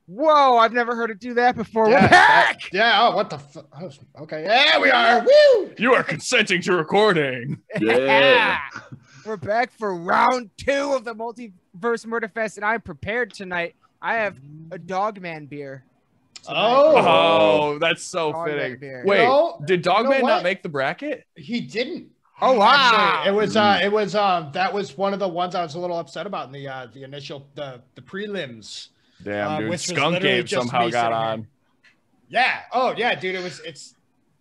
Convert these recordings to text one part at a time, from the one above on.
Whoa, I've never heard it do that before. Yeah, We're back! Oh, what the fuck? Okay, yeah, we are. Woo! You are consenting to recording. Yeah. We're back for round 2 of the Multiverse Murderfest, and I'm prepared tonight. I have a Dogman beer. Oh, that's so Dogman fitting. beer. Wait, did Dogman what? not make the bracket? He didn't. Oh wow! Actually, it was that was one of the ones I was a little upset about in the initial the prelims. Damn, dude, which was Skunk literally Ape just somehow me got sitting on. here. Yeah. Oh yeah, dude. It's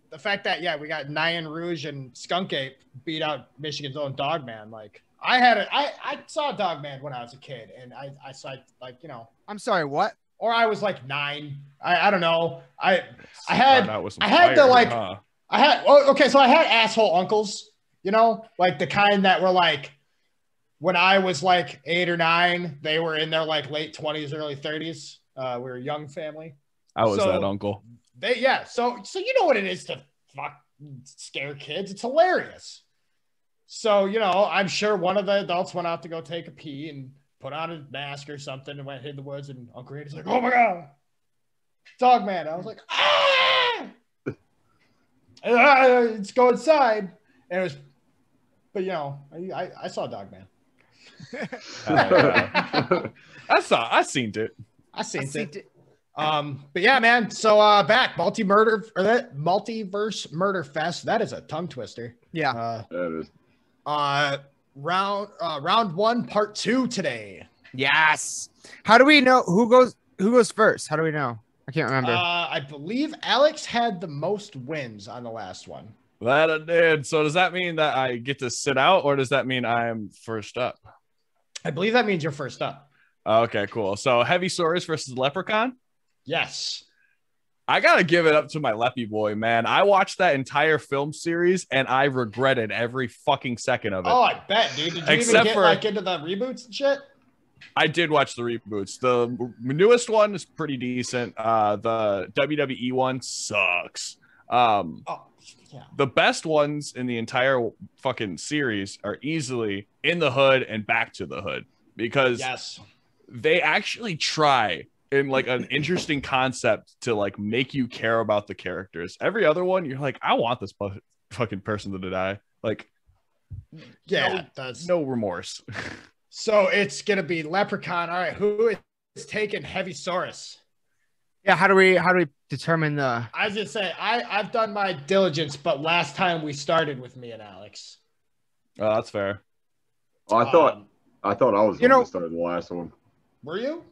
the fact that we got Nane Rouge and Skunk Ape beat out Michigan's own Dogman. Like I saw Dogman when I was a kid, and I saw I'm sorry, what? or I was like 9. I don't know. I So had asshole uncles, like the kind that were like, when I was like 8 or 9, they were in their like late 20s, early 30s. We were a young family. I was that uncle. So you know what it is to scare kids. It's hilarious. So, I'm sure one of the adults went out to go take a pee and put on a mask or something and went hid in the woods, and Uncle Rady's like, oh my God, Dogman. I was like, let's go inside. And it was, but I saw Dogman. I seen it. I seen it. But yeah, man. So back Multiverse Murderfest. That is a tongue twister. Yeah. That is. Round 1, part 2 today. Yes. How do we know who goes first? How do we know? I can't remember. I believe Alex had the most wins on the last one. That I did. So does that mean that I get to sit out, or does that mean I'm first up? I believe that means you're first up. Okay, cool. So Heavy Saurus versus Leprechaun. Yes. I gotta give it up to my Leppy boy, man. I watched that entire film series and I regretted every fucking second of it. Oh, I bet, dude. Did you Except even get into the reboots and shit? I did watch the reboots. The newest one is pretty decent. The WWE one sucks. Yeah. The best ones in the entire fucking series are easily In the Hood and Back to the Hood, because they actually try in like an interesting concept to like make you care about the characters. Every other one, you're like, I want this fucking person to die. Like, no remorse. So it's gonna be Leprechaun. All right, who is taking Heavy Saurus? Yeah, how do we determine the? I was just say I've done my diligence, but last time we started with me and Alex. Oh, that's fair. Oh, I thought I was going to start the last one. Were you?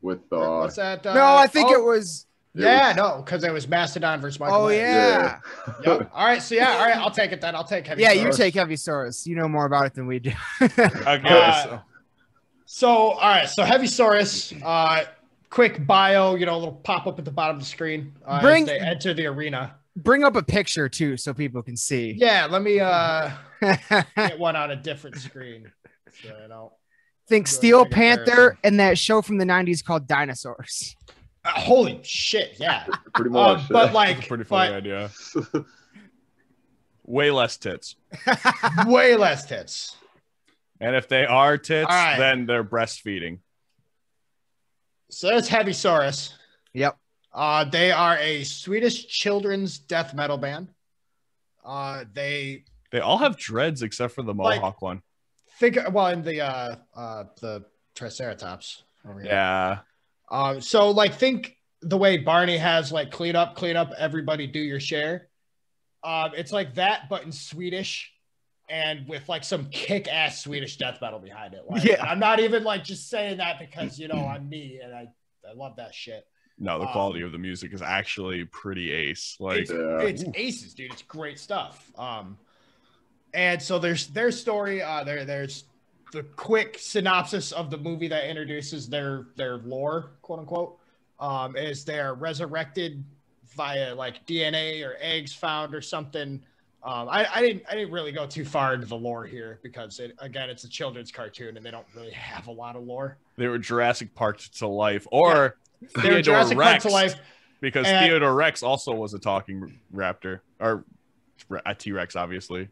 With what's that? No, I think it was. No, because it was Mastodon versus Michael. Oh yeah. Yep. All right, so all right, I'll take it then. I'll take Heavy. Yeah, Saurus. you take Heavy Saurus. You know more about it than we do. Okay. So all right, so Heavy Saurus. Quick bio, a little pop up at the bottom of the screen. As they enter the arena. Bring up a picture too, so people can see. Yeah, let me get one on a different screen. So, Think Steel Panther and that show from the 90s called Dinosaurs. Holy shit, yeah. Pretty much. But like, that's a pretty funny idea. Way less tits. Way less tits. And if they are tits, then they're breastfeeding. So that's Heavy Saurus. Yep. They are a Swedish children's death metal band. They all have dreads except for the Mohawk one. In the Triceratops. Yeah. So like think the way Barney has like clean up, everybody do your share. It's like that, but in Swedish. And with like some kick-ass Swedish death metal behind it. Like, I'm not even like just saying that because I'm me and I love that shit. No, the quality of the music is actually pretty ace. Like it's aces, dude. It's great stuff. And so there's their story. There's the quick synopsis of the movie that introduces their lore, quote unquote. Is they're resurrected via like DNA or eggs found or something. I didn't really go too far into the lore here because it's a children's cartoon and they don't really have a lot of lore. They were Jurassic Park to life, or they were Jurassic Park to life, because Theodore Rex also was a talking raptor or a T-Rex. Obviously,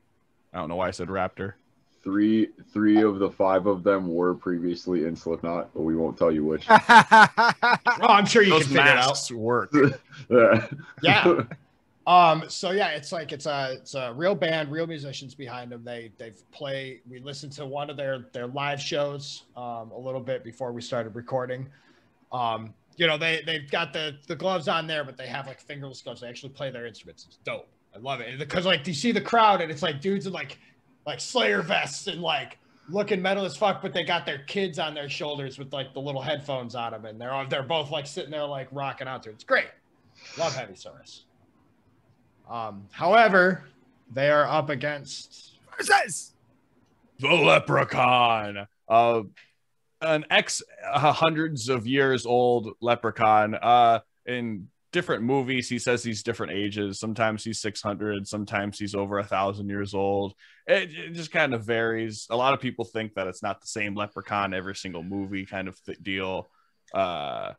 I don't know why I said raptor. Three of the 5 of them were previously in Slipknot, but we won't tell you which. Oh, I'm sure you can figure it out. Work. Yeah. So yeah, it's a real band, real musicians behind them. We listened to one of their live shows a little bit before we started recording. They've got the gloves on there, but they have like fingerless gloves. They actually play their instruments. It's dope. I love it. Because like you see the crowd and it's like dudes in like Slayer vests and like looking metal as fuck, but they got their kids on their shoulders with like the little headphones on them, and they're both like sitting there like rocking out to it. It's great. Love Heavy Source. However, they are up against the Leprechaun, an hundreds of years old leprechaun. In different movies, he says he's different ages. Sometimes he's 600, sometimes he's over 1,000 years old. It just kind of varies. A lot of people think that it's not the same leprechaun every single movie kind of deal. But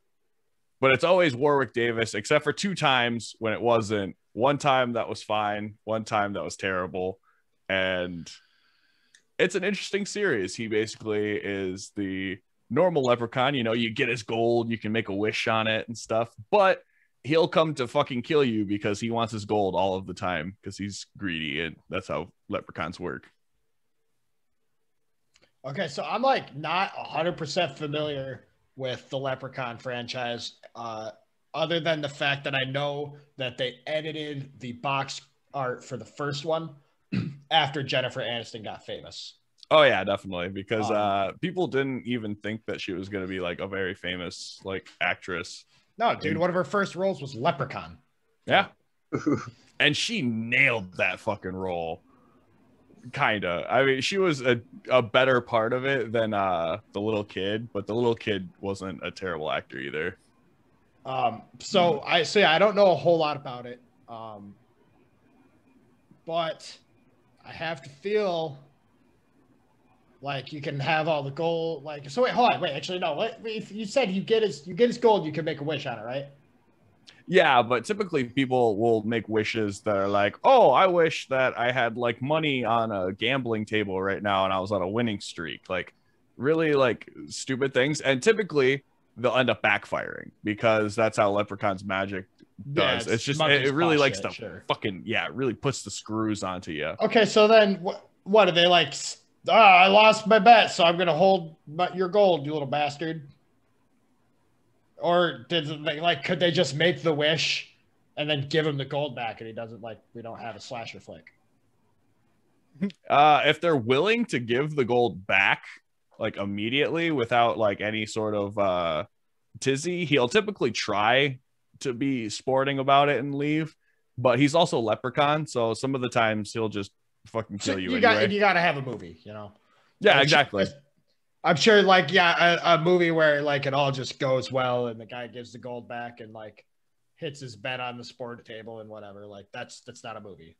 it's always Warwick Davis, except for 2 times when it wasn't. One time that was fine, one time that was terrible. And it's an interesting series. He basically is the normal leprechaun. You get his gold, you can make a wish on it and stuff, but he'll come to fucking kill you because he wants his gold all of the time because he's greedy, and that's how leprechauns work. Okay, so I'm like not 100% familiar with the Leprechaun franchise, other than the fact that I know that they edited the box art for the first one after Jennifer Aniston got famous. Oh yeah, definitely, because people didn't even think that she was going to be like a very famous like actress. No, dude, one of her first roles was Leprechaun. Yeah. And she nailed that fucking role. Kinda. I mean, she was a better part of it than the little kid, but the little kid wasn't a terrible actor either. So I don't know a whole lot about it. But I have to feel like you can have all the gold. Like, so wait, hold on, wait. Actually, no. If you said you get his gold, you can make a wish on it, right? Yeah, but typically people will make wishes that are like, oh, I wish that I had like money on a gambling table right now and I was on a winning streak. Like really like stupid things. And typically they'll end up backfiring because that's how Leprechaun's magic does. Yeah, it's just, it really likes to fucking, it really puts the screws onto you. Okay, so then what are they like? I lost my bet, so I'm going to hold your gold, you little bastard. Or could they just make the wish and then give him the gold back and he doesn't we don't have a slasher flick? If they're willing to give the gold back like immediately without like any sort of tizzy, he'll typically try to be sporting about it and leave, but he's also Leprechaun, so some of the times he'll just fucking kill you anyway. You gotta have a movie, Yeah, exactly. I'm sure a movie where like it all just goes well and the guy gives the gold back and like hits his bet on the sport table and whatever, like that's not a movie.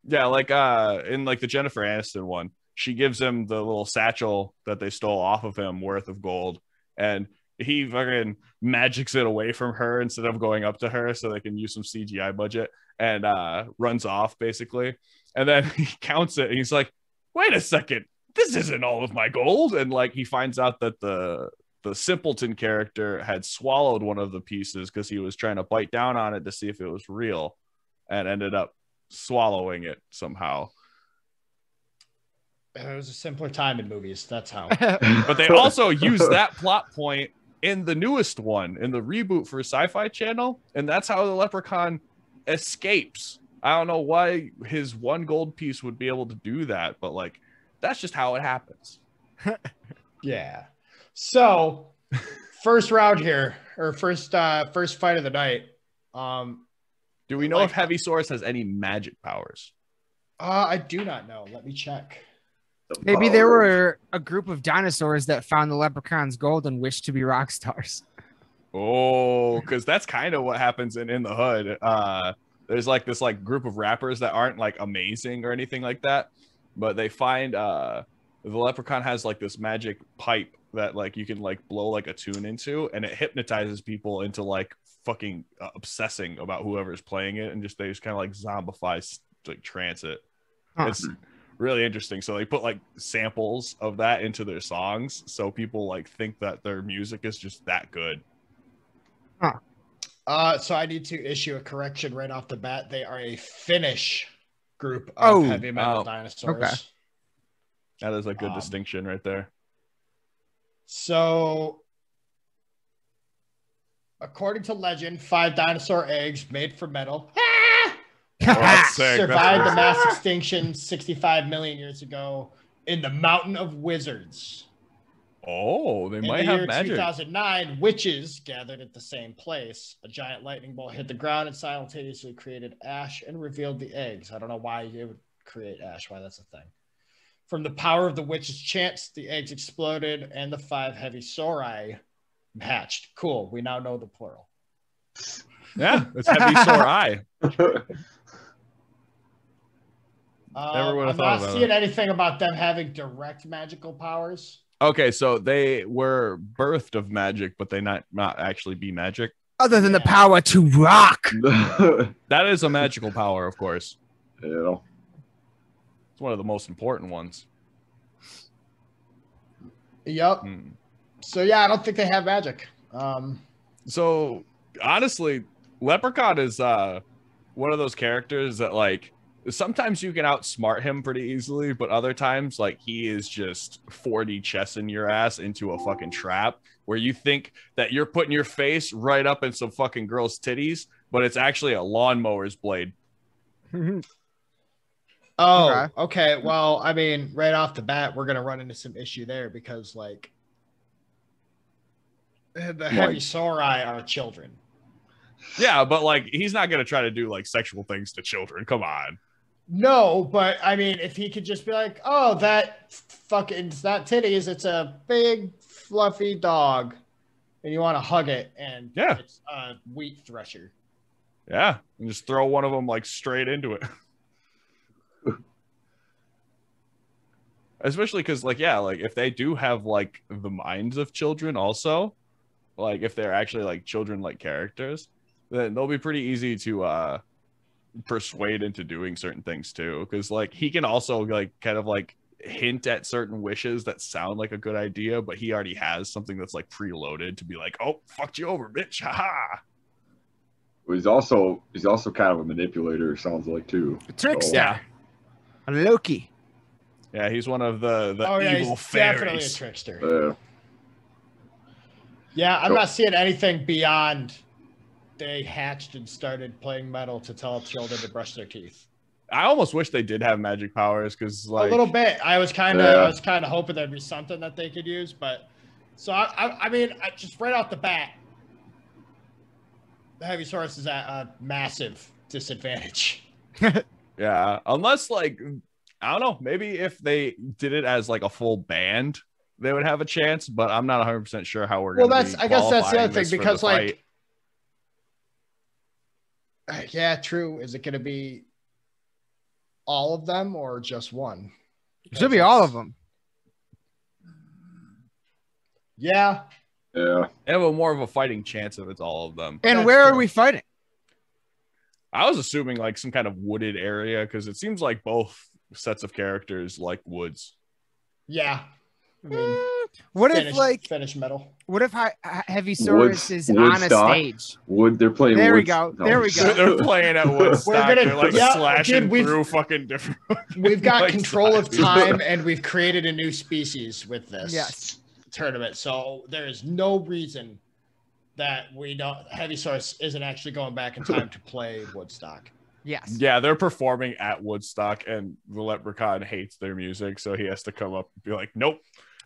Yeah, like in like the Jennifer Aniston one, she gives him the little satchel that they stole off of him worth of gold, and he fucking magics it away from her instead of going up to her so they can use some CGI budget, and runs off basically. And then he counts it and he's like, wait a second, this isn't all of my gold. And like he finds out that the simpleton character had swallowed one of the pieces because he was trying to bite down on it to see if it was real, and ended up swallowing it somehow. It was a simpler time in movies, that's how. But they also use that plot point in the newest one, in the reboot for Sci-Fi Channel, and that's how the Leprechaun escapes. I don't know why his one gold piece would be able to do that, but like that's just how it happens. Yeah. So first round here, or first fight of the night. Do we know if Heavy Source has any magic powers? I do not know. Let me check. Maybe there were a group of dinosaurs that found the Leprechaun's gold and wished to be rock stars. Oh, because that's kind of what happens in the Hood. There's like this like group of rappers that aren't like amazing or anything like that, but they find the Leprechaun has like this magic pipe that like you can like blow like a tune into, and it hypnotizes people into like fucking obsessing about whoever's playing it, and they just kind of like zombify, like trance it. It's really interesting. So they put like samples of that into their songs, so people like think that their music is just that good. So I need to issue a correction right off the bat. They are a Finnish group of heavy metal dinosaurs. Okay. That is a good distinction right there. So, according to legend, 5 dinosaur eggs made from metal survived the mass extinction 65 million years ago in the Mountain of Wizards. Oh, they might have magic. In the year 2009, witches gathered at the same place. A giant lightning bolt hit the ground and simultaneously created ash and revealed the eggs. I don't know why it would create ash, why that's a thing. From the power of the witch's chants, the eggs exploded and the 5 heavy sauri hatched. Cool. We now know the plural. Yeah, it's heavy sauri. I'm not seeing anything about them having direct magical powers. Okay, so they were birthed of magic, but they not actually be magic. Other than the power to rock. That is a magical power, of course. Yeah. It's one of the most important ones. Yep. So yeah, I don't think they have magic. So honestly, Leprechaun is one of those characters that like sometimes you can outsmart him pretty easily, but other times like he is just 4D chessing your ass into a fucking trap where you think that you're putting your face right up in some fucking girl's titties, but it's actually a lawnmower's blade. Oh, okay. Well, I mean, right off the bat, we're gonna run into some issue there because like the heavy sauri are children. Yeah, but like he's not gonna try to do like sexual things to children. Come on. No, but I mean, if he could just be like, "Oh, that fucking it's not titties, it's a big fluffy dog," and you want to hug it, and it's a wheat thresher. Yeah, and just throw one of them like straight into it. Especially because, like, yeah, like if they do have like the minds of children, also, like if they're actually like children-like characters, then they'll be pretty easy to persuade into doing certain things too. Because like he can also like kind of like hint at certain wishes that sound like a good idea, but he already has something that's like preloaded to be like, "Oh, fucked you over, bitch!" Haha. He's also kind of a manipulator. Sounds like too. A trickster. Yeah. A Loki. Yeah, he's one of the evil he's fairies. definitely a trickster. Yeah, I'm not seeing anything beyond they hatched and started playing metal to tell children to brush their teeth. I almost wish they did have magic powers because like a little bit. I was kind of hoping there'd be something that they could use, but so I mean, just right off the bat, the heavy source is at a massive disadvantage. Yeah, unless like I don't know, maybe if they did it as like a full band, they would have a chance. But I'm not 100% sure how we're going to. I guess that's the other thing because like, yeah, true. Is it going to be all of them or just one? It should be all of them. Yeah. Yeah. They have a more of a fighting chance if it's all of them. And where are we fighting? I was assuming like some kind of wooded area because it seems like both sets of characters like woods. Yeah. I mean, what if like Finnish metal? What if Heavy Saurus is on a stage? They're playing. There we Woodstock. go. There we go. They're playing at Woodstock. They're like slashing dude, through fucking different. We've got like control of time, and we've created a new species with this tournament. So there is no reason that Heavy Saurus isn't actually going back in time to play Woodstock. Yes. Yeah, they're performing at Woodstock, and the Leprechaun hates their music, so he has to come up and be like, "Nope."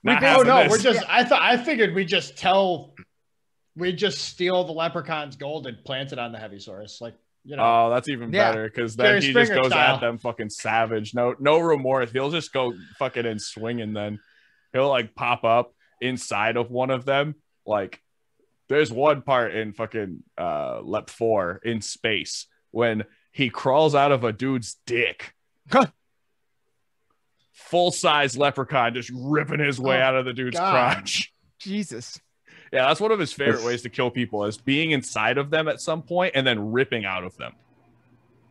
I figured we just steal the Leprechaun's gold and plant it on the Heavy Saurus, like Oh, that's even better because then he just goes at them fucking savage. No remorse. He'll just go fucking and swing, and then he'll like pop up inside of one of them. Like, there's one part in fucking Lep 4 in space when he crawls out of a dude's dick. Full-size Leprechaun just ripping his way out of the dude's crotch. Jesus. Yeah, that's one of his favorite ways to kill people is being inside of them at some point and then ripping out of them.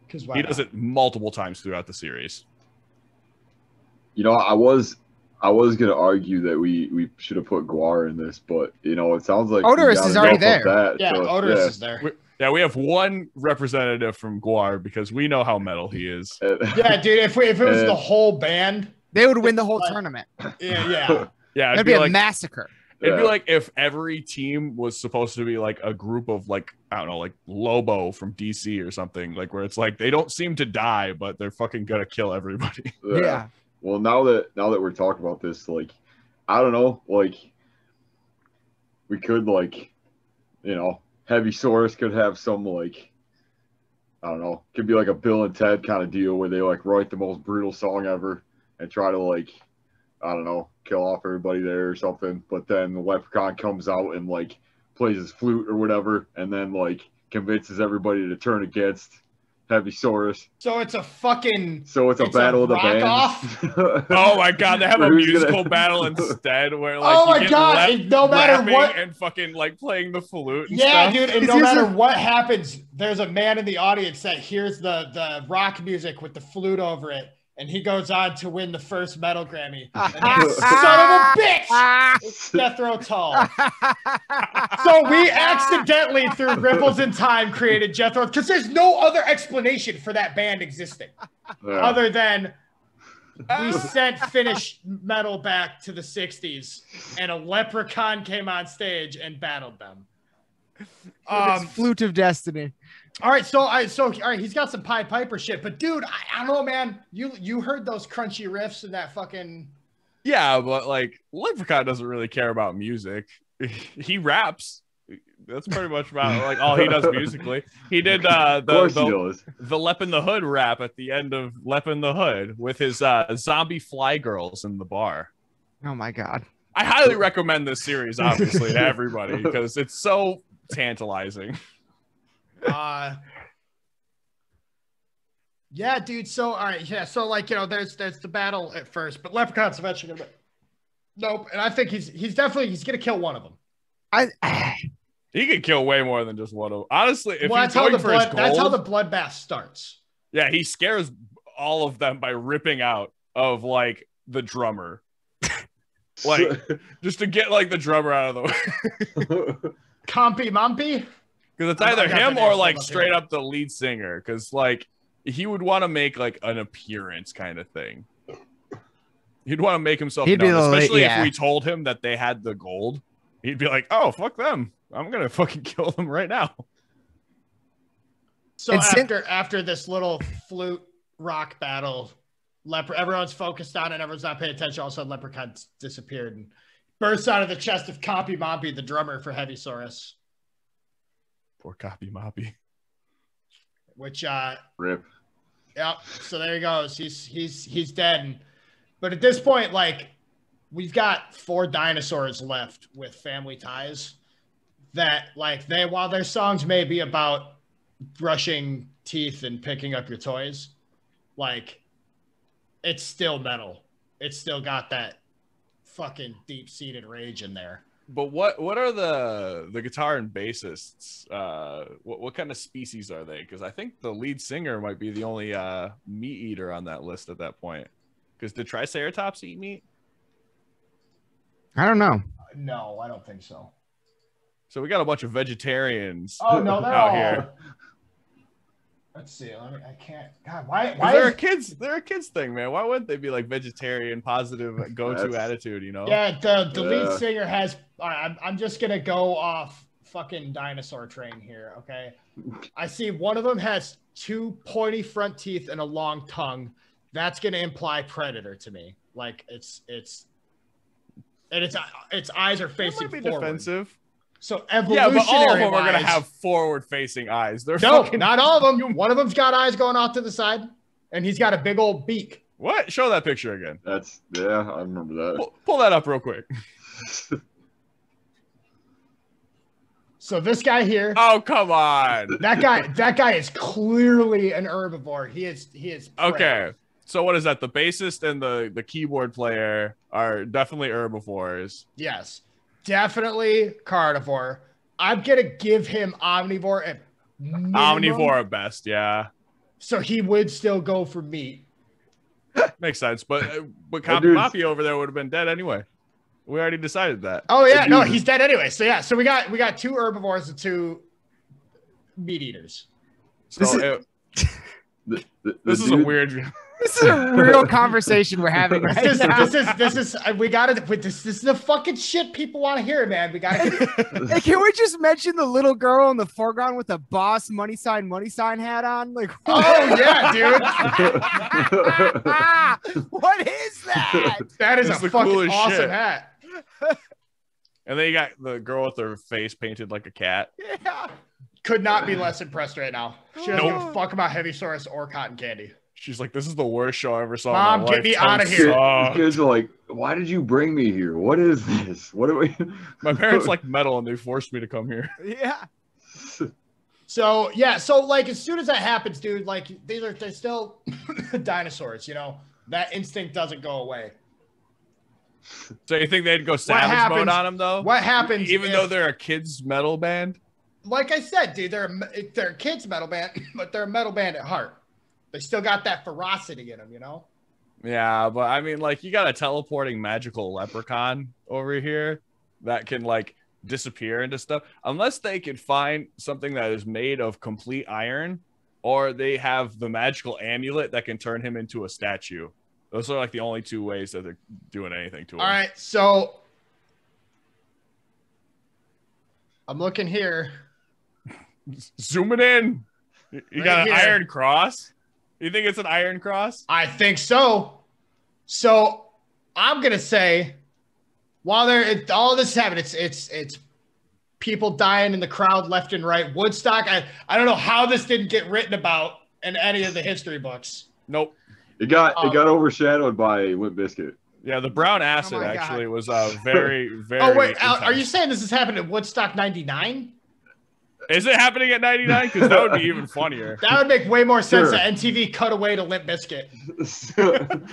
He does it multiple times throughout the series. You know, I was gonna argue that we should have put Guar in this, but you know, it sounds like Odorous is already there. Odorous is there. We have one representative from Guar because we know how metal he is. Yeah, dude. If it was the whole band, they would win the whole tournament. Yeah. It'd be a massacre. It'd be like if every team was supposed to be like a group of like, I don't know, like Lobo from DC or something, like where it's like they don't seem to die, but they're fucking gonna kill everybody. Yeah. Well, now that we're talking about this, like, I don't know, like, we could, like, you know, Heavy Source could have some, like, I don't know, could be like a Bill and Ted kind of deal where they like write the most brutal song ever and try to, like, I don't know, kill off everybody there or something. But then the Leprechaun comes out and like plays his flute or whatever, and then like convinces everybody to turn against Heavy Source. So it's a fucking. So it's a battle of the bands. Oh my god, they have a musical battle instead where like oh my god, no matter what, and fucking like playing the flute. And yeah, stuff. dude, and no matter what happens, there's a man in the audience that hears the rock music with the flute over it. And he goes on to win the first metal Grammy. And that son of a bitch! It's Jethro Tull. So we accidentally, through ripples in time, created Jethro, because there's no other explanation for that band existing. Other than we sent Finnish metal back to the 60s, and a leprechaun came on stage and battled them. Flute of Destiny. All right, all right, he's got some Pied Piper shit, but dude, I don't know, man. You heard those crunchy riffs and that fucking. Yeah, but like Leprechaun doesn't really care about music. He raps. That's pretty much about like all he does musically. He did the Lep in the Hood rap at the end of Lep in the Hood with his zombie fly girls in the bar. Oh my god! I highly recommend this series, obviously, to everybody because it's so tantalizing. Yeah, dude. So all right, yeah. So like, you know, there's the battle at first, but Leprechaun's eventually gonna. Nope, and I think he's gonna kill one of them. He could kill way more than just one of them. Honestly, if well, he's going for his gold, that's how the bloodbath starts. Yeah, he scares all of them by ripping out of like the drummer, like just to get like the drummer out of the way. Compy Mumpy. Because it's either him or like straight up the lead singer. Because like he would want to make like an appearance kind of thing. He'd want to make himself known, especially if we told him that they had the gold. He'd be like, "Oh, fuck them! I'm gonna fucking kill them right now." So after this little flute rock battle, everyone's focused on it. Everyone's not paying attention. All of a sudden, Leprechaun disappeared and bursts out of the chest of Compy Mompy, the drummer for Heavy Source. Poor Copy Moppy. Which rip. Yep. So there he goes. He's dead. But at this point, like, we've got 4 dinosaurs left with family ties that, like, while their songs may be about brushing teeth and picking up your toys, like, it's still metal. It's still got that fucking deep-seated rage in there. But what are the guitar and bassists? What kind of species are they? Because I think the lead singer might be the only meat eater on that list at that point. Because did Triceratops eat meat? I don't know. No, I don't think so. So we got a bunch of vegetarians. Oh no, they're out all here. Let's see. I can't. God, why they're a kids? They're a kids thing, man. Why wouldn't they be like vegetarian, positive, go-to attitude? You know? Yeah, the lead singer has. All right, I'm just gonna go off fucking dinosaur train here. Okay, I see one of them has 2 pointy front teeth and a long tongue. That's gonna imply predator to me. Like its eyes are facing might be forward. Defensive. So evolutionary. Yeah, but all of them are gonna have forward-facing eyes. They're not all of them. One of them's got eyes going off to the side, and he's got a big old beak. What? Show that picture again. Yeah, I remember that. Pull that up real quick. So this guy here. Oh, come on. That guy is clearly an herbivore. He is. Prey. Okay. So what is that? The bassist and the keyboard player are definitely herbivores. Yes. Definitely carnivore. I'm gonna give him omnivore at minimum. Omnivore at best, yeah. So he would still go for meat. Makes sense, but Mafia over there would have been dead anyway. We already decided that. Oh yeah, no, he's dead anyway. So yeah, so we got 2 herbivores and 2 meat eaters. So this is a weird. This is a real conversation we're having right now. This is we got it. This is the fucking shit people want to hear, man. We got to. Hey, can we just mention the little girl in the foreground with the boss money sign hat on? Like, oh yeah, dude. What is that? That is a fucking awesome shit. hat. And then you got the girl with her face painted like a cat. Yeah. Could not be less impressed right now. She doesn't give a fuck about Heavy Saurus or Cotton Candy. She's like, this is the worst show I ever saw. Mom, in my get life. me out of here. Kids are like, why did you bring me here? What is this? What are we? My parents like metal and they forced me to come here. Yeah. So yeah, so like as soon as that happens, dude, like they're still dinosaurs, you know. That instinct doesn't go away. So you think they'd go savage mode on them though? What happens even though they're a kids metal band? Like I said, dude, they're a kids metal band, but they're a metal band at heart. They still got that ferocity in them, you know? Yeah, but I mean, like, you got a teleporting magical leprechaun over here that can, like, disappear into stuff. Unless they can find something that is made of complete iron, or they have the magical amulet that can turn him into a statue. Those are, like, the only 2 ways that they're doing anything to him. All right, so I'm looking here. Zooming in. You Right got an here. iron cross? You think it's an iron cross? I think so. So I'm gonna say, while all this is happening, it's people dying in the crowd left and right. Woodstock. I don't know how this didn't get written about in any of the history books. Nope. It got overshadowed by Limp Bizkit. Yeah, the brown acid my actually God. was very, very. Oh wait, intense. are you saying this is happening at Woodstock '99? Is it happening at 99? Because that would be even funnier. That would make way more sense. Sure. That MTV cut away to Limp Bizkit.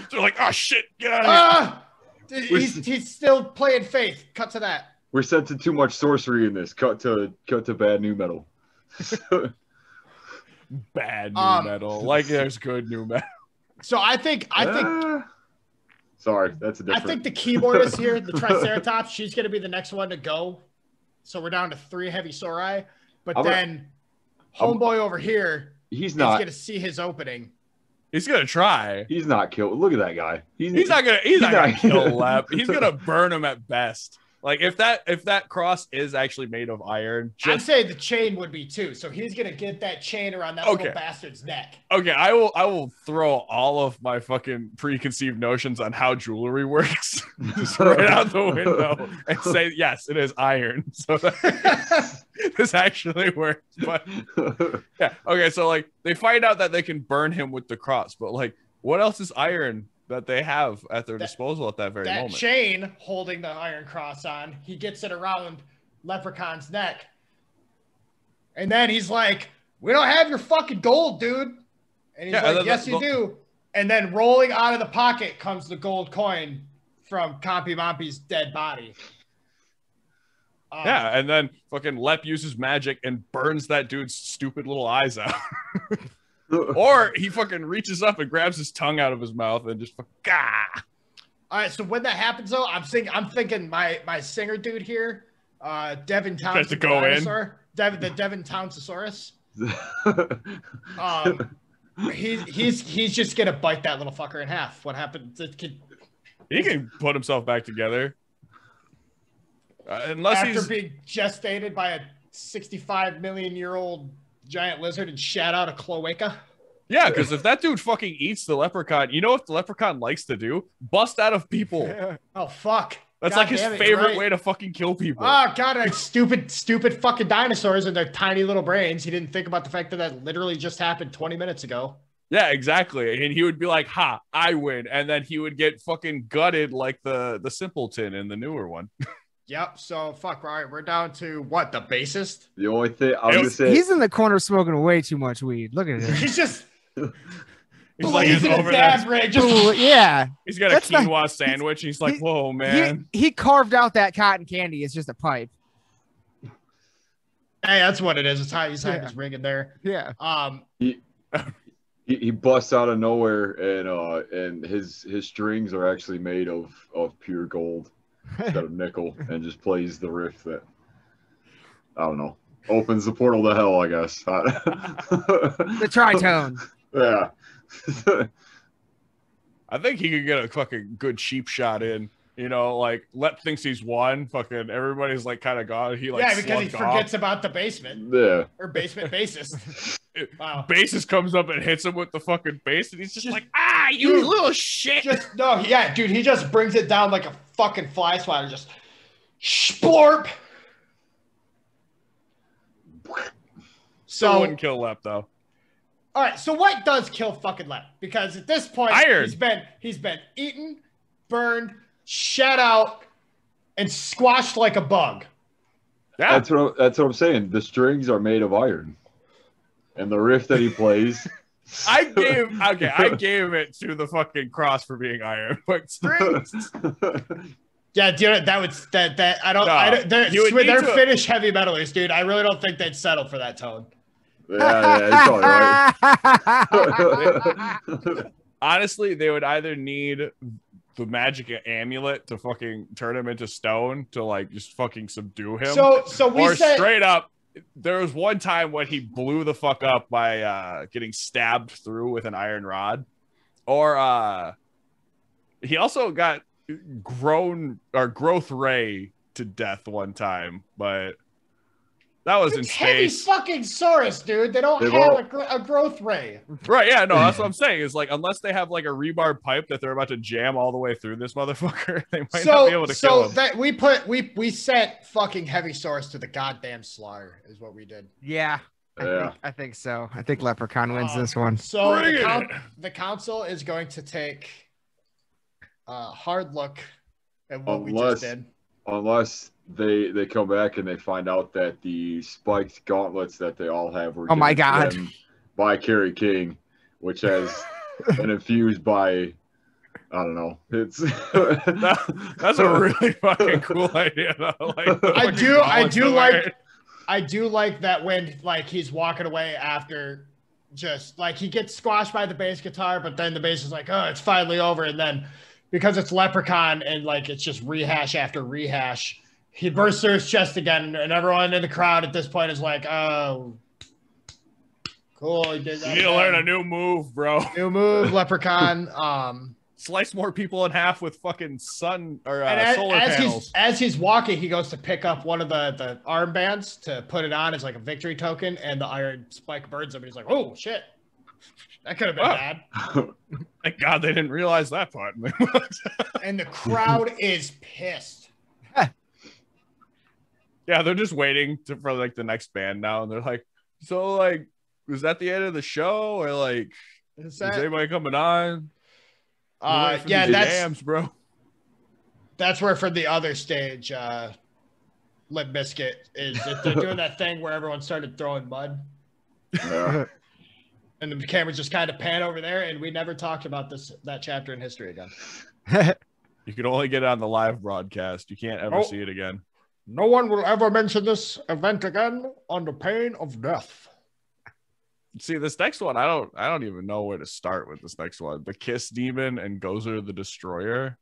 They're like, oh shit, get out of here. He's still playing Faith. Cut to that. We're sensing too much sorcery in this. Cut to bad new metal. Bad new metal. Like there's good new metal. So I think Sorry, that's a different. I think the keyboardist here, the Triceratops, she's going to be the next one to go. So we're down to 3 heavy Sauri. But then homeboy over here he's is not going to see his opening. He's gonna try. He's not killed. Look at that guy. He's not gonna kill Lep. He's gonna burn him at best. Like if that cross is actually made of iron, I'd say the chain would be too. So he's gonna get that chain around that little bastard's neck. Okay, I will throw all of my fucking preconceived notions on how jewelry works just right out the window and say yes, it is iron. So this actually works. But yeah, okay. So like they find out that they can burn him with the cross, but like what else is iron that they have at their disposal at that very moment? That chain holding the iron cross on, he gets it around Leprechaun's neck. And then he's like, we don't have your fucking gold, dude. And he's like, yes, you do. And then rolling out of the pocket comes the gold coin from Compy Mompy's dead body. Yeah, and then fucking Lep uses magic and burns that dude's stupid little eyes out. Or he fucking reaches up and grabs his tongue out of his mouth and just All right, so when that happens though, I'm thinking my singer dude here, Devin Towns, to go dinosaur, the Devin Townsosaurus. He's just gonna bite that little fucker in half. What happened? He can put himself back together. Unless after he's being gestated by a 65 million year old giant lizard and shat out a cloaca. Yeah, because if that dude fucking eats the leprechaun, you know what the leprechaun likes to do? Bust out of people. Yeah. Oh fuck. That's God like his favorite way to fucking kill people. Oh god, like stupid fucking dinosaurs and their tiny little brains. He didn't think about the fact that literally just happened 20 minutes ago. Yeah, exactly. And he would be like, ha, I win. And then he would get fucking gutted like the simpleton in the newer one. Yep. So fuck. All right, we're down to what? The bassist. The only thing I was gonna say, he's in the corner smoking way too much weed. Look at him. He's just. He's like he's over there. Yeah. He's got a quinoa sandwich. He's like, whoa, man. He carved out that cotton candy. It's just a pipe. Hey, that's what it is. It's how he's ringing there. Yeah. he busts out of nowhere, and his strings are actually made of pure gold instead of nickel, and just plays the riff that, I don't know, opens the portal to hell, I guess. The tritone. Yeah. I think he could get a fucking good cheap shot in. You know, like Lep thinks he's won. Fucking everybody's like kind of gone. He like because he forgets about the basement. Yeah. Or basement bassist. Wow. Bassist comes up and hits him with the fucking bass, and he's just like, you dude, little shit. Dude, he just brings it down like a fucking fly swatter. Just splorp. So wouldn't kill Lep though. All right, so what does kill fucking Lep? Because at this point, iron. He's been eaten, burned, shat out, and squashed like a bug. Yeah, that's what I'm saying. The strings are made of iron, and the riff that he plays. I gave it to the fucking cross for being iron, but strings. Yeah, dude, they're Finnish heavy metalers, dude. I really don't think they'd settle for that tone. Yeah, it's all right. Honestly, they would either need the magic amulet to fucking turn him into stone to like just fucking subdue him. So we said straight up. There was one time when he blew the fuck up by getting stabbed through with an iron rod, or he also got growth ray to death one time, but that was in heavy space. Fucking Saurus, dude. They don't have a growth ray. Right? Yeah, no, that's what I'm saying. Is like unless they have like a rebar pipe that they're about to jam all the way through this motherfucker, they might not be able to kill him. So that we sent fucking heavy Saurus to the goddamn slaughter is what we did. Yeah. I think so. I think Leprechaun wins this one. So the council is going to take a hard look at what we just did. Unless they come back and they find out that the spiked gauntlets that they all have were given by Kerry King, which has been infused by, I don't know. It's that's a really fucking cool idea though. Like, I do like that when like he's walking away after just like he gets squashed by the bass guitar, but then the bass is like, oh, it's finally over, and then because it's Leprechaun and like it's just rehash after rehash, he bursts through his chest again, and everyone in the crowd at this point is like, oh, cool. He did that. You need to learn a new move, bro. New move, Leprechaun. Slice more people in half with fucking sun or solar panels. As he's walking, he goes to pick up one of the armbands to put it on as like a victory token, and the iron spike burns him, and he's like, oh, shit. That could have been bad. Thank God they didn't realize that part. And the crowd is pissed. Yeah, they're just waiting for like the next band now, and they're like, so like, was that the end of the show, or like, is anybody coming on? That's jams, bro. That's where for the other stage, Limp Bizkit is. They're doing that thing where everyone started throwing mud. Yeah. And the camera just kind of pan over there, and we never talked about that chapter in history again. You can only get it on the live broadcast. You can't ever see it again. No one will ever mention this event again under pain of death. See, this next one, I don't even know where to start with this next one. The Kiss Demon and Gozer the Destroyer.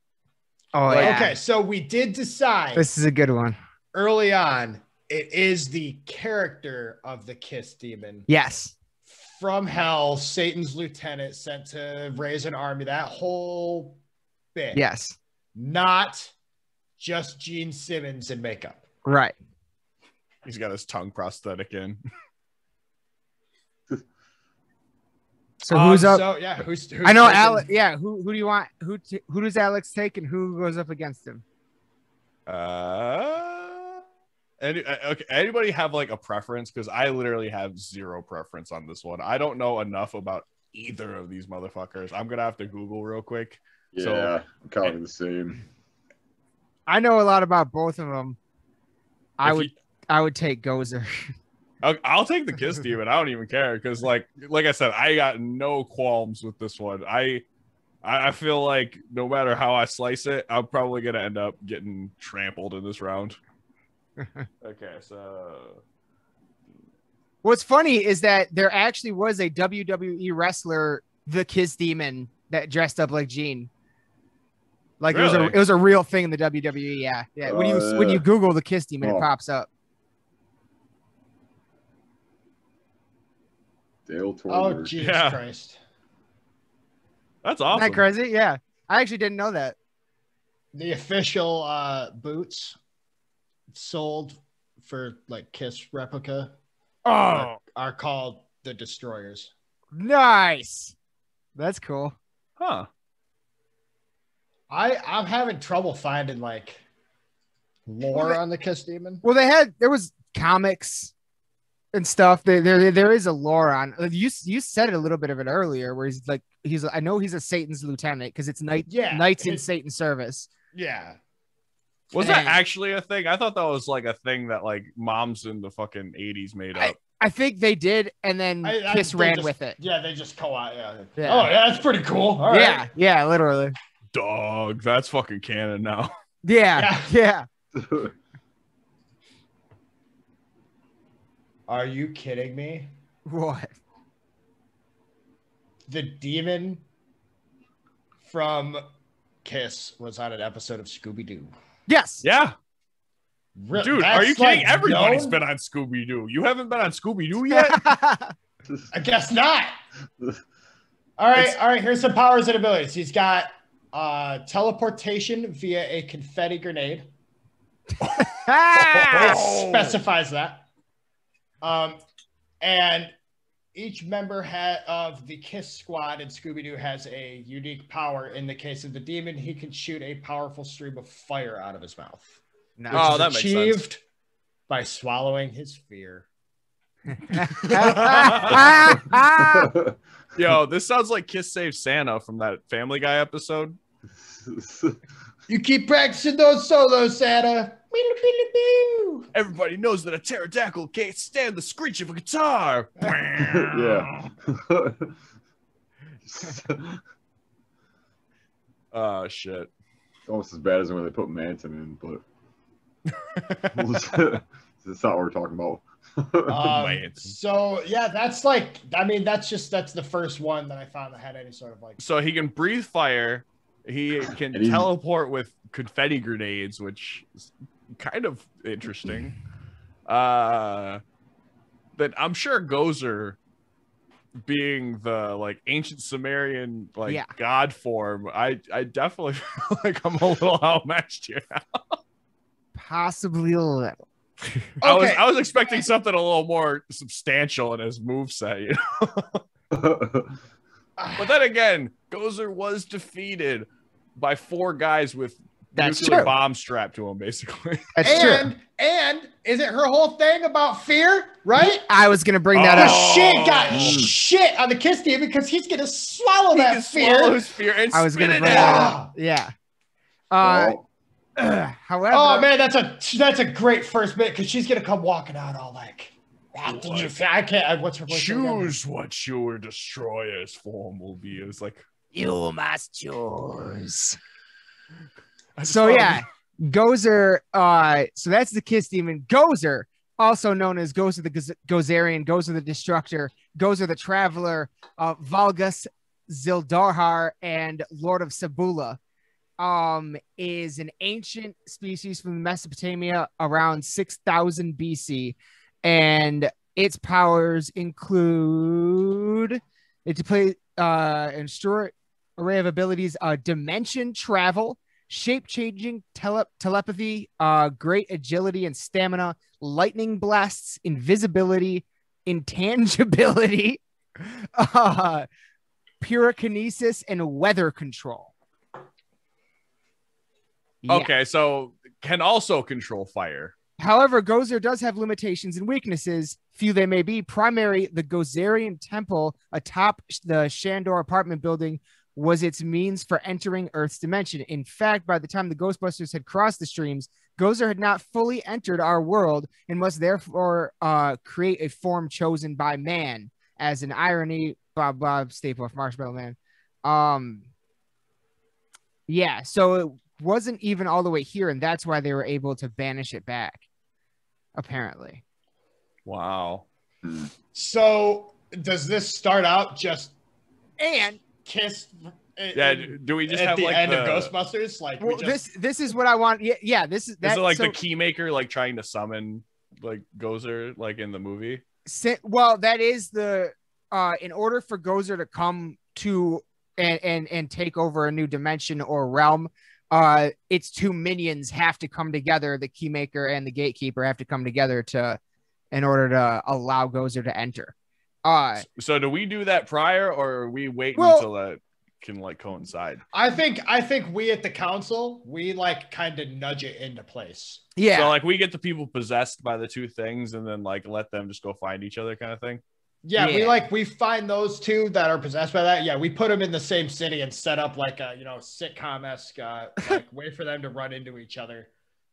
Oh, yeah. Okay, so we did decide. This is a good one. Early on, it is the character of the Kiss Demon. Yes. From hell, Satan's lieutenant sent to raise an army. That whole bit. Yes. Not just Gene Simmons in makeup. Right. He's got his tongue prosthetic in. So who's up? So yeah, who's I know Alex. Yeah, who do you want? Who does Alex take, and who goes up against him? Anybody have like a preference? Because I literally have zero preference on this one. I don't know enough about either of these motherfuckers. I'm gonna have to Google real quick. Yeah, so, kind of the same. I know a lot about both of them. I would take Gozer. I'll take the Kiss Demon. I don't even care because, like I said, I got no qualms with this one. I feel like no matter how I slice it, I'm probably gonna end up getting trampled in this round. Okay, so What's funny is that there actually was a WWE wrestler, the Kiss Demon, that dressed up like Gene. Like Really? it was a real thing in the WWE. Yeah, yeah. When you Google the Kiss Demon, it pops up. Dale Oh, Jesus Christ. That's awesome. Isn't that crazy? Yeah. I actually didn't know that. The official boots sold for like Kiss replica are called the Destroyers. Nice. That's cool. Huh. I'm having trouble finding like lore on the Kiss Demon. Well, there was comics and stuff. There is a lore on. You said it a little bit of it earlier, where I know he's a Satan's lieutenant because it's knights in Satan's service. Yeah. Was that actually a thing? I thought that was like a thing that like moms in the fucking 80s made up. I think they did, and then Kiss ran with it. Yeah, they just co-op. Yeah. Yeah. Oh, yeah, that's pretty cool. All right. Yeah, literally. Dog, that's fucking canon now. Yeah. Are you kidding me? What? The demon from Kiss was on an episode of Scooby-Doo. Yes. Yeah. Dude, are you kidding? Like Everybody's been on Scooby-Doo. You haven't been on Scooby-Doo yet? I guess not. All right. Here's some powers and abilities. He's got teleportation via a confetti grenade. It specifies that. And each member of the Kiss squad in Scooby-Doo has a unique power. In the case of the demon, he can shoot a powerful stream of fire out of his mouth. Nice. Oh, that makes sense. Achieved by swallowing his fear. Yo, this sounds like Kiss Save Santa from that Family Guy episode. You keep practicing those solos, Santa. Everybody knows that a pterodactyl can't stand the screech of a guitar. Yeah. Oh, shit. It's almost as bad as when they put Manson in, but that's not what we're talking about. So yeah, that's the first one that I found that had any sort of like. So he can breathe fire. He can teleport with confetti grenades, which is kind of interesting. But I'm sure Gozer, being the like ancient Sumerian god form, I definitely feel like I'm a little outmatched here. Possibly a little. I was expecting something a little more substantial in his moveset, you know. But then again, Gozer was defeated by 4 guys with nuclear bombs strapped to him, basically. That's true. And is it her whole thing about fear, right? I was gonna bring that up. Shit got shit on the Kiss team because he's gonna swallow that fear. Swallow his fear and I was gonna spit bring it that out. up. Yeah. However, oh man, that's a great first bit because she's gonna come walking out all like, what did you say? I can't. What's her voice? Choose what your destroyer's form will be. It was like, you must choose. So yeah, Gozer. So that's the Kiss demon. Gozer, also known as Gozer the Gozerian, Gozer the Destructor, Gozer the Traveler, Valgus Zildahar, and Lord of Sabula. Is an ancient species from Mesopotamia around 6000 BC, and its powers include it to play an short array of abilities: dimension travel, shape-changing telepathy, great agility and stamina, lightning blasts, invisibility, intangibility, pyrokinesis, and weather control. okay, so can also control fire. However, Gozer does have limitations and weaknesses, few they may be. Primary, the Gozerian temple atop the Shandor apartment building was its means for entering Earth's dimension. In fact, by the time the Ghostbusters had crossed the streams, Gozer had not fully entered our world and must therefore create a form chosen by man. As an irony, Bob Stapleton, Marshmallow Man. Yeah, so it wasn't even all the way here, and that's why they were able to banish it back, apparently. Wow. So does this start out just and Kiss? Do we just at have the like end of Ghostbusters? Like, well, this is what I want. Yeah. This is it like the Keymaker like trying to summon like Gozer like in the movie. Well, that is the in order for Gozer to come to and take over a new dimension or realm, its two minions have to come together. The Keymaker and the Gatekeeper have to come together in order to allow Gozer to enter. So do we do that prior, or we wait until that can like coincide? I think we at the council, we like kind of nudge it into place. Yeah. So like we get the people possessed by the two things and then like let them just go find each other kind of thing. Yeah, we find those two that are possessed by that. Yeah, we put them in the same city and set up like a sitcom-esque like way for them to run into each other.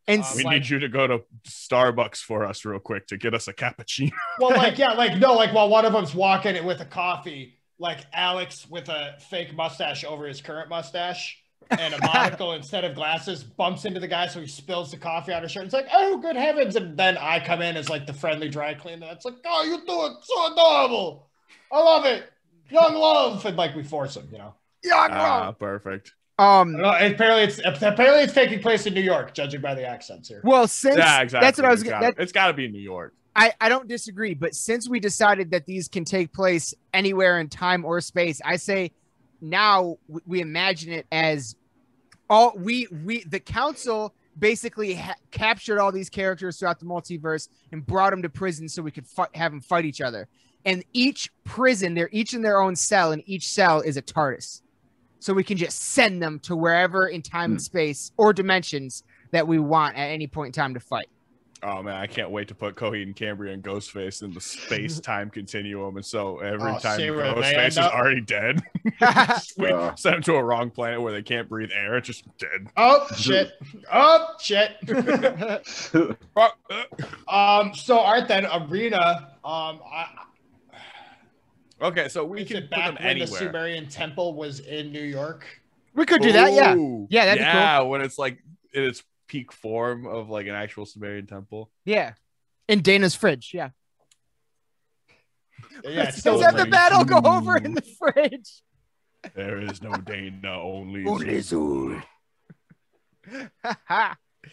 And we need you to go to Starbucks for us real quick to get us a cappuccino. Well, while one of them's walking with a coffee, like Alex with a fake mustache over his current mustache and a monocle instead of glasses bumps into the guy, so he spills the coffee on his shirt. It's like, oh, good heavens! And then I come in as like the friendly dry cleaner. It's like, oh, you do it so adorable. I love it, young love, and like we force him, young love. Perfect. Apparently it's taking place in New York, judging by the accents here. Well, since exactly. That's what I was. It's got to be in New York. I don't disagree, but since we decided that these can take place anywhere in time or space, I say now we imagine it as the council basically captured all these characters throughout the multiverse and brought them to prison so we could have them fight each other. And each prison, they're each in their own cell, and each cell is a TARDIS. So we can just send them to wherever in time and space or dimensions that we want at any point in time to fight. Oh man, I can't wait to put Coheed and Cambria and Ghostface in the space-time continuum, and so every time Ghostface is already dead, we send them to a wrong planet where they can't breathe air. It's just dead. Oh shit! Oh shit! So art then Arena. Okay, so we can put them anywhere. The Sumerian temple was in New York. We could do that. Yeah, that'd be cool. Yeah, when it's like it's peak form of like an actual Sumerian temple. Yeah, in Dana's fridge. Yeah. Let's have the battle go over in the fridge. There is no Dana, only Zul.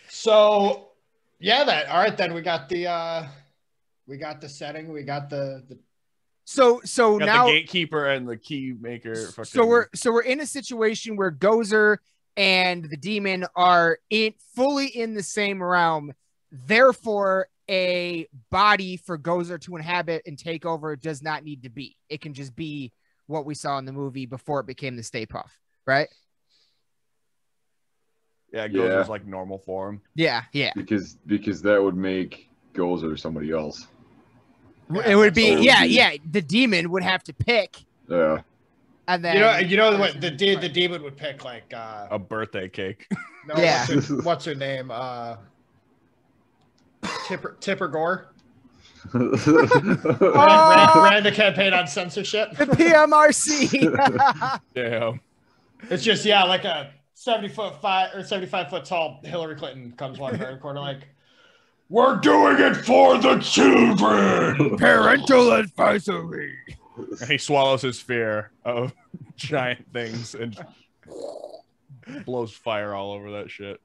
So yeah, all right then we got the setting, we got the So now the Gatekeeper and the Keymaker. So we're in a situation where Gozer and the demon are fully in the same realm. Therefore, a body for Gozer to inhabit and take over does not need to be. It can just be what we saw in the movie before it became the Stay Puft, right? Yeah, Gozer's like normal form. Yeah. Because that would make Gozer somebody else. It would be the demon would have to pick. Yeah. And then you know what the demon would pick, like a birthday cake. No, what's her name? Tipper Gore. Ran the campaign on censorship. The PMRC. Damn. It's just like a 75 foot tall Hillary Clinton comes walking around the corner like, we're doing it for the children. Parental advisory. And he swallows his fear of giant things and blows fire all over that shit.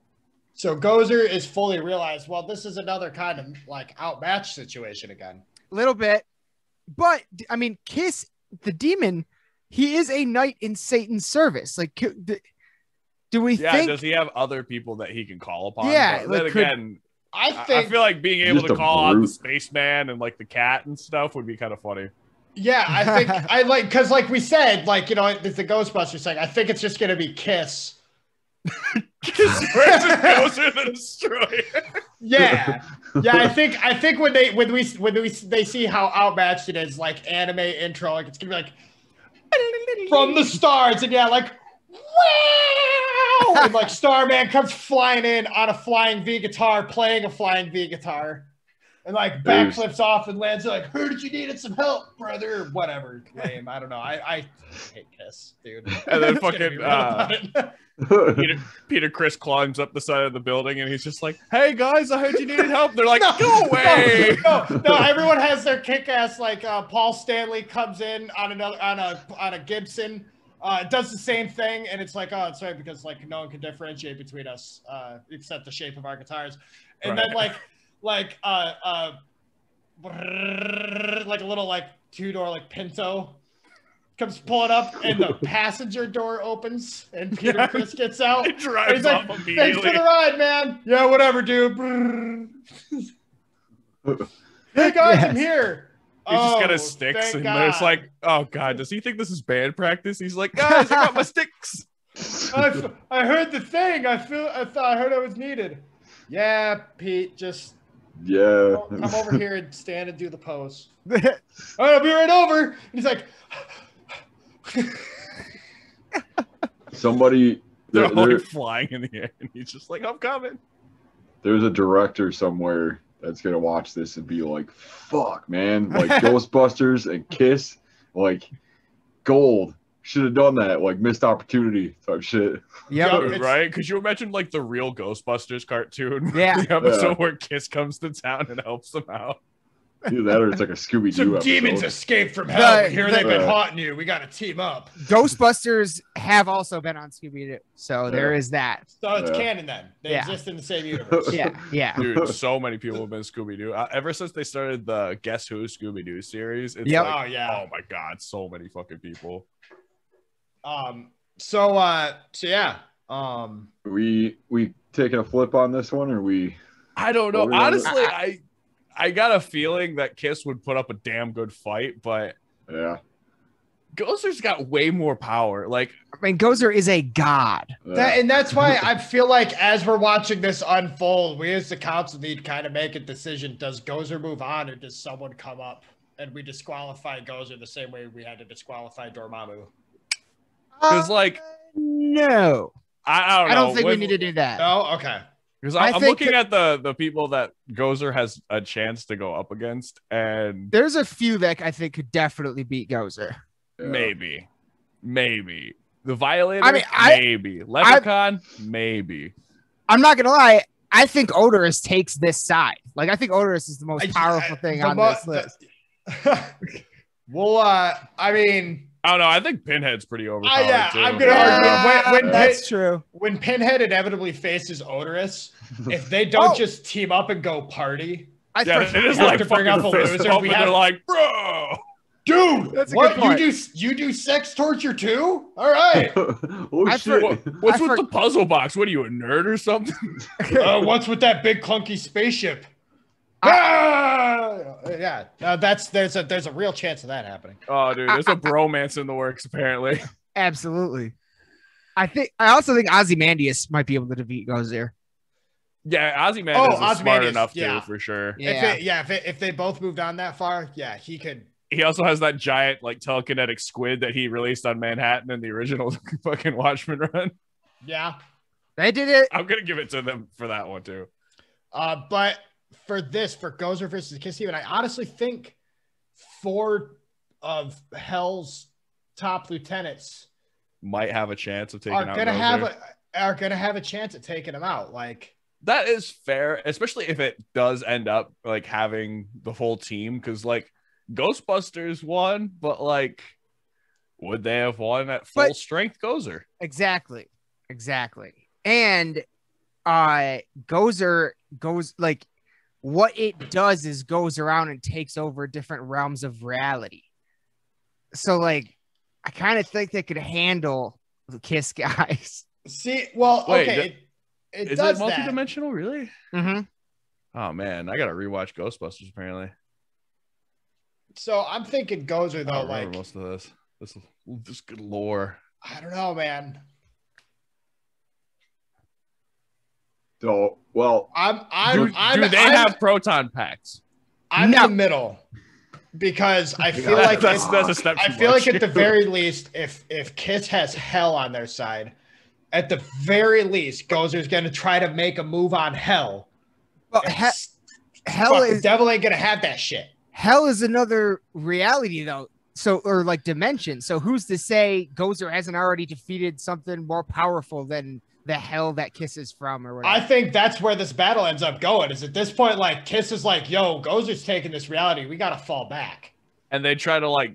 So Gozer is fully realized, well, this is another kind of like outmatch situation again. A little bit. But, I mean, Kiss, the demon, he is a knight in Satan's service. Like, do we think... does he have other people that he can call upon? Yeah. But then again... I feel like being able to call out the spaceman and like the cat and stuff would be kind of funny. Yeah, I think because like we said, like, the Ghostbusters thing, I think it's just going to be Kiss. Kiss versus Gozer the Destroyer. Yeah. I think when they see how outmatched it is, like anime intro, like it's going to be like from the stars and like, wow! And like Starman comes flying in on a flying V guitar, playing a flying V guitar. and like backflips off and lands like, heard you needed some help, brother, or whatever. Lame. I don't know. I hate Kiss, dude. And then fucking Peter Criss climbs up the side of the building and he's just like, hey guys, I heard you needed help. They're like, go away. No, everyone has their kick-ass, like Paul Stanley comes in on a Gibson, does the same thing, and it's like, oh, it's right, because like no one can differentiate between us except the shape of our guitars. And then like a little like two-door like Pinto comes pulling up, and the passenger door opens, and Peter Criss gets out. It drives off immediately. Thanks for the ride, man. Yeah, whatever, dude. Hey guys, I'm here. He's just got his sticks, and there's like, oh god, does he think this is band practice? He's like, guys, I got my sticks. I heard the thing. I heard I was needed. Yeah, Pete, just come over here and stand and do the pose. All right, I'll be right over. And he's like. Somebody they're flying in the air and he's just like, I'm coming. There's a director somewhere that's gonna watch this and be like, fuck man, like Ghostbusters and Kiss, like gold, should have done that, like missed opportunity type shit. Yeah, right. Could you imagine like the real Ghostbusters cartoon? Yeah, the episode where Kiss comes to town and helps them out. Either that or it's like a Scooby-Doo Some episode. demons escaped from hell. Here they've been haunting you. We got to team up. Ghostbusters have also been on Scooby-Doo, so there is that. So it's canon then. They exist in the same universe. Yeah. Dude, so many people have been Scooby-Doo. Ever since they started the Guess Who Scooby-Doo series. It's like, oh my god, so many fucking people. We taking a flip on this one, or we? I don't know. Honestly, I got a feeling that Kiss would put up a damn good fight, but Gozer's got way more power. Like, I mean, Gozer is a god. And that's why I feel like as we're watching this unfold, we as the council need to kind of make a decision. Does Gozer move on, or does someone come up and we disqualify Gozer the same way we had to disqualify Dormammu? Because like, no, I don't know. I don't think we need to do that. Oh, okay. Because I'm looking at the people that Gozer has a chance to go up against, and there's a few that I think could definitely beat Gozer. Maybe the Violator. Maybe Leprechaun. Maybe. I'm not gonna lie. I think Odorous takes this side. Like, I think Odorous is the most powerful thing on this list. Well, I mean, I don't know. I think Pinhead's pretty overpowered. I'm gonna argue. That's true. When Pinhead inevitably faces Odorous, if they don't just team up and go party, they just like to bring up a loser. They're like, bro, dude, that's what you do sex torture too? All right. What's with the puzzle box? What are you, a nerd or something? What's with that big clunky spaceship? There's a real chance of that happening. Oh, dude, there's a bromance in the works apparently. Absolutely. I also think Ozzy Mendes might be able to defeat Gozer. Yeah, Ozzy Mendes is smart enough to, for sure. If they both moved on that far, he could. He also has that giant like telekinetic squid that he released on Manhattan in the original fucking Watchmen run. Yeah, they did it. I'm gonna give it to them for that one too. But for Gozer versus Kiss Steven, I honestly think 4 of Hell's top lieutenants might have a chance of taking out Gozer. Are gonna have a chance at taking him out. Like, that is fair, especially if it does end up like having the whole team, because like Ghostbusters won, but like, would they have won at full strength Gozer? Exactly. And Gozer goes like, what it does is goes around and takes over different realms of reality. So like, I kind of think they could handle the Kiss guys. See, well, okay. Is it multidimensional, really? Mm-hmm. Oh man, I gotta rewatch Ghostbusters apparently. So I'm thinking Gozer though, like most of this. This is good lore. I don't know, man. So well, do they have proton packs? I'm in the middle because I feel like that's a step. I feel like at the very least, if Kiss has Hell on their side, at the very least, Gozer's going to try to make a move on Hell. Well, The devil ain't gonna have that shit. Hell is another reality though. So, or like dimension. So who's to say Gozer hasn't already defeated something more powerful than the hell that Kiss is from or whatever? I think that's where this battle ends up going, is at this point, like, Kiss is like, yo, Gozer's taking this reality. We got to fall back. And they try to, like,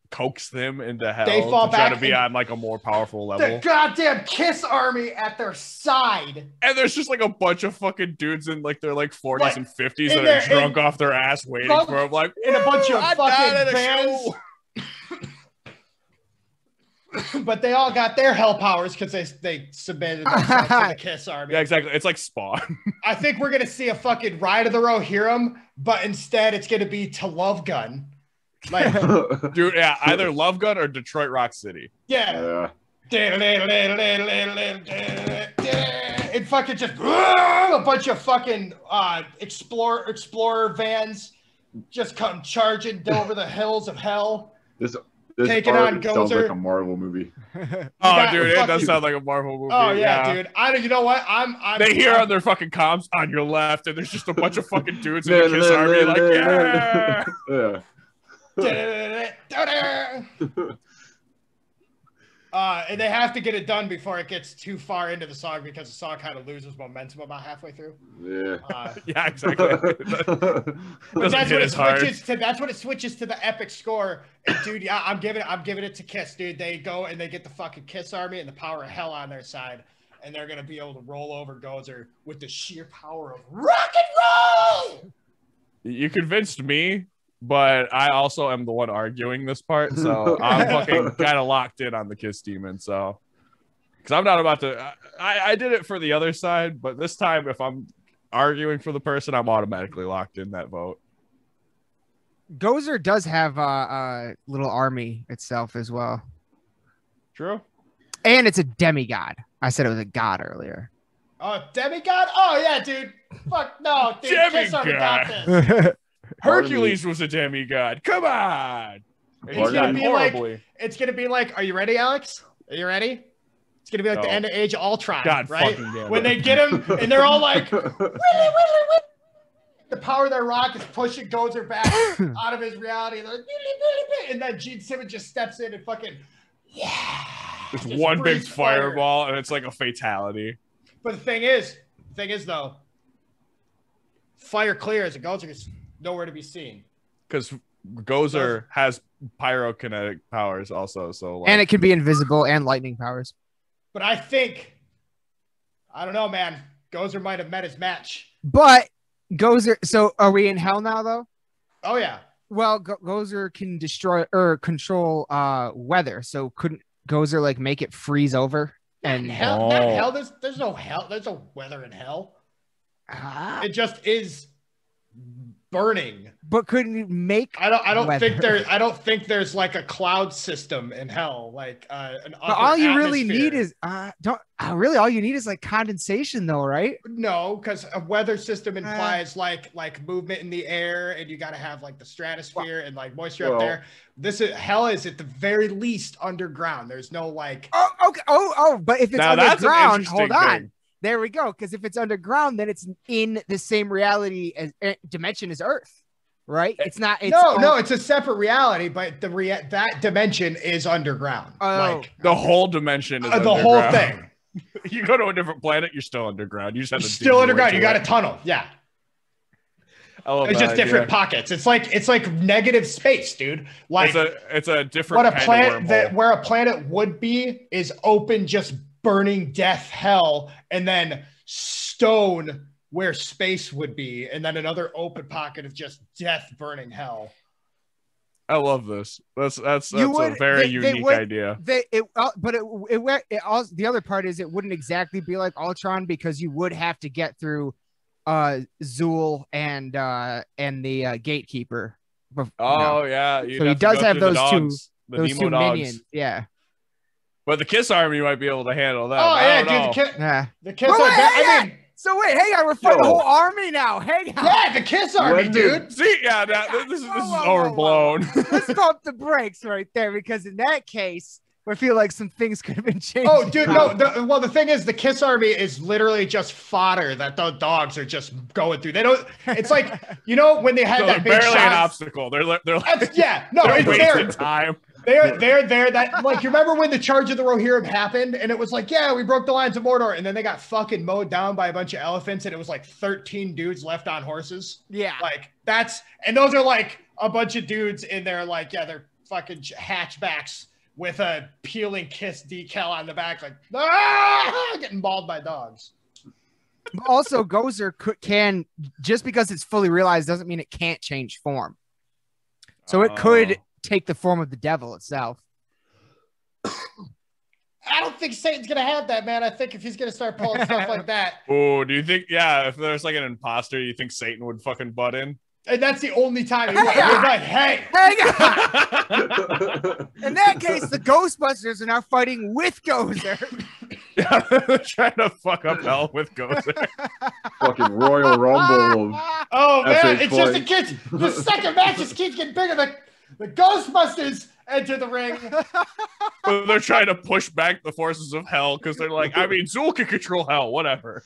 coax them into hell. They fall back to try to be on, like, a more powerful level. The goddamn Kiss army at their side. And there's just, like, a bunch of fucking dudes in, like, their, like, 40s and 50s that are drunk off their ass waiting for them. Like, in a bunch of fucking bands. But they all got their hell powers because they submitted themselves to the Kiss army. Yeah, exactly. It's like Spawn. I think we're going to see a fucking Ride of the Rohirrim, but instead it's going to be to Love Gun. Like, dude, yeah, either Love Gun or Detroit Rock City. Yeah. It fucking just a bunch of fucking explorer vans just come charging over the hills of hell. This taking on Gozer. Sounds like a Marvel movie. Dude, it does sound like a Marvel movie. Oh yeah, dude. You know what? They hear on their fucking comms on your left, and there's just a bunch of fucking dudes in the Kiss army, like yeah. And they have to get it done before it gets too far into the song because the song kind of loses momentum about halfway through. Yeah. Yeah, exactly. That's when it switches to the epic score. And dude, yeah, I'm giving it to Kiss, dude. They go and they get the fucking Kiss army and the power of hell on their side, and they're gonna be able to roll over Gozer with the sheer power of rock and roll. You convinced me. But I also am the one arguing this part, so I'm fucking kind of locked in on the Kiss Demon. So, because I'm not about to, I did it for the other side, but this time, if I'm arguing for the person, I'm automatically locked in that vote. Gozer does have a little army itself as well. True. And it's a demigod. I said it was a god earlier. Oh, demigod? Oh yeah, dude. Fuck no, dude. Kiss already got this. Hercules was a demigod. Come on. It's gonna be like, are you ready, Alex? Are you ready? It's gonna be like the end of Age of Ultron, God, right? when they get him and they're all like, willy. The power of their rock is pushing Gozer back out of his reality. Like, and then Gene Simmons just steps in and fucking It's one big fireball and it's like a fatality. But the thing is though, fire clears and Gozer is nowhere to be seen. Because Gozer has pyrokinetic powers also, so and it can be invisible and lightning powers. But I don't know, man. Gozer might have met his match. But Gozer, so are we in hell now though? Oh yeah. Well, Gozer can destroy or control weather. So couldn't Gozer like make it freeze over? And hell, there's no hell. There's no weather in hell. It just is burning. But couldn't you make? I don't think there's like a cloud system in hell, like an. But all you really need is all you need is like condensation, though, right? No, because a weather system implies like movement in the air, and you got to have like the stratosphere and like moisture up there. Hell is at the very least underground. There's no like. Oh, okay. But if it's underground, hold on. Thing. There we go. Because if it's underground, then it's in the same reality as dimension as Earth, right? It's not. It's a separate reality, but that dimension is underground. Like the whole dimension is the whole thing. You go to a different planet, you're still underground. You just have to still underground. You got a tunnel. Yeah. It's just different pockets. It's like negative space, dude. Like it's a different where a planet would be is open, just burning death hell, and then stone where space would be, and then another open pocket of just death burning hell. I love this. That's a very unique idea. The other part is it wouldn't exactly be like Ultron because you would have to get through Zool and the Gatekeeper. Yeah. So he does have those two minions. Yeah. But the Kiss Army might be able to handle that. Oh yeah, dude. The Kiss Army. So wait, hang on, we're fighting the whole army now. Hang on. Yeah, the Kiss Army, dude. See, this is overblown. Let's pump the brakes right there, because in that case, I feel like some things could have been changed. Oh, dude, no. Well, the thing is, the Kiss Army is literally just fodder that the dogs are just going through. They don't. It's like, you know, when they had that big barely shot. an obstacle. They're like, yeah, no, they're it's wasting there. time. They're there. That, like, you remember when the Charge of the Rohirrim happened, and it was like, yeah, we broke the lines of Mordor, and then they got fucking mowed down by a bunch of elephants, and it was like 13 dudes left on horses. Yeah, like and those are like a bunch of dudes in there, like, yeah, they're fucking hatchbacks with a peeling Kiss decal on the back, like, getting mauled by dogs. Also, Gozer can, just because it's fully realized doesn't mean it can't change form. So it could take the form of the devil itself. I don't think Satan's gonna have that, man. I think if he's gonna start pulling stuff like that. Oh, do you think? Yeah, if there's like an imposter, you think Satan would fucking butt in? And that's the only time he would. He's like, hey. In that case, the Ghostbusters are now fighting with Gozer. Yeah, they're trying to fuck up hell with Gozer. Fucking Royal Rumble of oh man, FH it's just a kid. The second match just keeps getting bigger. The Ghostbusters enter the ring. But they're trying to push back the forces of hell because they're like, I mean, Zool can control hell, whatever.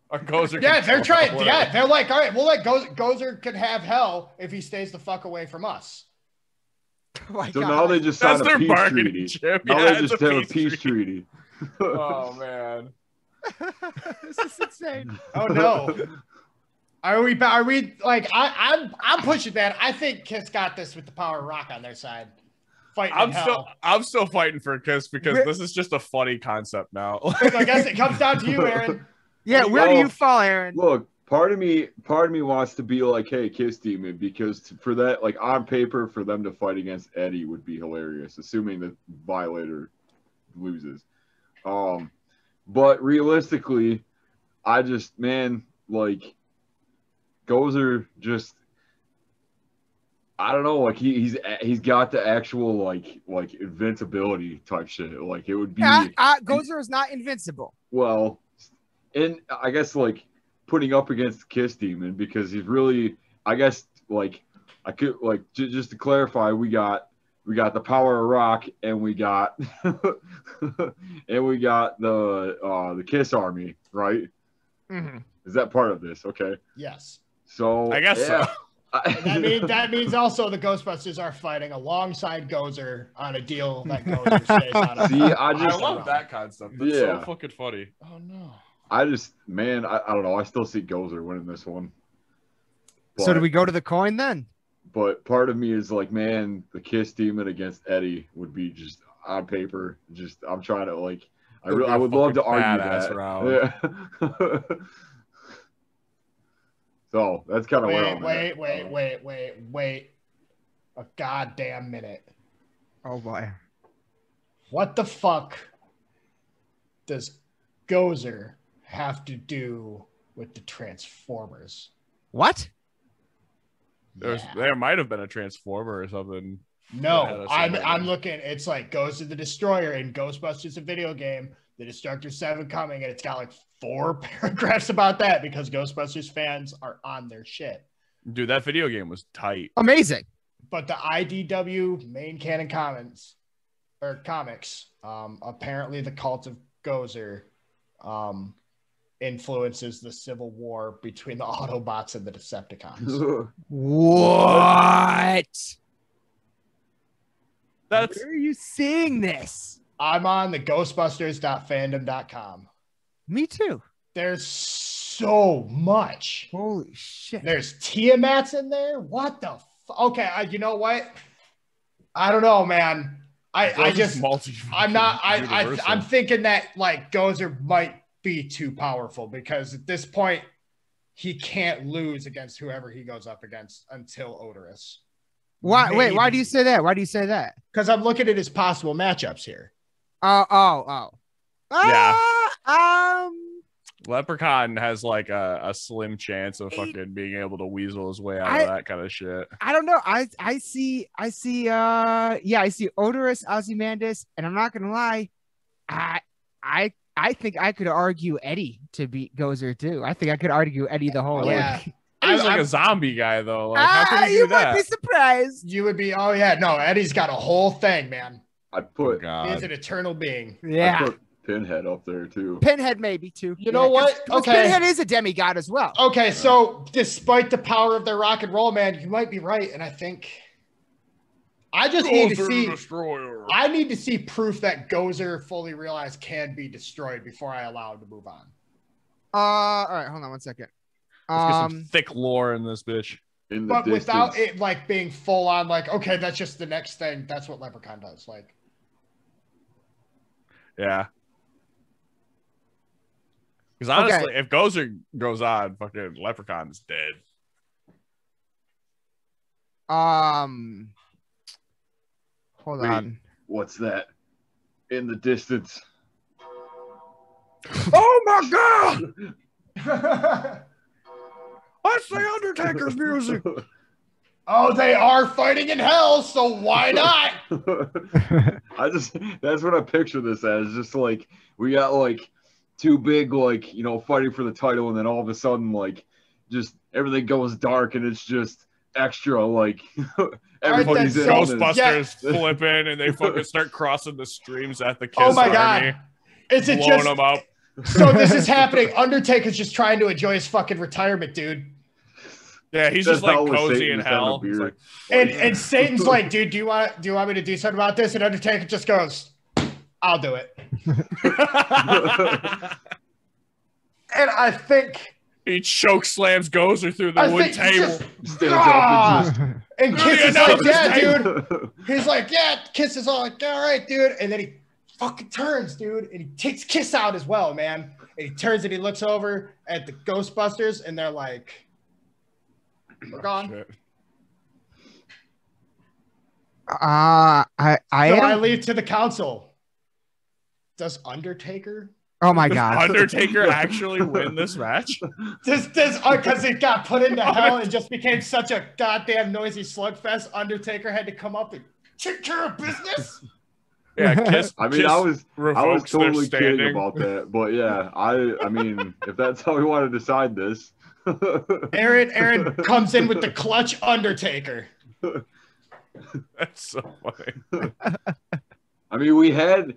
Or Gozer. Yeah, they're trying. Yeah, they're like, all right, we'll let Gozer can have hell if he stays the fuck away from us. Oh so now they just signed a peace treaty. Chip. Now yeah, they just have a peace treaty. Oh man, this is insane. Oh no. Are we like I'm pushing that. I think Kiss got this with the power of rock on their side. I'm still fighting for Kiss because this is just a funny concept now. I guess it comes down to you, Aaron. Yeah, where do you fall, Aaron? Look, part of me wants to be like, hey, Kiss Demon, because for that, like on paper, for them to fight against Eddie would be hilarious, assuming that Violator loses. But realistically, I just, man, like Gozer just, I don't know, like he's got the actual like invincibility type shit. Like it would be Gozer is not invincible. Well, and I guess like putting up against Kiss Demon because he's really, I guess like I could like just to clarify, we got the power of rock and we got and we got the Kiss Army, right? Mm-hmm. Is that part of this? Okay. Yes. So I guess so. That means also the Ghostbusters are fighting alongside Gozer on a deal that Gozer stays on. See, I love that concept. That's so fucking funny. Oh no. I just, man, I don't know. I still see Gozer winning this one. But, so do we go to the coin then? But part of me is like, man, the Kiss Demon against Eddie would be just on paper. Just I'm trying to like, I would love to argue that. Yeah. So that's kind of where I'm at. Wait. A goddamn minute. Oh boy. What the fuck does Gozer have to do with the Transformers? What? There might have been a Transformer or something. No, I'm looking. It's like Ghost of the Destroyer in Ghostbusters, a video game. The Destructor 7 coming, and it's got like 4 paragraphs about that because Ghostbusters fans are on their shit. Dude, that video game was tight. Amazing. But the IDW main canon comics, apparently the Cult of Gozer influences the civil war between the Autobots and the Decepticons. What? Where are you seeing this? I'm on the ghostbusters.fandom.com. Me too. There's so much. Holy shit. There's Tiamat's in there. What the okay, you know what? I don't know, man. I'm thinking that like Gozer might be too powerful because at this point he can't lose against whoever he goes up against until Odorous. Why? Maybe. Wait, why do you say that? Why do you say that? Because I'm looking at his possible matchups here. Yeah. Leprechaun has like a slim chance of fucking being able to weasel his way out of that kind of shit. I don't know. I see Odorous, Ozzy Mendes, and I'm not gonna lie, I think I could argue Eddie to beat Gozer too. I think I could argue Eddie the whole way. He's like a zombie guy though. Like, how can you do that? Might be surprised. You would be. Oh yeah, no. Eddie's got a whole thing, man. I put he is an eternal being. Yeah. I put Pinhead up there too. Pinhead maybe too. You know what? Okay. Pinhead is a demigod as well. Okay, so despite the power of their rock and roll, man, you might be right, and I think I just need to see. Destroyer. I need to see proof that Gozer fully realized can be destroyed before I allow him to move on. All right, hold on one second. Let's get some thick lore in this bitch. But without it like being full on, like, okay, that's just the next thing. That's what Leprechaun does. Like, yeah. Because honestly, if Gozer goes on, fucking Leprechaun is dead. Hold on. What's that in the distance? Oh my god! That's the Undertaker's music. Oh, they are fighting in hell, so why not? That's what I picture this as. Just like we got like two big, like, you know, fighting for the title, and then all of a sudden, like, just everything goes dark, and it's just extra, like everybody's in Ghostbusters flipping, and they fucking start crossing the streams at the Kiss Oh my Army, god! Is it blowing just them up? So this is happening? Undertaker's just trying to enjoy his fucking retirement, dude. Yeah, he's just like cozy in hell. Like, and Satan's like, dude, do you want me to do something about this? And Undertaker just goes, I'll do it. And I think he choke slams Gozer through the wood table. And Kiss is like, yeah, dude. He's like, yeah, Kiss is all like, all right, dude. And then he fucking turns, dude, and he takes Kiss out as well, man. And he turns and he looks over at the Ghostbusters, and they're like, we're gone. Shit. I leave to the council. Does Undertaker? Oh my god! Undertaker actually win this match? Because it got put into hell and just became such a goddamn noisy slugfest. Undertaker had to come up and take care of business. Yeah, Kiss. I mean, Kiss I was totally kidding about that, but yeah, I mean, if that's how we want to decide this. Aaron comes in with the clutch Undertaker. That's so funny. I mean, we had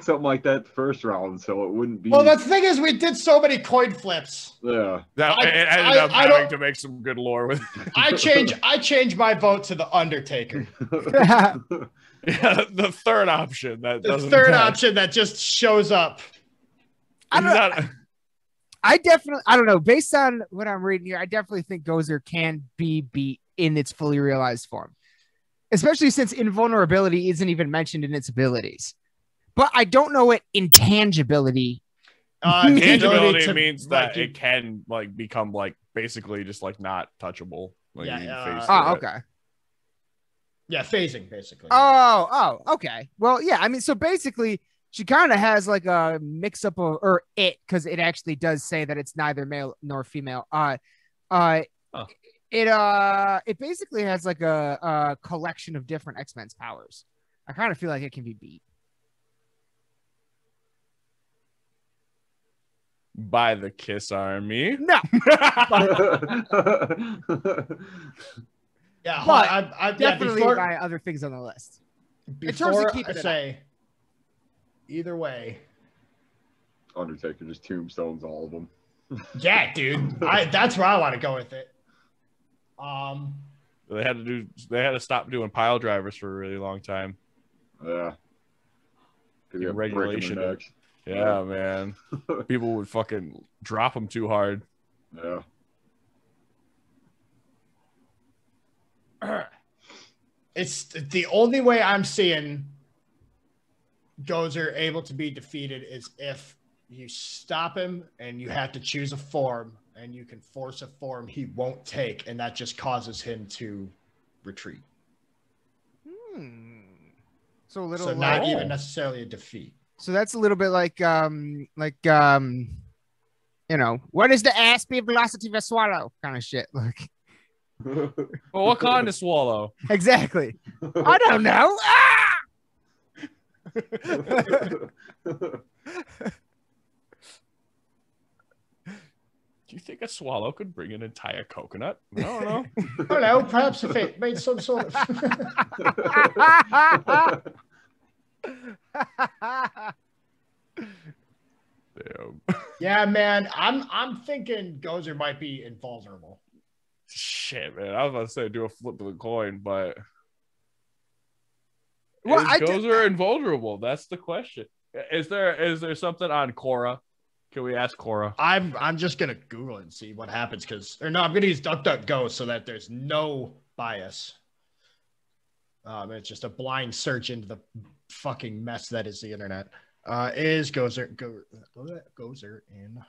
something like that the first round, so it wouldn't be. Well, the thing is, we did so many coin flips. Yeah, it ended up having to make some good lore with. I change my vote to the Undertaker. Yeah, the third option option that just shows up. I don't know. Based on what I'm reading here, I definitely think Gozer can be beat in its fully realized form, especially since invulnerability isn't even mentioned in its abilities. But I don't know what intangibility. Intangibility means that it can like become like basically just like not touchable. Like okay. Yeah, phasing basically. Oh, okay. Well, yeah. I mean, so basically, she kind of has like a mix up of, or it, because it actually does say that it's neither male nor female. It basically has like a collection of different X-Men's powers. I kind of feel like it can be beat by the Kiss Army. No. Yeah, but I definitely by other things on the list. Before I say, either way, Undertaker just tombstones all of them. Yeah, dude. That's where I want to go with it. They had to stop doing pile drivers for a really long time. Yeah. Regulation. Yeah, man. People would fucking drop them too hard. Yeah. It's the only way I'm seeing Gozer able to be defeated is if you stop him and you have to choose a form and you can force a form he won't take, and that just causes him to retreat. So not even necessarily a defeat. So that's a little bit like you know, what is the ass speed velocity of a swallow kind of shit. Like, well, what kind of swallow? Exactly. I don't know. Ah! Do you think a swallow could bring an entire coconut? I don't know. I don't know. Perhaps if it made some sort of. Damn. Yeah, man. I'm thinking Gozer might be invulnerable. Shit, man. I was about to say do a flip of the coin, but Well, is Gozer invulnerable? That's the question. Is there something on Cora? Can we ask Cora? I'm just gonna Google it and see what happens I'm gonna use DuckDuckGo so that there's no bias. It's just a blind search into the fucking mess that is the internet. Is Gozer in?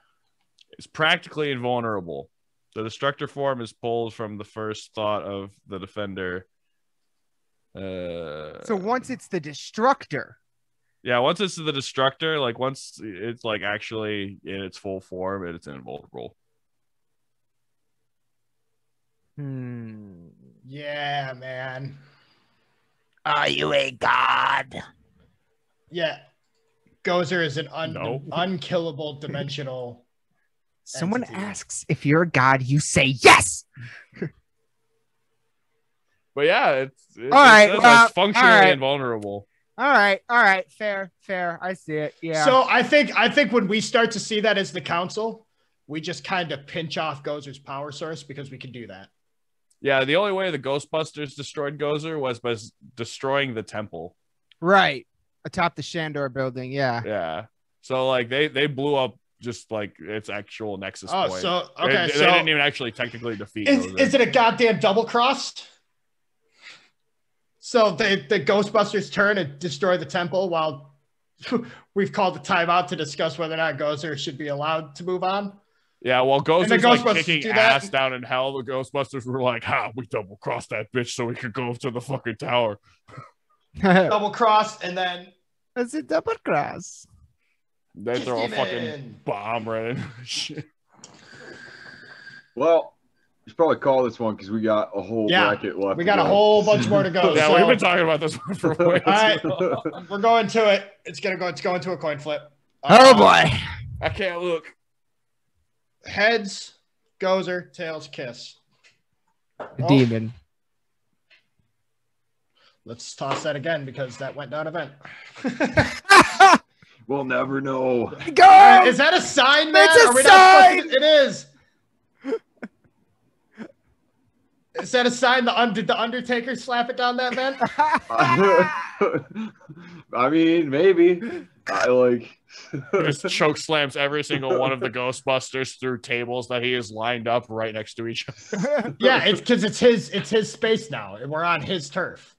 It's practically invulnerable. The destructor form is pulled from the first thought of the defender. So once it's the destructor. Yeah, once it's the destructor, like once it's like actually in its full form, it's invulnerable. Yeah, man. Are you a god? Yeah. Gozer is an unkillable dimensional. Someone entity. asks if you're a god, you say yes. But yeah, it's functionally invulnerable. All right, fair. I see it. Yeah. So I think when we start to see that as the council, we just kind of pinch off Gozer's power source because we can do that. Yeah, the only way the Ghostbusters destroyed Gozer was by destroying the temple. Right. Atop the Shandor building, yeah. Yeah. So like they blew up just like its actual nexus point. So they didn't even actually technically defeat Gozer. Is it a goddamn double cross? So the Ghostbusters turn and destroy the temple while we've called the timeout to discuss whether or not Gozer should be allowed to move on. Yeah, well, Gozer's like kicking ass down in hell. The Ghostbusters were like, we double crossed that bitch so we could go up to the fucking tower. Double cross, and then it's a double cross. They throw a fucking bomb right in. Shit. Well, you should probably call this one because we got a whole bracket left. We got a whole bunch more to go. Yeah, we've been talking about this one for way too long. All right, we're going to it. It's going to a coin flip. Oh boy, I can't look. Heads, Gozer, tails, Kiss. Demon. Let's toss that again because that went down event. We'll never know. Go! Is that a sign, man? It's a sign! It is. Is that a sign? Did the Undertaker slap it down that vent? I mean, maybe. Just choke slams every single one of the Ghostbusters through tables that he has lined up right next to each other. Yeah, it's because it's his space now, and we're on his turf.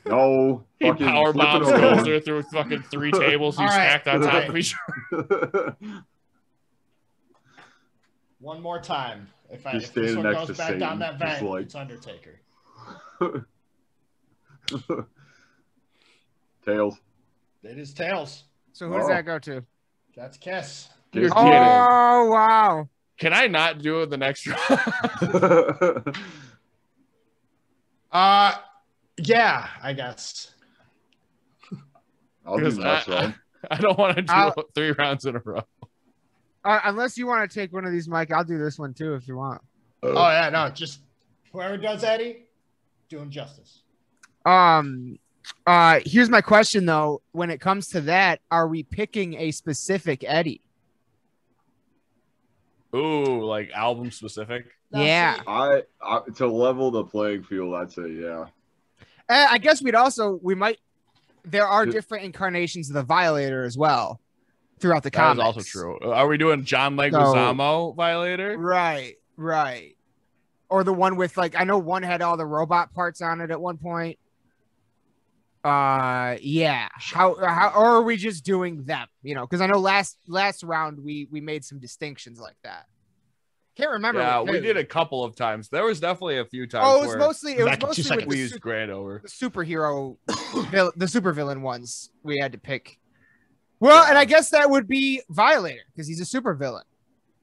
No. He power bombs Gozer through fucking 3 tables he's stacked on top of each other. One more time. If this one goes back Satan, down that vent, it's Undertaker. Tails. It is Tails. So who does that go to? That's Kiss. You're kidding. Oh, wow. Can I not do the next round? Yeah, I guess. I'll do the next round. I don't want to do 3 rounds in a row. Unless you want to take one of these, Mike, I'll do this one too if you want. Oh yeah, no, just whoever does Eddie, doing justice. Here's my question though. When it comes to that, are we picking a specific Eddie? Ooh, like album specific? Yeah. I to level the playing field, I'd say yeah. I guess there are different incarnations of the Violator as well throughout the comics. That is also true. Are we doing John Leguizamo Violator? Right. Or the one with I know one had all the robot parts on it at one point. Yeah. How or are we just doing them? Because I know last round we made some distinctions like that. Can't remember. Yeah, we did a couple of times. There was definitely a few times. Oh, it was mostly we used Grant over the superhero, the supervillain ones we had to pick. Well, and I guess that would be Violator because he's a supervillain.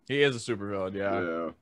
He is a supervillain, yeah.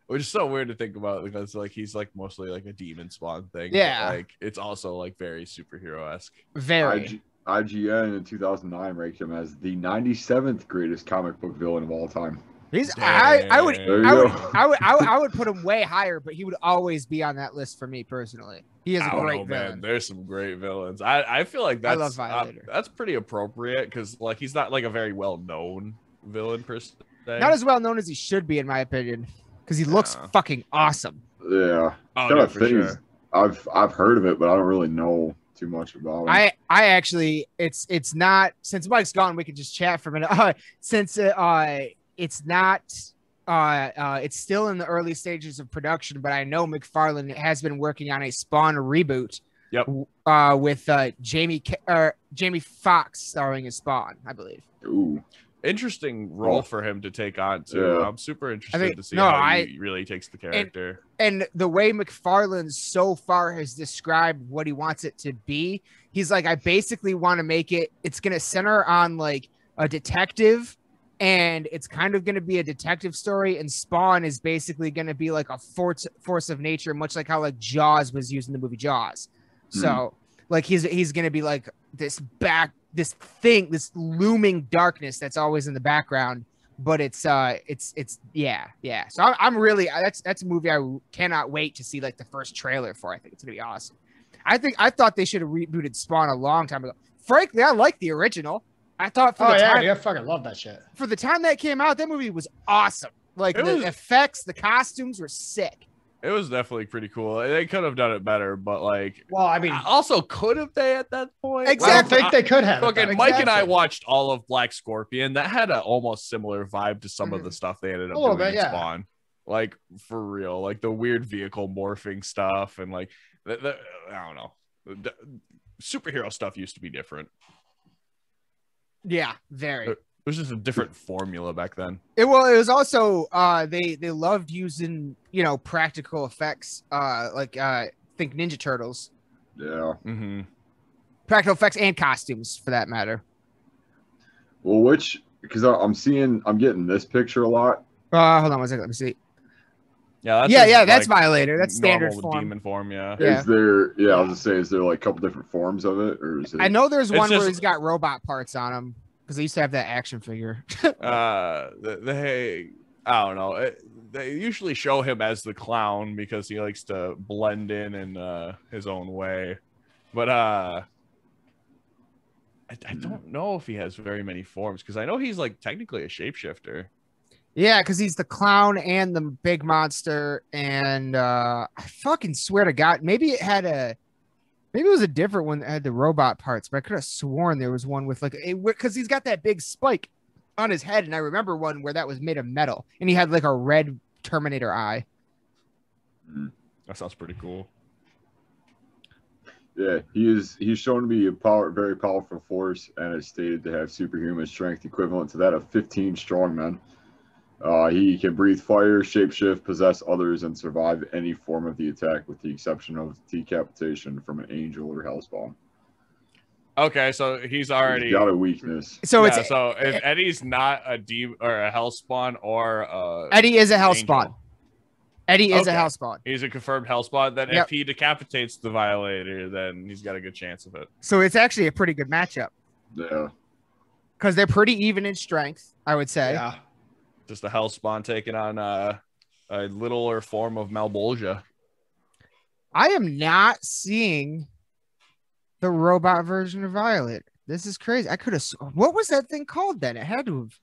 Which is so weird to think about because he's mostly a demon spawn thing. Yeah, but, it's also very superhero-esque. Very. IGN in 2009 ranked him as the 97th greatest comic book villain of all time. I would put him way higher, but he would always be on that list for me personally. He is a great villain. Man. There's some great villains. I feel like that's I love Violator. That's pretty appropriate because like he's not like a very well known villain per se. Not as well known as he should be, in my opinion, because he looks fucking awesome. Yeah. For sure. I've heard of it, but I don't really know too much about it. I actually, it's not, since Mike's gone, we can just chat for a minute. Since it's not, it's still in the early stages of production, but I know McFarlane has been working on a Spawn reboot. Yep. With Jamie Foxx starring as Spawn, I believe. Ooh. Interesting role for him to take on too. Yeah. I'm super interested to see how he really takes the character. And the way McFarlane so far has described what he wants it to be, he's like, I basically want to make it's going to center on like a detective, and it's kind of going to be a detective story, and Spawn is basically going to be like a force of nature, much like how like Jaws was used in the movie Jaws. So like he's going to be like this looming darkness that's always in the background, but it's yeah. So I'm really, that's a movie I cannot wait to see like the first trailer for. I think it's gonna be awesome. I thought they should have rebooted Spawn a long time ago. Frankly, I like the original. I thought for the time, I fucking love that shit. For the time that came out, that movie was awesome. Like the effects, the costumes were sick. It was definitely pretty cool. They could have done it better, but like, well, I mean, also could have they at that point? Exactly. I don't think they could have. Fucking Mike and I watched all of Black Scorpion. That had an almost similar vibe to some of the stuff they ended up doing in Spawn. Like for real, like the weird vehicle morphing stuff and like the I don't know, the superhero stuff used to be different. Yeah, very. It was just a different formula back then. It was also they loved using practical effects think Ninja Turtles. Yeah. Mm-hmm. Practical effects and costumes for that matter. Well, because I'm getting this picture a lot. Hold on one second. Let me see. Yeah, that's Violator. That's standard form. Demon form. Yeah. Is there? Yeah, I was gonna say, is there like a couple different forms of it, or is it? I know there's one where he's got robot parts on him. Because they used to have that action figure. I don't know. They usually show him as the clown because he likes to blend in his own way. But I don't know if he has very many forms because I know he's like technically a shapeshifter. Yeah, because he's the clown and the big monster. And I fucking swear to God, maybe it was a different one that had the robot parts, but I could have sworn there was one with like because he's got that big spike on his head, and I remember one where that was made of metal, and he had like a red Terminator eye. That sounds pretty cool. Yeah, he's shown to be a very powerful force, and is stated to have superhuman strength equivalent to that of 15 strongmen. He can breathe fire, shapeshift, possess others, and survive any form of the attack, with the exception of decapitation from an angel or hellspawn. Okay, so he's already got a weakness. So if Eddie's not a demon or a hellspawn or Eddie is a hellspawn. Eddie is a hellspawn. He's a confirmed hellspawn. Then if he decapitates the Violator, then he's got a good chance of it. So it's actually a pretty good matchup. Yeah. Because they're pretty even in strength, I would say. Yeah. Just a hellspawn taking on a littler form of Malbolgia. I am not seeing the robot version of Violet. This is crazy. I could have. What was that thing called then? It had to have.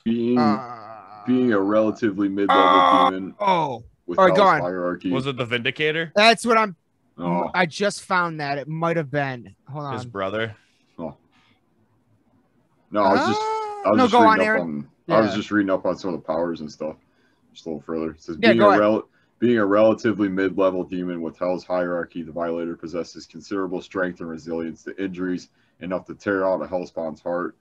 Being a relatively mid-level demon. With all right, go on. Hierarchy. Was it the Vindicator? That's what I'm. Oh. I just found that it might have been. Hold on. His brother. Oh. No, I was just reading up on. I was just reading up on some of the powers and stuff. Just a little further. It says being a relatively mid-level demon with Hell's hierarchy, the Violator possesses considerable strength and resilience to injuries, enough to tear out a Hellspawn's heart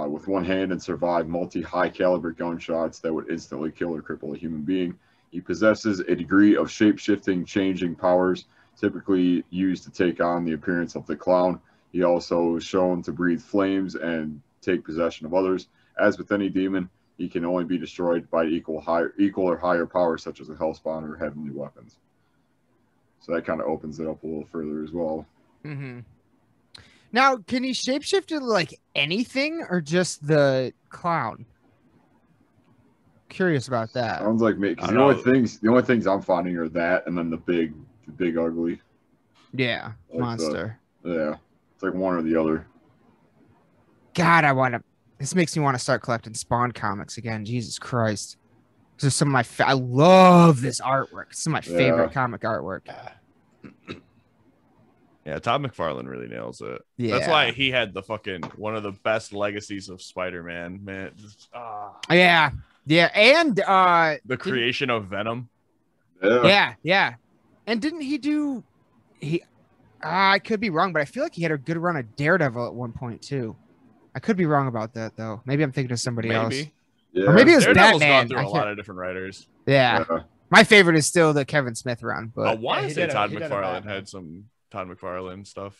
with one hand and survive multi-high-caliber gunshots that would instantly kill or cripple a human being. He possesses a degree of shape-shifting, changing powers, typically used to take on the appearance of the clown. He also is shown to breathe flames and take possession of others. As with any demon, he can only be destroyed by equal or higher powers, such as a hellspawn or heavenly weapons. So that kind of opens it up a little further as well. Mm-hmm. Now, can he shapeshift to like anything or just the clown? curious about that. Sounds like me. Because the only things I'm finding are that, and then the big ugly. Yeah, like monster. It's like one or the other. God, this makes me want to start collecting Spawn comics again. Jesus Christ. This is some of my I love this artwork. It's some of my favorite comic artwork. Yeah, Todd McFarlane really nails it. Yeah. That's why he had the fucking one of the best legacies of Spider-Man, man. Yeah. Yeah. And the creation of Venom. Yeah. And didn't he do I could be wrong, but I feel like he had a good run of Daredevil at one point too. I could be wrong about that though. Maybe I'm thinking of somebody else. Yeah. Or maybe it was Daredevil's Batman. gone through a lot of different writers. Yeah. My favorite is still the Kevin Smith run, but I want to say Todd McFarlane McFarlane had some Todd McFarlane stuff.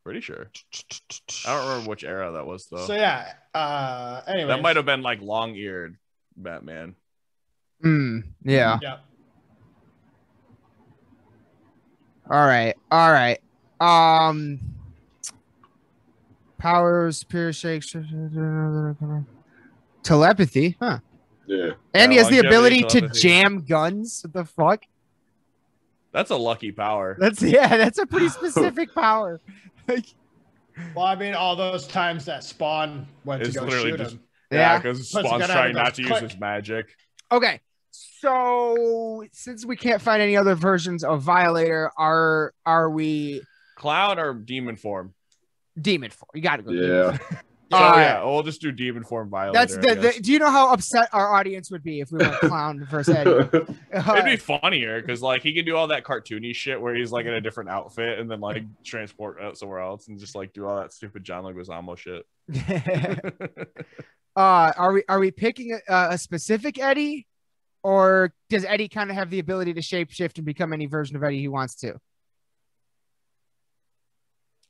Pretty sure. I don't remember which era that was though. So yeah. Anyway, that might have been like long-eared Batman. Yeah. Yeah. All right. Powers, superior shakes, telepathy, huh? Yeah. And he has the ability telepathy. to jam guns. What the fuck? That's a lucky power. That's a pretty specific power. Like, Well, I mean, all those times that Spawn went to It's go literally shoot just him. Yeah. because Plus, Spawn's you gotta trying have not to those use click. his magic. okay, so since we can't find any other versions of Violator, are we Clown or demon form? demon form? You gotta go. Yeah. So yeah, we'll just do demon form Violator. That's do you know how upset our audience would be if we went Clown versus Eddie? It'd be funnier because like he can do all that cartoony shit where he's like in a different outfit and then like transport out somewhere else and just like do all that stupid John Leguizamo shit. Are we picking a specific Eddie, or does Eddie kind of have the ability to shapeshift and become any version of Eddie he wants to?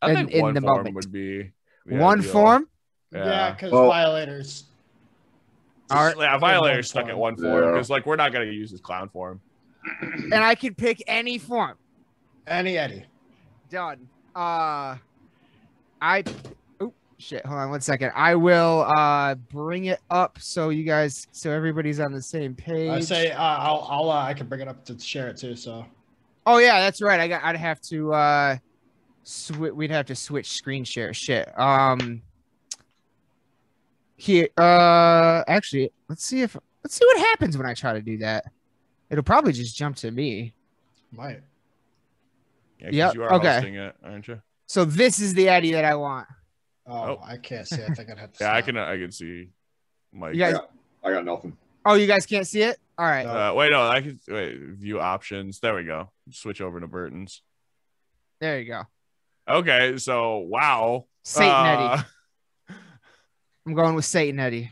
I think in one the form moment. would be the One ideal. form? Yeah, because Well- Violators. Violator's stuck at one form Yeah. because like we're not gonna use his clown form. And I could pick any form. Any Eddie. Done. Shit, hold on 1 second. I will bring it up so everybody's on the same page. I say I can bring it up to share it too. So. Oh yeah, that's right. I'd have to we'd have to switch screen share. Shit. Here actually let's see what happens when I try to do that. It'll probably just jump to me. Might. Yeah, Yep, you are okay. hosting it, aren't you? So this is the Eddie that I want. Oh, I can't see. I think I'd have to. Yeah, I stop. can see Mike. You guys I got nothing. Oh, you guys can't see it? All right. I can view options. There we go. Switch over to Burton's. There you go. Okay, so wow. Satan Eddie. I'm going with Satan Eddie.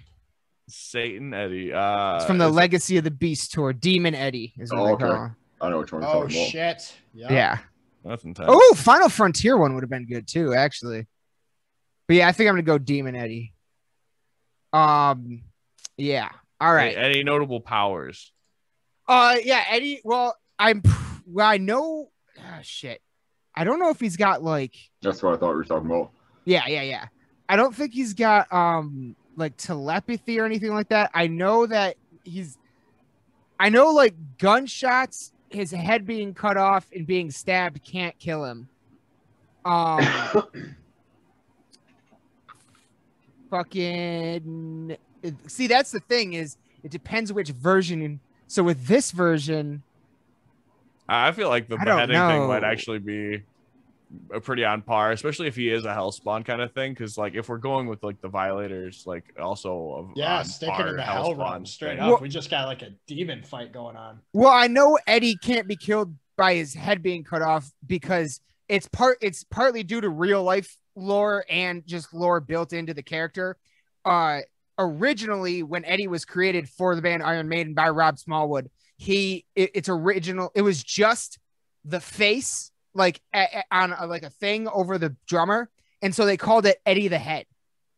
Satan Eddie. It's from the Legacy of the Beast tour. Demon Eddie is what they call him. I know which one you're Oh talking about. shit. Yeah. That's intense. Oh, Final Frontier one would have been good too, actually. But yeah, I think I'm gonna go Demon Eddie. Yeah. All right. Any notable powers? Yeah, Eddie. Well, I know. Shit. I don't know if he's got like. That's what I thought we were talking about. Yeah. I don't think he's got like telepathy or anything like that. I know that like gunshots, his head being cut off and being stabbed can't kill him. Fucking see, that's the thing is it depends which version. So with this version, I feel like the I don't beheading thing know. might actually be a pretty on par, especially if he is a Hellspawn kind of thing. Because like if we're going with like the Violators, like also Sticking in the Hell Run straight up. Well- We just got like a demon fight going on. well, I know Eddie can't be killed by his head being cut off because it's partly due to real life lore and just lore built into the character. Originally, when Eddie was created for the band Iron Maiden by Rob Smallwood, it was just the face like on like a thing over the drummer, and so they called it Eddie the Head.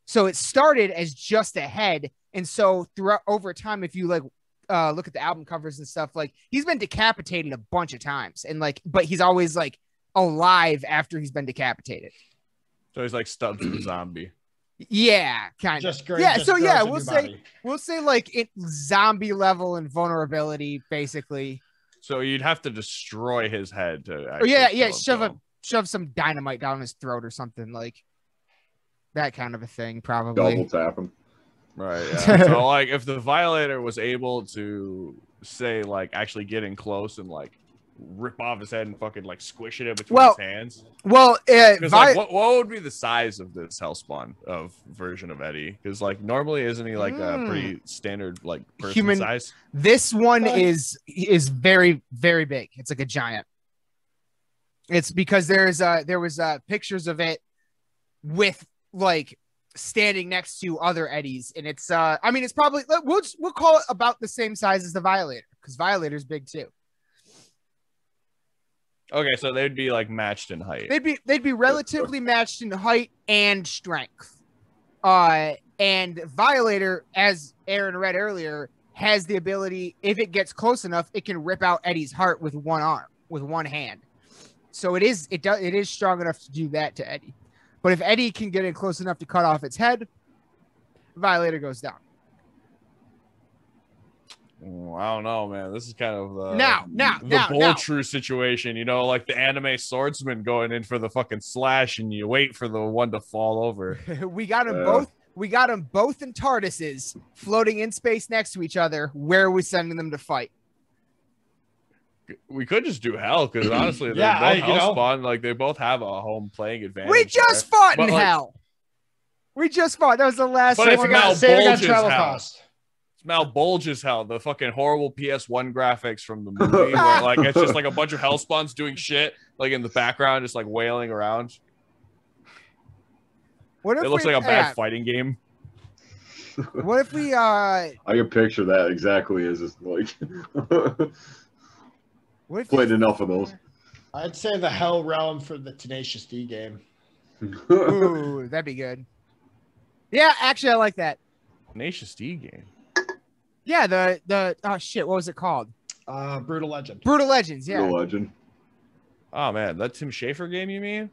So it started as just a head, and so throughout over time, if you like look at the album covers and stuff, like he's been decapitated a bunch of times, and like but he's always like alive after he's been decapitated. So he's like Stubbs the zombie. Yeah, kind of. Just great. Yeah, just so yeah, grows a we'll new say body. we'll say like it zombie level and vulnerability, basically. So you'd have to destroy his head to Oh actually yeah, kill him. shove some dynamite down his throat or something like that kind of a thing, probably. Double tap him. Right. Yeah. So like if the Violator was able to say like actually getting close and like rip off his head and fucking like squish it in between his hands. Well, like what would be the size of this Hellspawn of version of Eddie? Because like normally isn't he like a pretty standard like person human size? This one is very, very big. It's like a giant. It's because there was pictures of it with like standing next to other Eddies, and it's I mean it's probably we'll call it about the same size as the Violator because Violator's big too. Okay, so they'd be like matched in height. They'd be relatively matched in height and strength. And Violator, as Aaron read earlier, has the ability, if it gets close enough, it can rip out Eddie's heart with one arm, with one hand. So it is strong enough to do that to Eddie. But if Eddie can get it close enough to cut off its head, Violator goes down. I don't know, man. This is kind of the True situation, you know, like the anime swordsman going in for the fucking slash, and you wait for the one to fall over. We got them both. We got them both in TARDISes floating in space next to each other. Where are we sending them to fight? We could just do hell because honestly, they're both Hellspawn. Like they both have a home playing advantage. We just fought in hell. We just fought. That was the last. But saving on travel cost. Malbolge as hell. The fucking horrible PS1 graphics from the movie where like it's just like a bunch of Hellspawns doing shit like in the background, just like wailing around. What if it looks like a bad fighting game? What if we I can picture that exactly as it's like what if played enough of those. I'd say the Hell Realm for the Tenacious D game. Ooh, that'd be good. Yeah, actually I like that. Tenacious D game. Yeah, the oh shit, what was it called? Brutal Legend. Brutal Legends, yeah. Brutal Legend. Oh man, that Tim Schafer game you mean?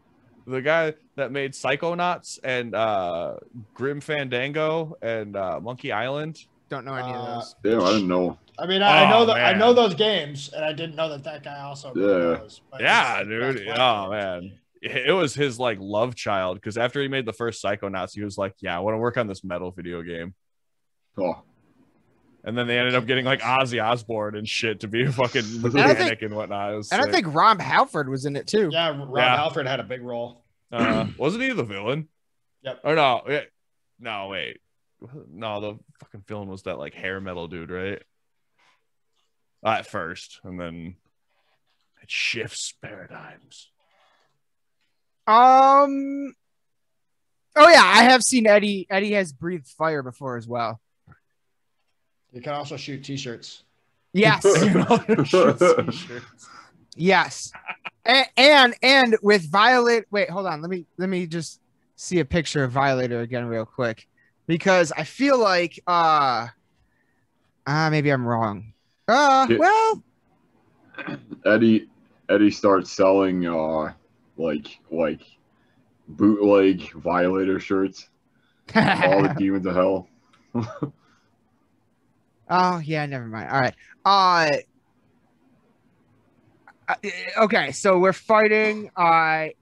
The guy that made Psychonauts and Grim Fandango and Monkey Island. Don't know any of those. Yeah, I didn't know. I mean, I know those games, and I didn't know that guy also made those. Yeah, dude. Oh man. It was his like love child because after he made the first Psychonauts, he was like, "Yeah, I want to work on this metal video game." Oh. And then they ended up getting like Ozzy Osbourne and shit to be a fucking mechanic and whatnot. And I think Rob Halford was in it too. Yeah, Rob Halford had a big role. Wasn't he the villain? Yep. Or no? No, wait. No, the fucking villain was that like hair metal dude, right? At first, and then it shifts paradigms. Oh yeah, I have seen Eddie. Eddie has breathed fire before as well. You can also shoot T-shirts. Yes. Yes. And with Violet. Wait, hold on. Let me just see a picture of Violator again real quick because I feel like maybe I'm wrong. Well, Eddie starts selling like bootleg Violator shirts. All the demons of hell. Oh yeah, never mind. All right. Okay, so we're fighting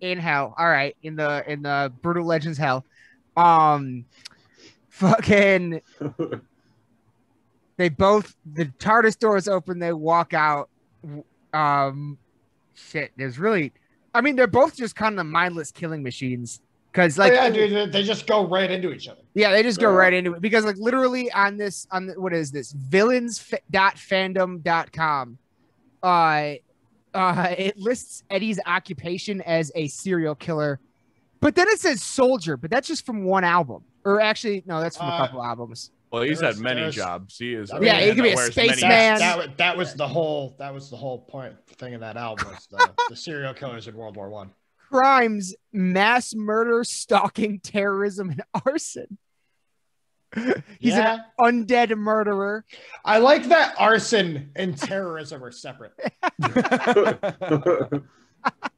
in hell. All right, in the Brutal Legends hell. Fucking the TARDIS doors open, they walk out. Shit, they're both just kind of mindless killing machines. Because dude, they just go right into each other. Yeah, they just go right into it. Because like literally what is this? Villains.fandom.com. It lists Eddie's occupation as a serial killer, but then it says soldier, but that's just from one album. Or actually, no, that's from a couple albums. Well, he's had many jobs. He is. Yeah, he could be a spaceman. That was the whole point thing of that album was the serial killers in World War One. Crimes, mass murder, stalking, terrorism, and arson. He's an undead murderer. I like that arson and terrorism are separate.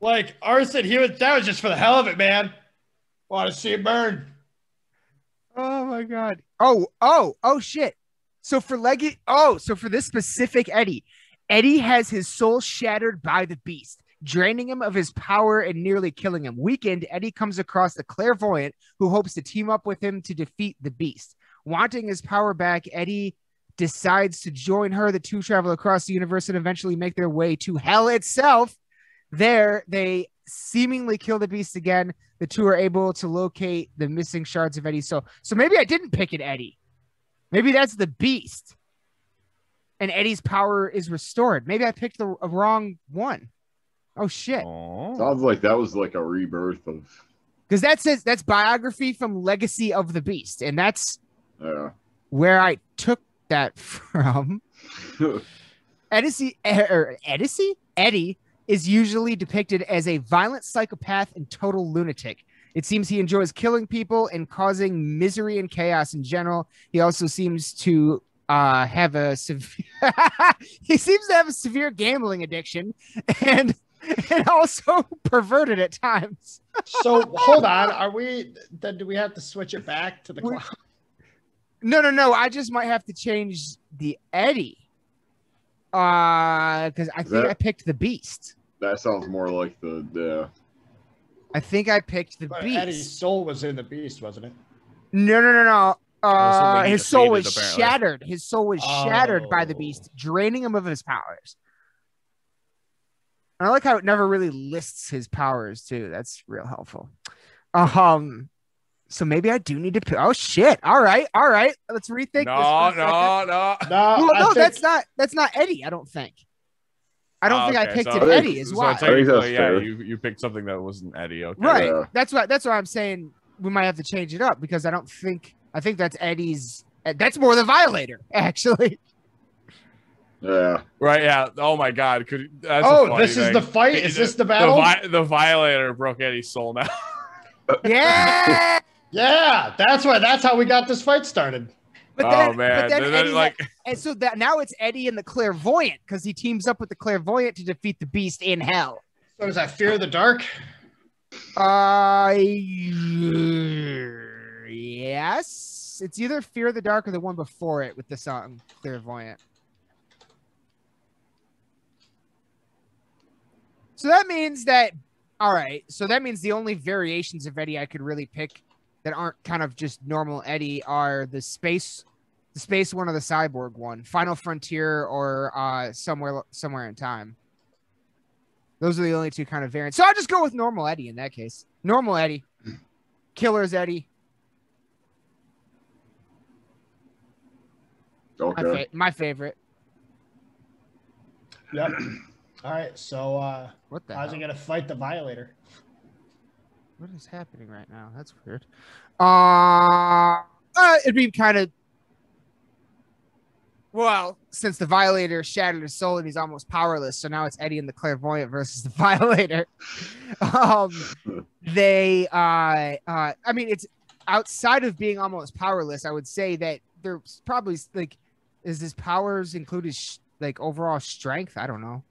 Like arson, that was just for the hell of it, man. Want to see it burn. Oh my god. Oh shit. So for this specific Eddie, Eddie has his soul shattered by the beast, draining him of his power and nearly killing him. Weakened, Eddie comes across the clairvoyant who hopes to team up with him to defeat the beast. Wanting his power back, Eddie decides to join her. The two travel across the universe and eventually make their way to hell itself. There, they seemingly kill the beast again. The two are able to locate the missing shards of Eddie. So maybe I didn't pick an Eddie. Maybe that's the beast. And Eddie's power is restored. Maybe I picked the wrong one. Oh, shit. Sounds like that was like a rebirth of... Because that's biography from Legacy of the Beast. And that's where I took that from. Eddie is usually depicted as a violent psychopath and total lunatic. It seems he enjoys killing people and causing misery and chaos in general. He also seems to have a severe gambling addiction and also perverted at times. So hold on, do we have to switch it back to the clown? No. I just might have to change the Eddie. Because I think I picked the beast. That sounds more like the I think I picked the beast. Eddie's soul was in the beast, wasn't it? No. His soul was apparently shattered. His soul was shattered by the beast, draining him of his powers. And I like how it never really lists his powers too. That's real helpful. So maybe I do need to. Oh shit! All right. Let's rethink. No. That's not Eddie. I don't think. I think I picked an Eddie as well. So technically, you picked something that wasn't Eddie. Okay. Right. Yeah. That's why I'm saying we might have to change it up because I think that's Eddie's. That's more the Violator, actually. Yeah. Right. Yeah. Oh my God. This is the fight. Is this the battle? The Violator broke Eddie's soul now. Yeah. Yeah. That's how we got this fight started. But then Eddie and so that now it's Eddie and the Clairvoyant because he teams up with the Clairvoyant to defeat the beast in hell. So is that Fear of the Dark? Yes. It's either Fear of the Dark or the one before it with the song Clairvoyant. So that means that the only variations of Eddie I could really pick that aren't kind of just normal Eddie are the space one or the cyborg one, Final Frontier or somewhere in time. Those are the only two kind of variants. So I'll just go with normal Eddie in that case. Normal Eddie. Killer's Eddie. Okay. My favorite. Yep. All right. So how's he gonna fight the Violator? What is happening right now? That's weird. It'd be kind of since the Violator shattered his soul and he's almost powerless, so now it's Eddie and the Clairvoyant versus the Violator. It's outside of being almost powerless. I would say that there's probably is his powers include his overall strength? I don't know.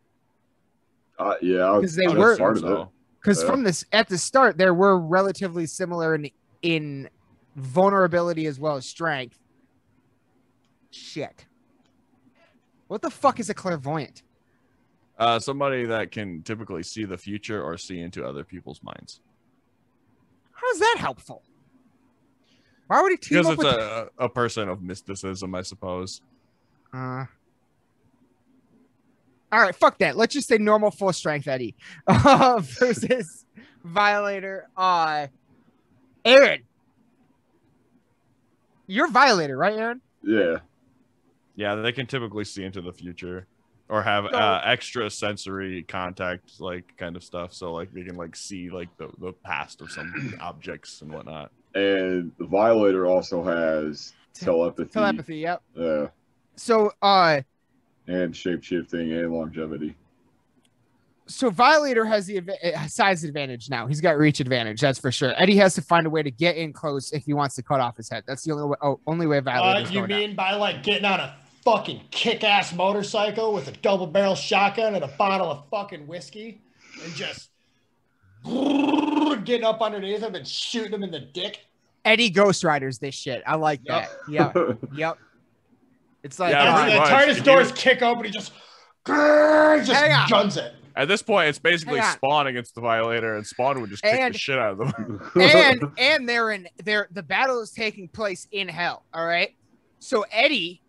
Yeah, because they were part of it. Because from this at the start, they were relatively similar in vulnerability as well as strength. Shit. What the fuck is a clairvoyant? Somebody that can typically see the future or see into other people's minds. How is that helpful? Why would he team up with... Because it's a person of mysticism, I suppose. All right, fuck that. Let's just say normal full strength Eddie versus Violator. Aaron. You're Violator, right, Aaron? Yeah. Yeah, they can typically see into the future or have extra sensory contact, kind of stuff. So, they can, see, the past of some objects and whatnot. And the Violator also has telepathy. Telepathy, yep. Yeah. So, and shape-shifting and longevity. So Violator has the size advantage now. He's got reach advantage, that's for sure. Eddie has to find a way to get in close if he wants to cut off his head. That's the only way Violator's going down. By getting on a fucking kick-ass motorcycle with a double-barrel shotgun and a bottle of fucking whiskey and just getting up underneath him and shooting him in the dick? Eddie Ghost Riders this shit. I like that. Yep. It's like Yeah, pretty the much. TARDIS doors kick open. He just guns it. At this point, it's basically Spawn against the Violator, and Spawn would just kick the shit out of them. and the battle is taking place in hell. All right, so Eddie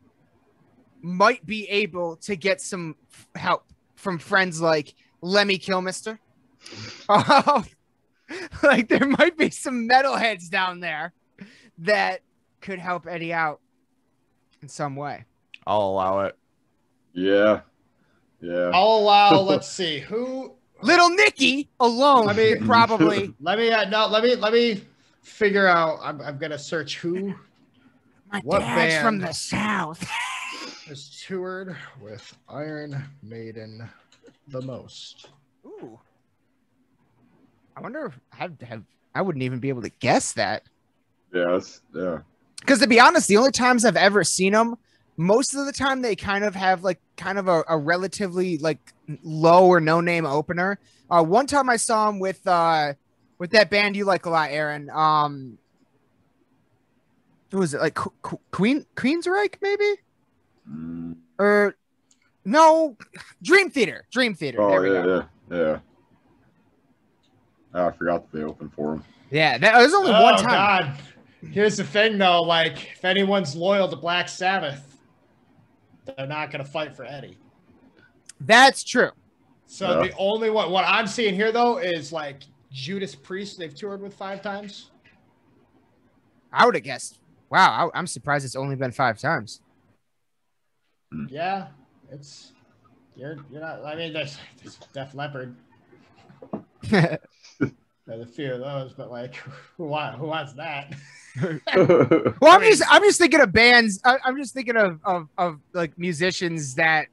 might be able to get some help from friends like Lemmy Kilmister. Like there might be some metalheads down there that could help Eddie out in some way. I'll allow it. Yeah. I'll allow. Let's see who. Little Nicky alone. I mean, probably. Let me figure out. I'm gonna search who. What band from the South has toured with Iron Maiden the most? Ooh. I wonder if I wouldn't even be able to guess that. Yeah. Because to be honest, the only times I've ever seen them, most of the time they kind of have like kind of a relatively like low or no name opener. One time I saw him with that band you like a lot, Aaron. Who was it, like Queensryche maybe? Or no, Dream Theater. Oh, there we go. Yeah. Oh, I forgot that they opened for him. Yeah, that was only one time. God. Here's the thing, though. Like, if anyone's loyal to Black Sabbath, they're not going to fight for Eddie. That's true. So the only one, what I'm seeing here, though, is like Judas Priest. They've toured with 5 times. I would have guessed. Wow, I'm surprised it's only been 5 times. Yeah, you're not. I mean, there's Def Leppard. There's a few of those, but like, who wants that? Well, I'm just thinking of bands. I'm just thinking of like musicians that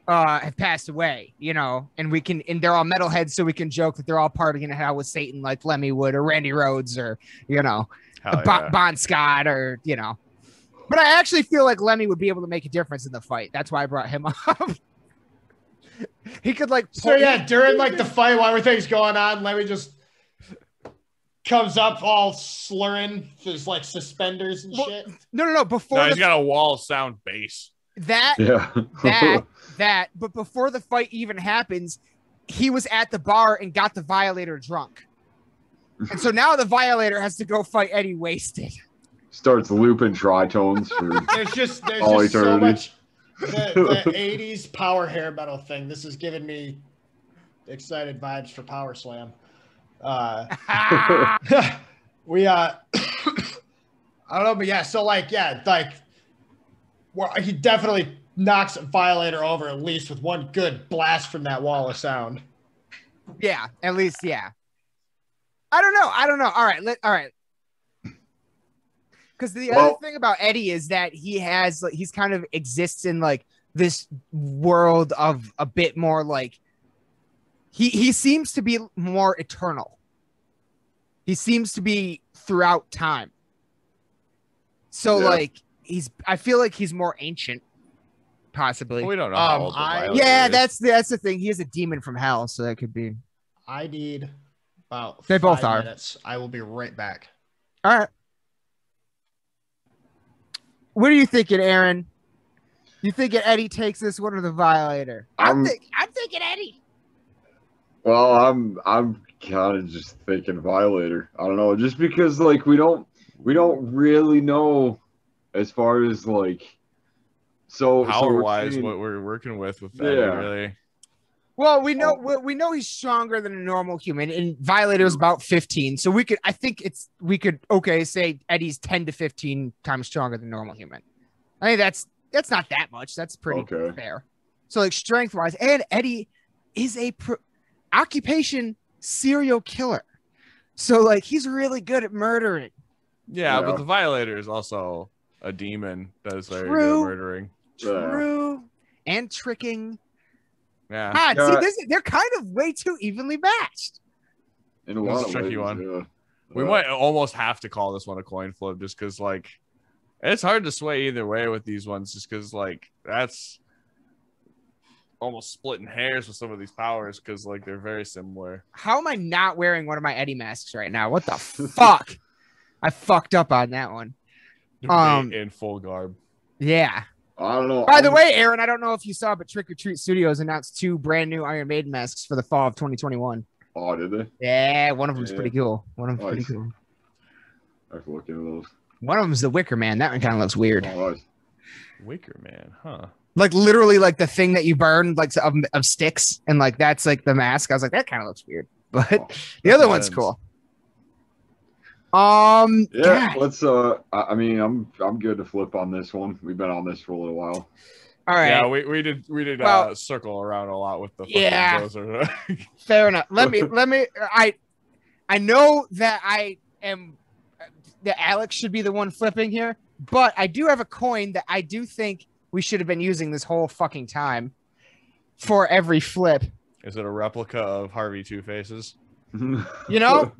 have passed away, you know, and they're all metalheads, so we can joke that they're all partying in hell with Satan, like Lemmy would, or Randy Rhoads, or you know, Bon Scott, or you know. But I actually feel like Lemmy would be able to make a difference in the fight. That's why I brought him up. He could like. So yeah, during like the fight, while everything's going on, Lemmy just comes up all slurring his like suspenders and shit. No. Before he's got a wall sound bass. But before the fight even happens, he was at the bar and got the Violator drunk. And so now the Violator has to go fight Eddie wasted. Starts looping tritones for there's just eternity. So much the 80s power hair metal thing. This is giving me excited vibes for Power Slam. We I don't know, but yeah, so like well, he definitely knocks Violator over at least with one good blast from that wall of sound. Yeah, at least, yeah. I don't know. All right. Because the other thing about Eddie is that he's kind of exists in like this world of a bit more like he seems to be more eternal. He seems to be throughout time. So like I feel like he's more ancient, possibly. We don't know how old the Violator is. That's the thing. He is a demon from hell, so that could be. I need about they 5 both are. minutes. I will be right back. All right. What are you thinking, Aaron? You thinking Eddie takes this one or the Violator? I'm thinking Eddie. Well, I'm kind of just thinking Violator. I don't know, just because like we don't really know as far as like power wise what we're working with that really. Well, we know he's stronger than a normal human, and Violator is about 15. So we could say Eddie's 10 to 15 times stronger than a normal human. I think that's not that much. That's pretty fair. So like strength wise, and Eddie is a occupation serial killer. So like he's really good at murdering. Yeah, but the Violator is also a demon that is very good at murdering. True. And tricking. Yeah. See, they're kind of way too evenly matched. In a lot of tricky ways, one. We might almost have to call this one a coin flip just because, like, it's hard to sway either way with these ones just because, like, that's almost splitting hairs with some of these powers because, like, they're very similar. How am I not wearing one of my Eddie masks right now? What the fuck? I fucked up on that one. In full garb. Yeah. I don't know. By the way, Aaron, I don't know if you saw, but Trick or Treat Studios announced 2 brand new Iron Maiden masks for the fall of 2021. Oh, did they? Yeah, one of them's pretty cool. One of them's pretty cool. I have to look into those. One of them's the Wicker Man. That one kind of looks weird. Oh, nice. Wicker Man, huh? Like literally like the thing that you burn like of sticks, and like that's like the mask. I was like, that kind of looks weird, but the other one's cool. Yeah, God. let's I mean, I'm good to flip on this one. We've been on this for a little while. All right. Yeah, we did Well, circle around a lot with the yeah. Gozer. Fair enough. Let me I know that that Alex should be the one flipping here, but I do have a coin that I do think we should have been using this whole fucking time for every flip. Is it a replica of Harvey Two Faces? You know,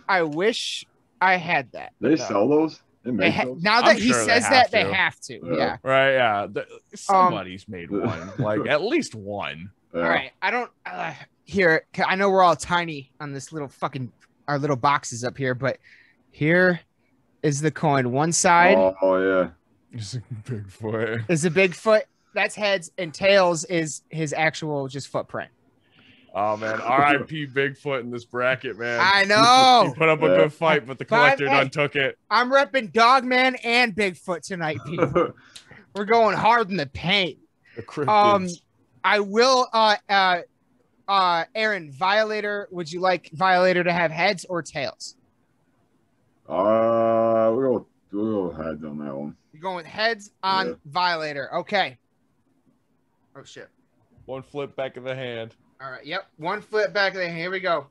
I wish I had that. They sell those? They make those? Now that he says that, they have to. Yeah. Right. Yeah. Somebody's made one. Like at least one. All right. I don't here. I know we're all tiny on this little fucking our little boxes up here, but here is the coin. One side. Oh yeah. It's a Bigfoot. Is a Bigfoot. That's heads, and tails is his actual just footprint. Oh man, R.I.P. Bigfoot in this bracket, man. I know. He put up a good fight, but the collector done took it. I'm repping Dogman and Bigfoot tonight, people. We're going hard in the paint. The cryptids. I will. Aaron, Violator. Would you like Violator to have heads or tails? We'll go heads on that one. You're going with heads on Violator. Okay. Oh shit. One flip back of the hand. All right. Yep. One flip back of the hand. Here we go.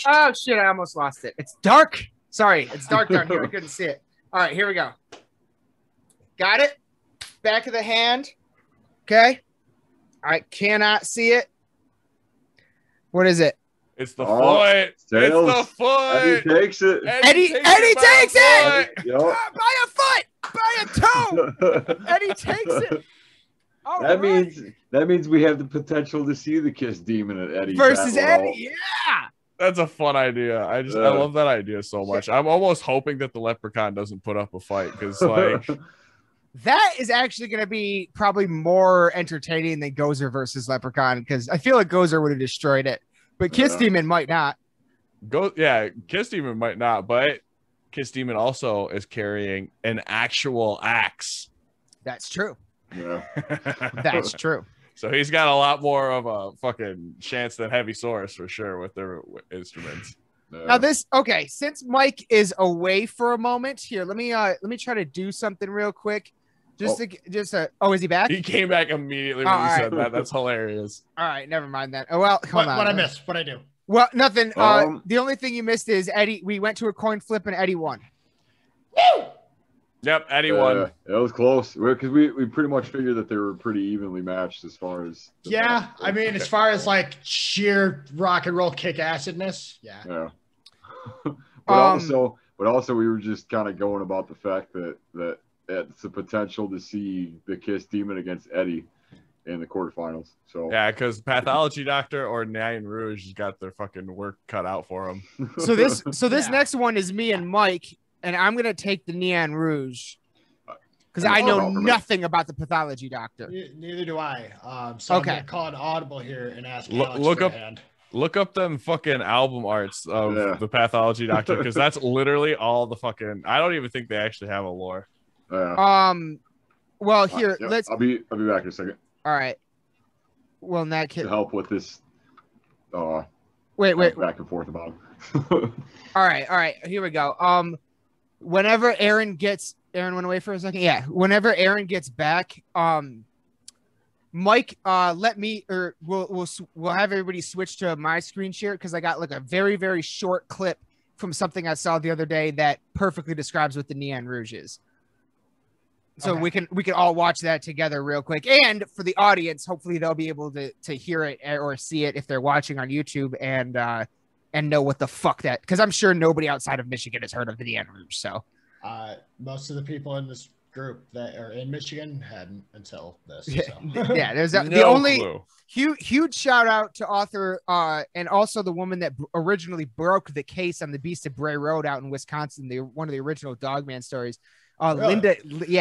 Oh shit! I almost lost it. It's dark. Sorry, it's dark down here. I couldn't see it. All right. Here we go. Got it. Back of the hand. Okay. I cannot see it. What is it? It's the foot. It's the foot. Eddie takes it. Eddie takes it. Yep. By a foot. By a toe. Eddie takes it. All that means we have the potential to see the Kiss Demon at Eddie versus Eddie. Yeah. That's a fun idea. I love that idea so much. I'm almost hoping that the Leprechaun doesn't put up a fight because like that is actually going to be probably more entertaining than Gozer versus Leprechaun because I feel like Gozer would have destroyed it, but Kiss Demon might not. Kiss Demon might not, but Kiss Demon also is carrying an actual axe. That's true. Yeah, that's true. So he's got a lot more of a fucking chance than Heavy Source for sure with their instruments. Now since Mike is away for a moment here, let me try to do something real quick. Is he back? He came back immediately when you said that. That's hilarious. All right, never mind that. Oh well, hold on. What I missed? What I do? Well, nothing. The only thing you missed is Eddie. We went to a coin flip and Eddie won. Woo! Yep, Eddie won. It was close because we pretty much figured that they were pretty evenly matched as far as. I mean, as far as like sheer rock and roll kick acidness. Yeah. But also, we were just kind of going about the fact that it's the potential to see the Kiss Demon against Eddie in the quarterfinals. So yeah, because Pathology Doctor or Nane Rouge has got their fucking work cut out for them. So this next one is me and Mike. And I'm going to take the Nane Rouge because I know nothing about the Pathology Doctor. Neither do I. So I'm going to call an audible here and ask Alex look up them fucking album arts of the Pathology Doctor because that's literally all the fucking. I don't even think they actually have a lore. Well, here let's. I'll be back in a second. All right. Well, in that case, to help with this. Wait. Back and forth about them. All right. Here we go. Whenever Aaron went away for a second. Yeah. Whenever Aaron gets back, Mike, let me, or we'll have everybody switch to my screen share because I got like a very, very short clip from something I saw the other day that perfectly describes what the Nane Rouge is. So we can all watch that together real quick. And for the audience, hopefully they'll be able to hear it or see it if they're watching on YouTube and know what the fuck that, because I'm sure nobody outside of Michigan has heard of the Nane Rouge. So most of the people in this group that are in Michigan. Hadn't until this. Yeah, So. yeah. There's No the only clue. huge shout out to author and also the woman that originally broke the case on the Beast of Bray Road out in Wisconsin, one of the original Dogman stories. Really?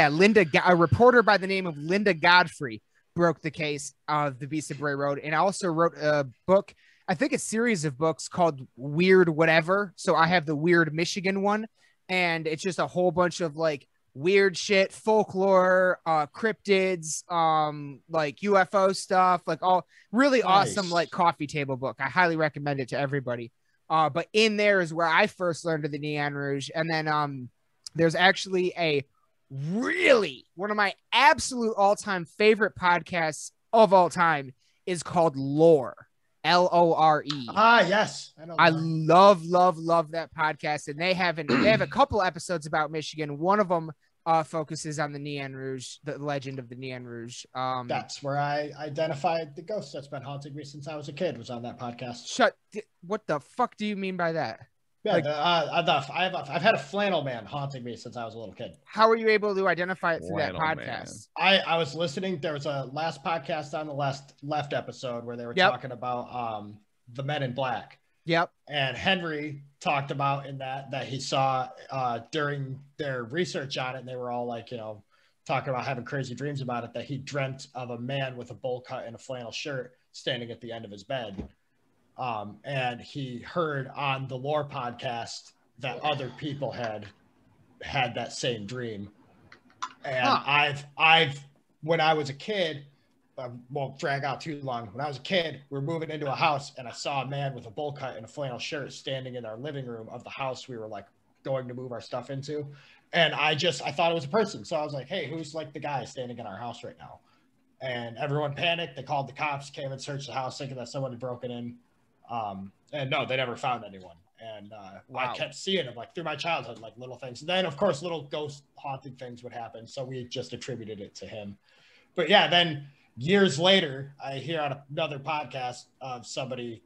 Linda, a reporter by the name of Linda Godfrey broke the case of the Beast of Bray Road, and also wrote a book, I think a series of books called Weird Whatever. So I have the Weird Michigan one, and it's just a whole bunch of like weird shit, folklore, cryptids, like UFO stuff, like all really awesome, like coffee table book. I highly recommend it to everybody. But in there is where I first learned of the Nane Rouge. And then there's actually one of my absolute all-time favorite podcasts of all time is called Lore. Lore. Yes. I love that podcast. And they have a couple episodes about Michigan. One of them focuses on the Nane Rouge, the legend of the Nane Rouge. That's where I identified the ghost that's been haunting me since I was a kid, was on that podcast. What the fuck do you mean by that? Yeah, like, I've had a flannel man haunting me since I was a little kid. How were you able to identify it through that podcast? I was listening. There was a last podcast on the left episode where they were talking about the Men in Black. Yep. And Henry talked about in that he saw during their research on it, and they were all like, talking about having crazy dreams about it, that he dreamt of a man with a bowl cut and a flannel shirt standing at the end of his bed. And he heard on the Lore podcast that other people had that same dream. And I've when I was a kid, won't drag out too long. When I was a kid, we were moving into a house, and I saw a man with a bowl cut and a flannel shirt standing in our living room of the house we were like going to move our stuff into. And I thought it was a person. So I was like, hey, who's like the guy standing in our house right now? And everyone panicked. They called the cops, came and searched the house thinking that someone had broken in. And no, they never found anyone. And I kept seeing it like through my childhood, like little things. And then of course, little ghost haunting things would happen. So we just attributed it to him. But yeah, then years later, I hear on another podcast of somebody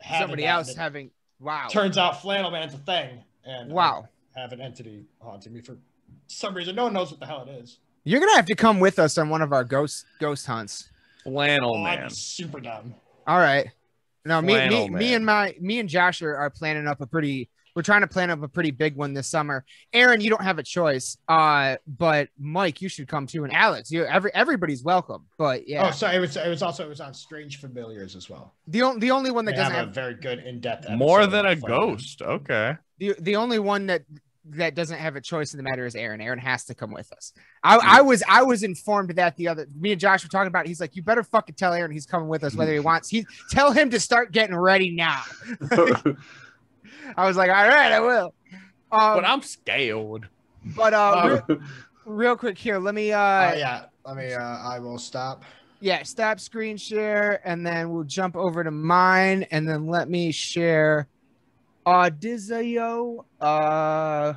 else having. Wow. Turns out flannel man's a thing. And I have an entity haunting me for some reason. No one knows what the hell it is. You're going to have to come with us on one of our ghost hunts. Flannel man. I'd be super dumb. All right. No, me and Josh are planning up we're trying to plan up a pretty big one this summer. Aaron, you don't have a choice. But Mike, you should come too. And Alex, everybody's welcome. But yeah. Oh, sorry. It was on Strange Familiars as well. The only one that doesn't have a very good in-depth more than a ghost. Okay. The only one that doesn't have a choice in the matter is Aaron. Aaron has to come with us. I was informed that me and Josh were talking about it. He's like, you better fucking tell Aaron he's coming with us, whether he wants. Tell him to start getting ready now. I was like, all right, I will. But I'm scared. But real quick here, let me. I will stop. Yeah, stop screen share, and then we'll jump over to mine, and then let me share. Dizio. How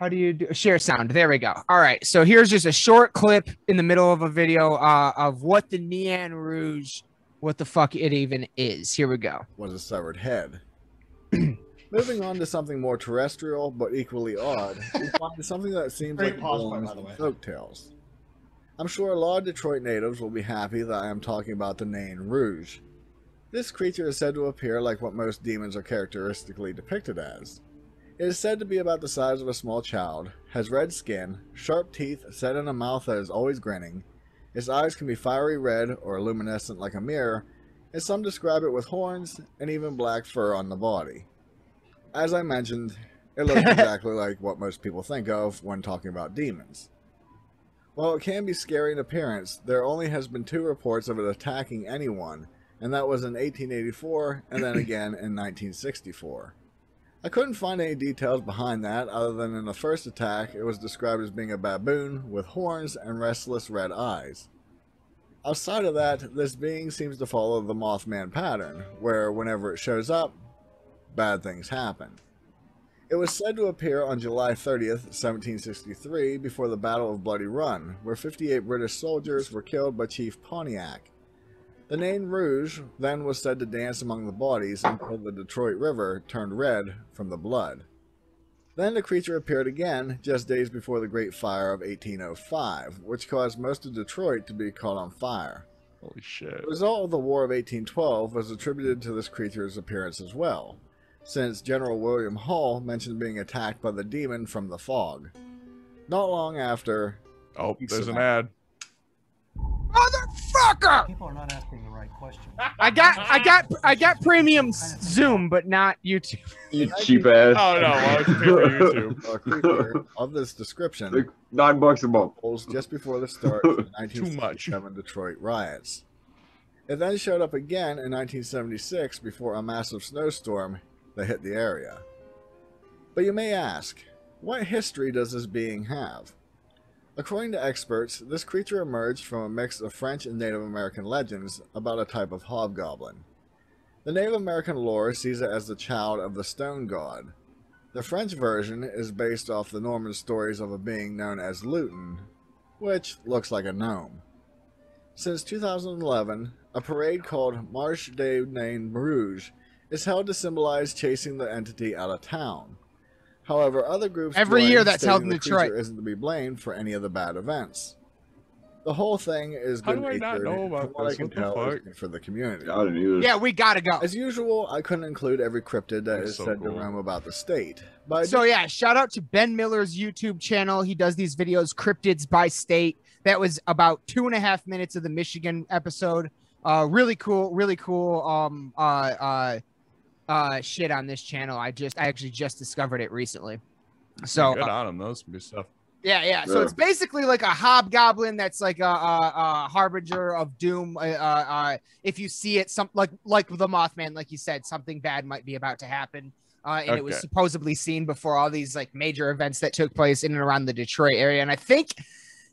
do you do share sound? There we go. All right. So here's just a short clip in the middle of a video of what the Nane Rouge, what the fuck it even is. Here we go. Was a severed head. Moving on to something more terrestrial but equally odd, we find something that seems like folk tales. I'm sure a lot of Detroit natives will be happy that I am talking about the Nane Rouge. This creature is said to appear like what most demons are characteristically depicted as. It is said to be about the size of a small child, has red skin, sharp teeth set in a mouth that is always grinning, its eyes can be fiery red or luminescent like a mirror, and some describe it with horns and even black fur on the body. As I mentioned, it looks exactly like what most people think of when talking about demons. While it can be scary in appearance, there only has been 2 reports of it attacking anyone, and that was in 1884 and then again in 1964. I couldn't find any details behind that other than in the first attack it was described as being a baboon with horns and restless red eyes. Outside of that, this being seems to follow the Mothman pattern, where whenever it shows up, bad things happen. It was said to appear on July 30th, 1763, before the Battle of Bloody Run, where 58 British soldiers were killed by Chief Pontiac. The Nane Rouge then was said to dance among the bodies until the Detroit River turned red from the blood. Then the creature appeared again just days before the Great Fire of 1805, which caused most of Detroit to be caught on fire. Holy shit. The result of the War of 1812 was attributed to this creature's appearance as well, since General William Hull mentioned being attacked by the demon from the fog. Not long after... Oh, there's an ad. Motherfucker! People are not asking the right question. I got premium Zoom, but not YouTube. You cheap ass. Oh no, why would you pay for YouTube? A creature of this description Like $9 a month. was just before the start of the Too much. 1967 Detroit riots. It then showed up again in 1976 before a massive snowstorm that hit the area. But you may ask, what history does this being have? According to experts, this creature emerged from a mix of French and Native American legends about a type of hobgoblin. The Native American lore sees it as the child of the stone god. The French version is based off the Norman stories of a being known as Luton, which looks like a gnome. Since 2011, a parade called Marche de Nane Rouge is held to symbolize chasing the entity out of town. However, other groups Every year that's held in the Detroit. creature isn't to be blamed for any of the bad events. The whole thing is How good do I not know about from what I this? can What the tell, is fuck? good for the community. I didn't either. Yeah, we gotta go. As usual, I couldn't include every cryptid that That's is so said to cool. roam about the state. But So yeah, shout out to Ben Miller's YouTube channel. He does these videos, cryptids by state. That was about 2.5 minutes of the Michigan episode. Really cool. Shit on this channel. I actually just discovered it recently. So Good on him. Those be stuff. yeah. So it's basically like a hobgoblin that's like a harbinger of doom. If you see it, like the Mothman, like you said, something bad might be about to happen. And it was Okay. supposedly seen before all these like major events that took place in and around the Detroit area. And I think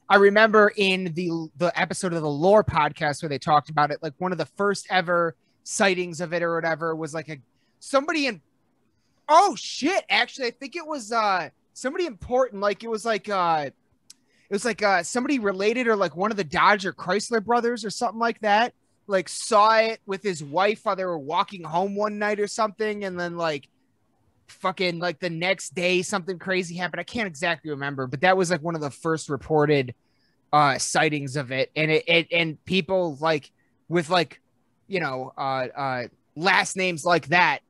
I remember in the episode of the Lore podcast where they talked about it, like one of the first ever sightings of it or whatever was like somebody in. Oh shit! Actually, I think it was somebody important. Like it was like somebody related or like one of the Dodge or Chrysler brothers or something like that. Like saw it with his wife while they were walking home one night or something, and then like fucking like the next day something crazy happened. I can't exactly remember, but that was like one of the first reported sightings of it, and and people like with like last names like that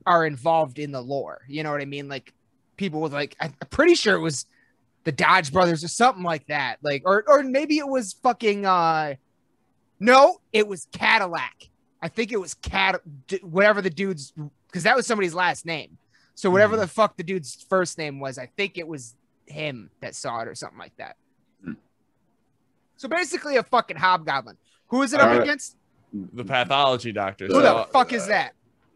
are involved in the lore. You know what I mean? Like people with like, I'm pretty sure it was the Dodge brothers or something like that. Like, or maybe it was fucking, no, it was Cadillac. I think it was whatever the dude's, because that was somebody's last name. So whatever the fuck the dude's first name was, I think it was him that saw it or something like that. So basically a fucking hobgoblin. Who is it up against? The pathology doctor. Who the fuck is that?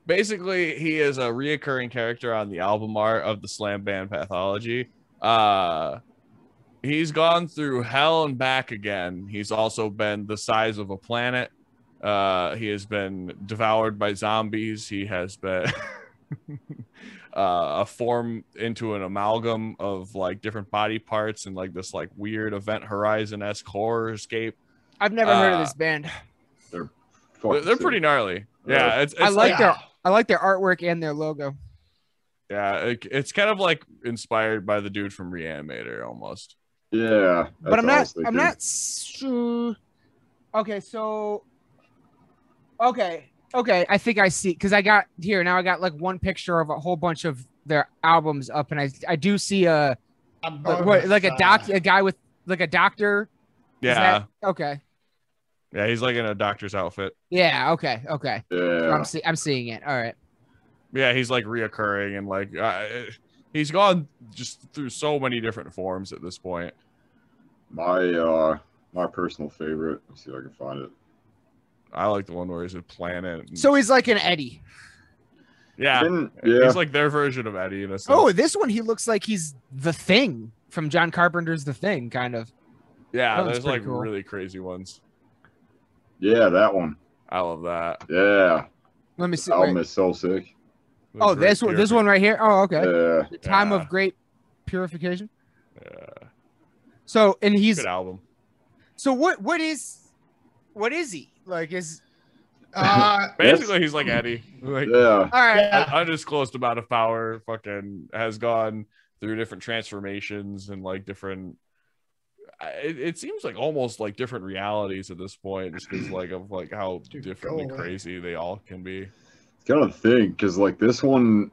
Basically, he is a reoccurring character on the album art of the slam band Pathology. He's gone through hell and back again. He's also been the size of a planet. He has been devoured by zombies. He has been a form into an amalgam of like different body parts and like this like weird Event Horizon-esque horror escape. I've never heard of this band. They're pretty gnarly. Yeah, it's I like their artwork and their logo. Yeah, it's kind of like inspired by the dude from Reanimator almost. Yeah, but I'm not sure. Okay, so okay. I think I see, because I got like one picture of a whole bunch of their albums up, and I do see a guy with like a doctor. Yeah. Okay. Yeah, he's like in a doctor's outfit. Yeah. Okay. Yeah. I'm seeing it. All right. Yeah, he's like reoccurring and like he's gone just through so many different forms at this point. My personal favorite. Let's see if I can find it. I like the one where he's a planet. So he's like an Eddie. Yeah. He's like their version of Eddie in a sense. Oh, this one he looks like he's the Thing from John Carpenter's The Thing, kind of. Yeah, That there's like cool. really crazy ones. Yeah, that one. I love that. Yeah. Let me see. Album is so sick. Oh, this one right here. Oh, okay. Yeah. The Time of Great Purification. Yeah. So, and he's good album. So what is he? Like Basically, he's like Eddie. Like, yeah. All right. An undisclosed amount of power fucking has gone through different transformations and like different. It seems like almost like different realities at this point, just because like of like how differently crazy they all can be. It's kind of the thing, because like this one,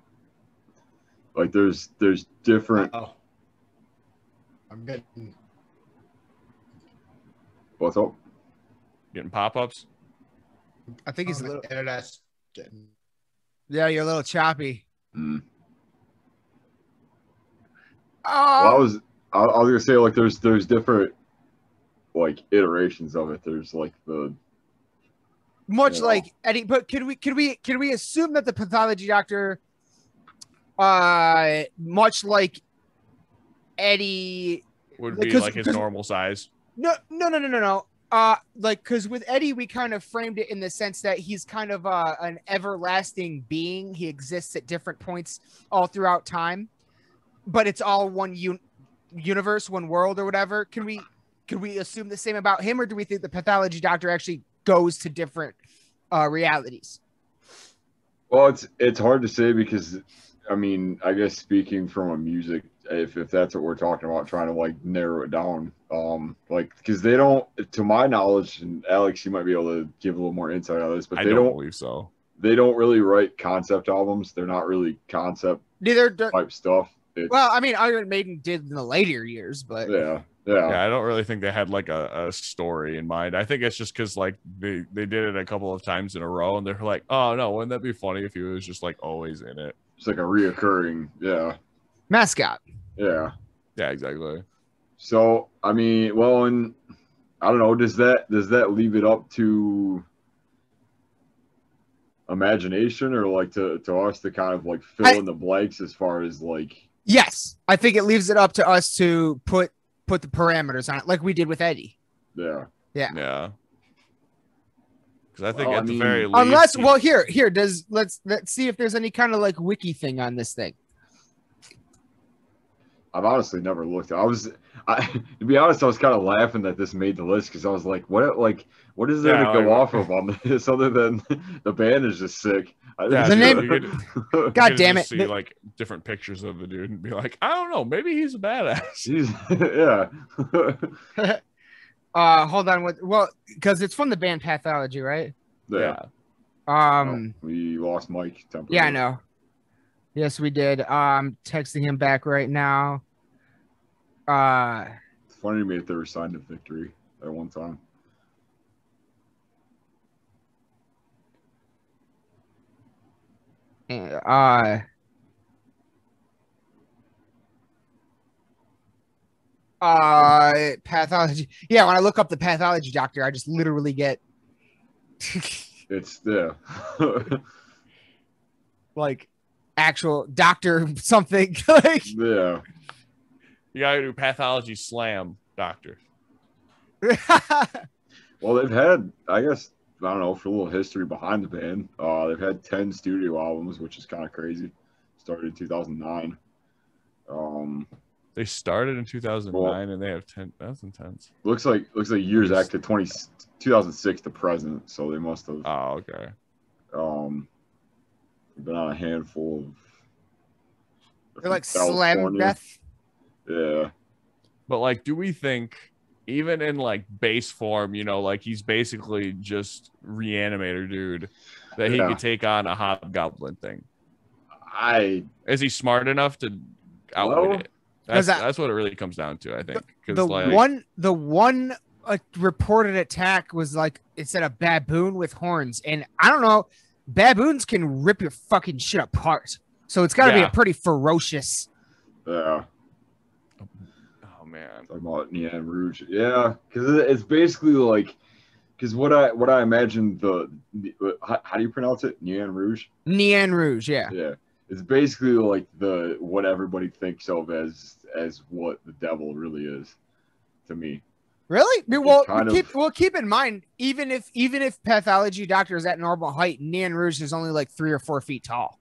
like there's different. I'm getting. What's up? Getting pop-ups. I think he's a little. Internet's getting. Yeah, you're a little choppy. Well, I was gonna say, like, there's different like iterations of it. There's like the much like Eddie, but can we assume that the pathology doctor, much like Eddie, would be like his normal size? No. Like, because with Eddie, we kind of framed it in the sense that he's kind of an everlasting being. He exists at different points all throughout time, but it's all one universe, one world, or whatever. Could we assume the same about him, or do we think the pathology doctor actually goes to different realities? Well, it's hard to say, because I mean, I guess speaking from a music, if that's what we're talking about, trying to like narrow it down, like, because they don't, to my knowledge, and Alex, you might be able to give a little more insight on this, but they don't believe so. They don't really write concept albums. They're not really concept type stuff. Well, I mean, Iron Maiden did in the later years, but yeah, I don't really think they had like a story in mind. I think it's just because like they did it a couple of times in a row, and they're like, oh no, wouldn't that be funny if he was just like always in it? It's like a reoccurring, mascot. Yeah, exactly. So I mean, well, and I don't know, does that leave it up to imagination, or like to us to kind of like fill in the blanks as far as like? Yes, I think it leaves it up to us to put the parameters on it, like we did with Eddie. Yeah. Because I think at the very least, unless, well, here, let's see if there's any kind of like wiki thing on this thing. I've honestly never looked. To be honest, I was kind of laughing that this made the list, because I was like, what is there to go off of on this other than the band is just sick? The name, God damn it! See like different pictures of the dude and be like, I don't know, maybe he's a badass. Hold on, because it's from the band Pathology, right? Yeah. We lost Mike temporarily. Yeah, I know. Yes, we did. Texting him back right now. It's funny to me if they were signed to Victory at one time. Pathology. Yeah, when I look up the pathology doctor, I just literally get it's like actual doctor something. Like, yeah. You gotta do pathology slam doctor. Well, they've had, I guess, I don't know, for a little history behind the band, they've had 10 studio albums, which is kind of crazy. Started in 2009. They started in 2009 and they have 10. That's intense. Looks like years active 2006 to present, so they must have. Oh, okay. Been on a handful of. They're like Slam Death. Yeah. But like, do we think, even in like base form, you know, like he's basically just Reanimator dude, that he could take on a hobgoblin thing? Is he smart enough to outwit it? That's what it really comes down to, I think. The one reported attack was like, it said a baboon with horns, and I don't know, baboons can rip your fucking shit apart, so it's got to be a pretty ferocious. Yeah. Oh man. Talking about Nane Rouge, yeah, because it's basically like, because what I imagine how do you pronounce it? Nane Rouge. Nane Rouge, yeah. Yeah. It's basically like what everybody thinks of as what the devil really is, to me. Really? Well, keep in mind, even if Pathology Doctor is at normal height, Nane Rouge is only like 3 or 4 feet tall.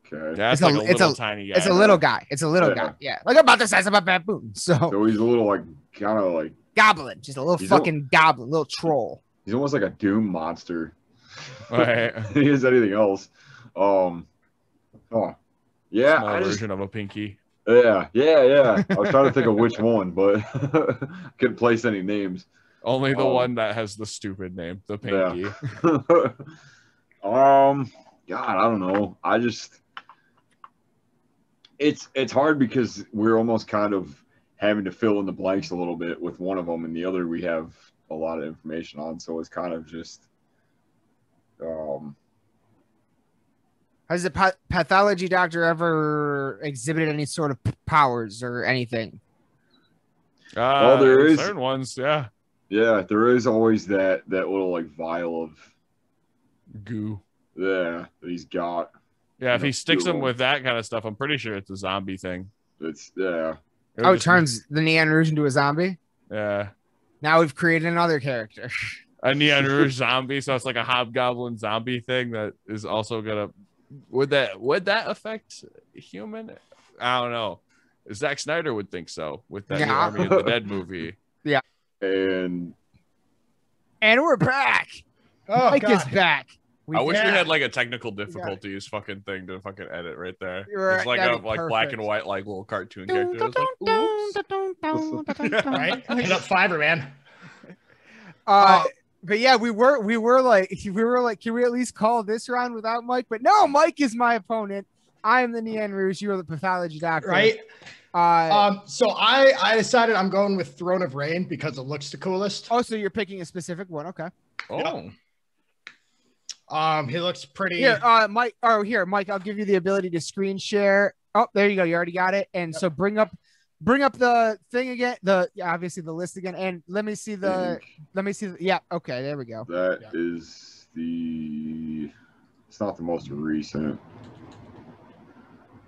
Okay. Yeah, it's like a little tiny guy. It's a little guy. It's a little guy. Yeah, like about the size of a baboon. So he's a little like kind of like goblin, just a little fucking goblin, little troll. He's almost like a Doom monster. Right. He is anything else. Yeah. Small version of a Pinky. Yeah. I was trying to think of which one, but couldn't place any names. Only the one that has the stupid name, the Pinky. Yeah. God, I don't know. It's hard because we're almost kind of having to fill in the blanks a little bit with one of them, and the other we have a lot of information on. So it's kind of just. Has the pathology doctor ever exhibited any sort of powers or anything? Well, there is certain ones, yeah. Yeah, there is always that little like vial of goo. Yeah, that he's got. Yeah, if he sticks him with that kind of stuff, I'm pretty sure it's a zombie thing. It turns the Nane Rouge into a zombie? Yeah. Now we've created another character. A Nane Rouge zombie, so it's like a hobgoblin zombie thing that is also gonna. Would that affect human? I don't know. Zack Snyder would think so with that new Army of the Dead movie. Yeah. And we're back. Oh, Mike God. is back. I wish we had like a technical difficulties fucking thing to fucking edit right there. It's like a black and white like little cartoon character. Right? Hit up Fiverr, man. But yeah, we were like, can we at least call this round without Mike? But no, Mike is my opponent. I am the Nane Rouge. You are the pathology doctor. Right. So I decided I'm going with Throne of Rain because it looks the coolest. Oh, so you're picking a specific one? Okay. Oh. Yep. He looks pretty. Here, Mike. Oh, here, Mike. I'll give you the ability to screen share. Oh, there you go. You already got it. And so bring up the thing again. Obviously the list again. And let me see the. Yeah. Okay. There we go. That is the. It's not the most recent.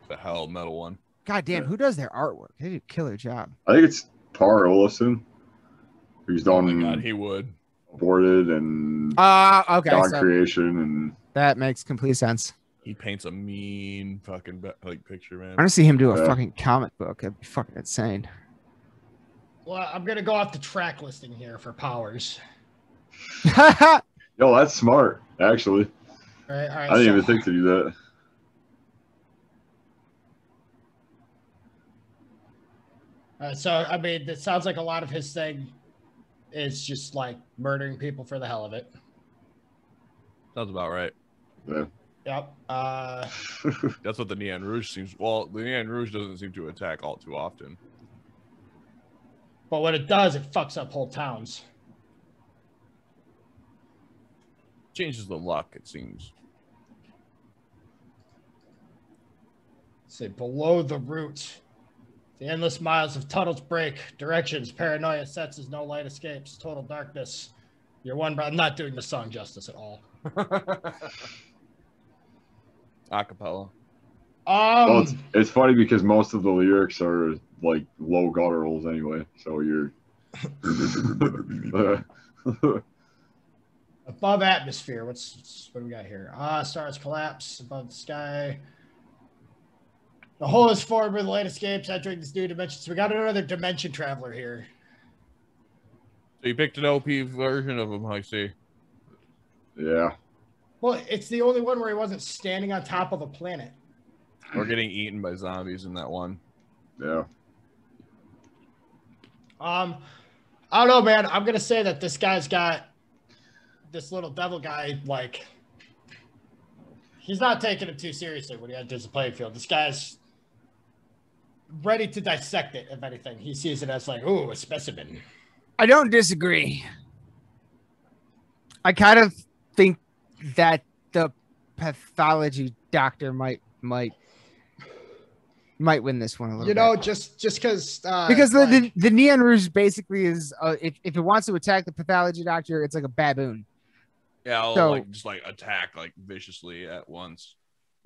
The hell metal one. God damn, who does their artwork? They do a killer job. I think it's Tar Olafson, who's done. Oh my God, he would. Aborted and okay, God Creation, and that makes complete sense. He paints a mean fucking picture, man. I want to see him do a fucking comic book. That'd be fucking insane. Well, I'm gonna go off the track listing here for powers. Yo, that's smart, actually. All right, I didn't even think to do that. So, I mean, it sounds like a lot of his thing is just like murdering people for the hell of it. Sounds about right. Yeah. Yep. That's what the Nane Rouge seems. Well, the Nane Rouge doesn't seem to attack all too often. But when it does, it fucks up whole towns. Changes the luck, it seems. Say below the root. The endless miles of tunnels break, directions, paranoia sets as no light escapes, total darkness. You're one, I'm not doing the song justice at all. Acapella. Well, it's funny because most of the lyrics are like low gutturals anyway, so you're above atmosphere. What do we got here? Stars collapse above the sky. The whole is formed where the light escapes, entering this new dimension. So we got another dimension traveler here. So you picked an OP version of him, I see. Yeah. Well, it's the only one where he wasn't standing on top of a planet. Or getting eaten by zombies in that one. Yeah. I don't know, man. I'm gonna say that this guy's got this little devil guy, like he's not taking it too seriously when he enters the playing field. This guy's ready to dissect it, if anything. He sees it as like, ooh, a specimen. I don't disagree. I kind of think that the pathology doctor might win this one a little bit. just because the Nane Rouge basically is if it wants to attack the pathology doctor, it's like a baboon. Yeah, I'll just attack viciously at once.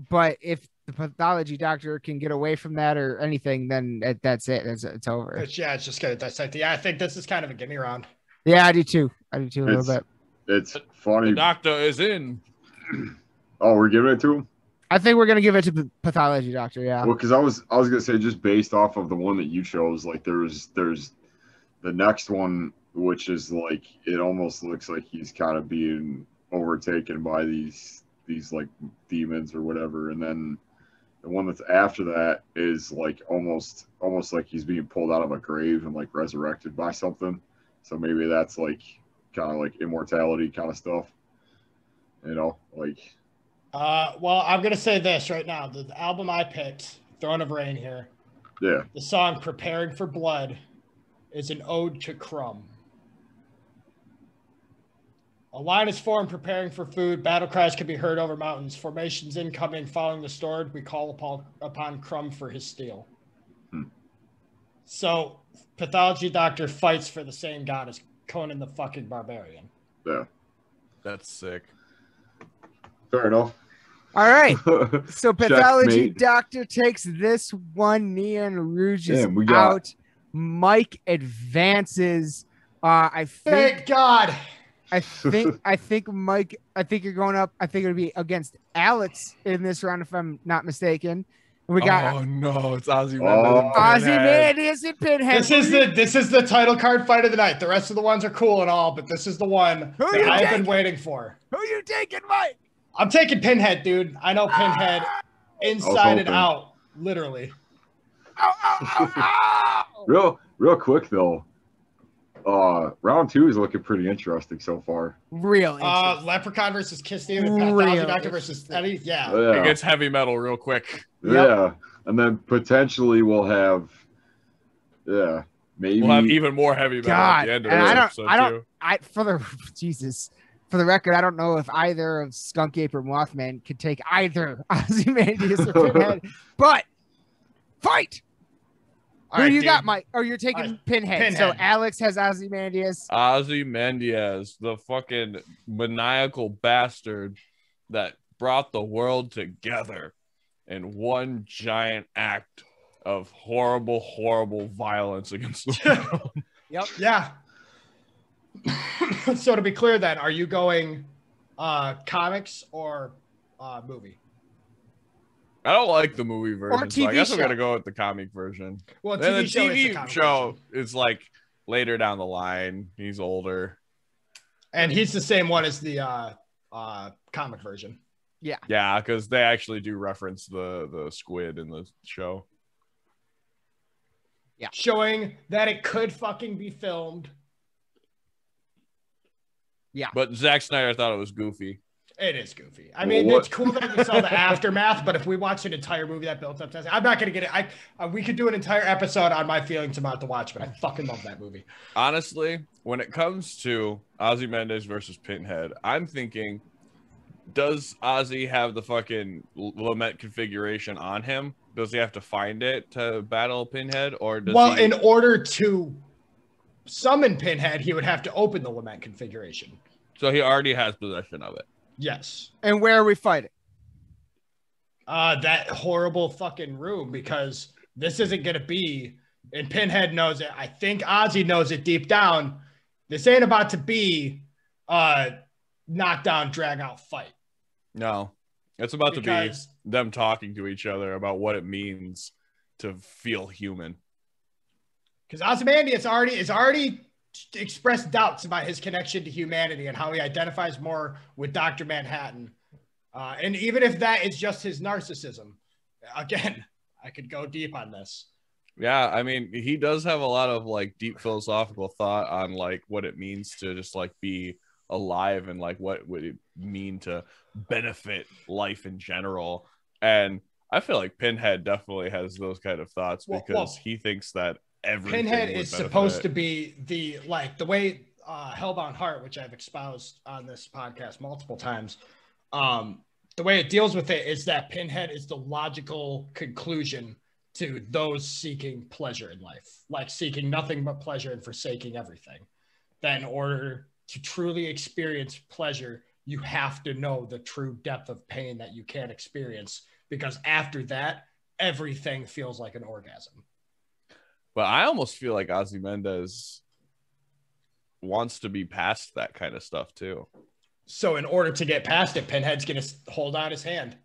But if the pathology doctor can get away from that or anything, then that's it. It's over. It's just gonna dissect. Yeah, I think this is kind of a gimme round. Yeah, I do too. A little bit. It's funny. The doctor is in. Oh, we're giving it to him? I think we're gonna give it to the pathology doctor. Yeah. Well, because I was gonna say just based off of the one that you chose, like there's the next one, which is like, it almost looks like he's kind of being overtaken by these like demons or whatever, and then the one that's after that is like almost like he's being pulled out of a grave and like resurrected by something. So maybe that's like kind of like immortality kind of stuff, you know, like. Well, I'm gonna say this right now: the album I picked, Throne of Rain here. Yeah. The song "Preparing for Blood" is an ode to Crumb. A line is formed preparing for food. Battle cries can be heard over mountains. Formations incoming, following the sword. We call upon Crumb for his steel. So, Pathology Doctor fights for the same god as Conan the fucking Barbarian. Yeah. That's sick. Fair enough. All right. So Pathology Doctor takes this one. Nane Rouge is out. Mike advances. I think. Thank God. I think Mike. I think you're going up. I think it'll be against Alex in this round, if I'm not mistaken. We got. Oh no, it's Ozzy Mendes. Ozzy Mendes and Pinhead. This is the title card fight of the night. The rest of the ones are cool and all, but this is the one that I've been waiting for. Who you taking, Mike? I'm taking Pinhead, dude. I know Pinhead inside and out, literally. Real quick though. Round 2 is looking pretty interesting so far. Really? Leprechaun versus Kiss Demon, Pathology Doctor versus Eddie. Yeah. It gets heavy metal real quick. Yeah. And then potentially we'll have maybe we'll have even more heavy metal at the end of this episode too. For the record, I don't know if either of Skunk Ape or Mothman could take either Ozzy Mendes or Pinhead, but fight! Who do you got, Mike? Oh, you're taking Pinhead. So Alex has Ozzy Mendes. Ozzy Mendes, the fucking maniacal bastard that brought the world together in one giant act of horrible, horrible violence against the world. Yep. Yeah. So to be clear then, are you going comics or movie? I don't like the movie version, so I guess I'm going to go with the comic version. Well, the TV show is like later down the line. He's older. And he's the same one as the comic version. Yeah. Yeah, because they actually do reference the squid in the show. Yeah. Showing that it could fucking be filmed. Yeah. But Zack Snyder thought it was goofy. It is goofy. I mean, it's cool that we saw the aftermath, but if we watched an entire movie that built up to, I'm not going to get it. We could do an entire episode on my feelings about the watch, but I fucking love that movie. Honestly, when it comes to Ozzy Mendes versus Pinhead, I'm thinking, does Ozzy have the fucking lament configuration on him? Does he have to find it to battle Pinhead? Or does in order to summon Pinhead, he would have to open the lament configuration. So he already has possession of it. Yes. And where are we fighting? That horrible fucking room, because this isn't going to be, and Pinhead knows it. I think Ozzy knows it deep down. This ain't about to be a knockdown, drag out fight. No, it's about to be them talking to each other about what it means to feel human. Because Ozymandias is already expressed doubts about his connection to humanity and how he identifies more with Dr. Manhattan. And even if that is just his narcissism, again, I could go deep on this. Yeah, I mean, he does have a lot of like deep philosophical thought on like what it means to just like be alive and like what would it mean to benefit life in general. And I feel like Pinhead definitely has those kind of thoughts because he thinks that everything Pinhead is supposed to be the way Hellbound Heart, which I've espoused on this podcast multiple times. The way it deals with it is that Pinhead is the logical conclusion to those seeking pleasure in life, like seeking nothing but pleasure and forsaking everything. That in order to truly experience pleasure, you have to know the true depth of pain that you can't experience, because after that, everything feels like an orgasm. But I almost feel like Ozzy Mendes wants to be past that kind of stuff too. So in order to get past it, Pinhead's going to hold out his hand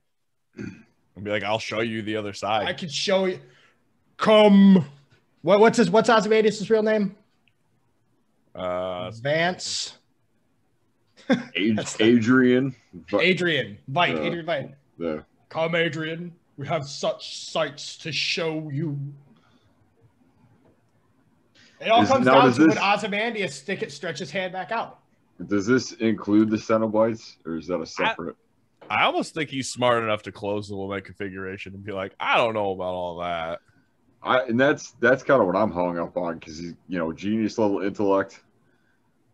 and be like, I'll show you the other side. I could show you. Come. What's Ozymandias' real name? Vance. Adrian. Adrian Veidt. Yeah. Come, Adrian. We have such sights to show you. It all comes down to when Ozymandias stretch his hand back out. Does this include the Cenobites, or is that a separate? I almost think he's smart enough to close the Lament configuration and be like, I don't know about all that. And that's kind of what I'm hung up on, because he's, you know, genius level intellect.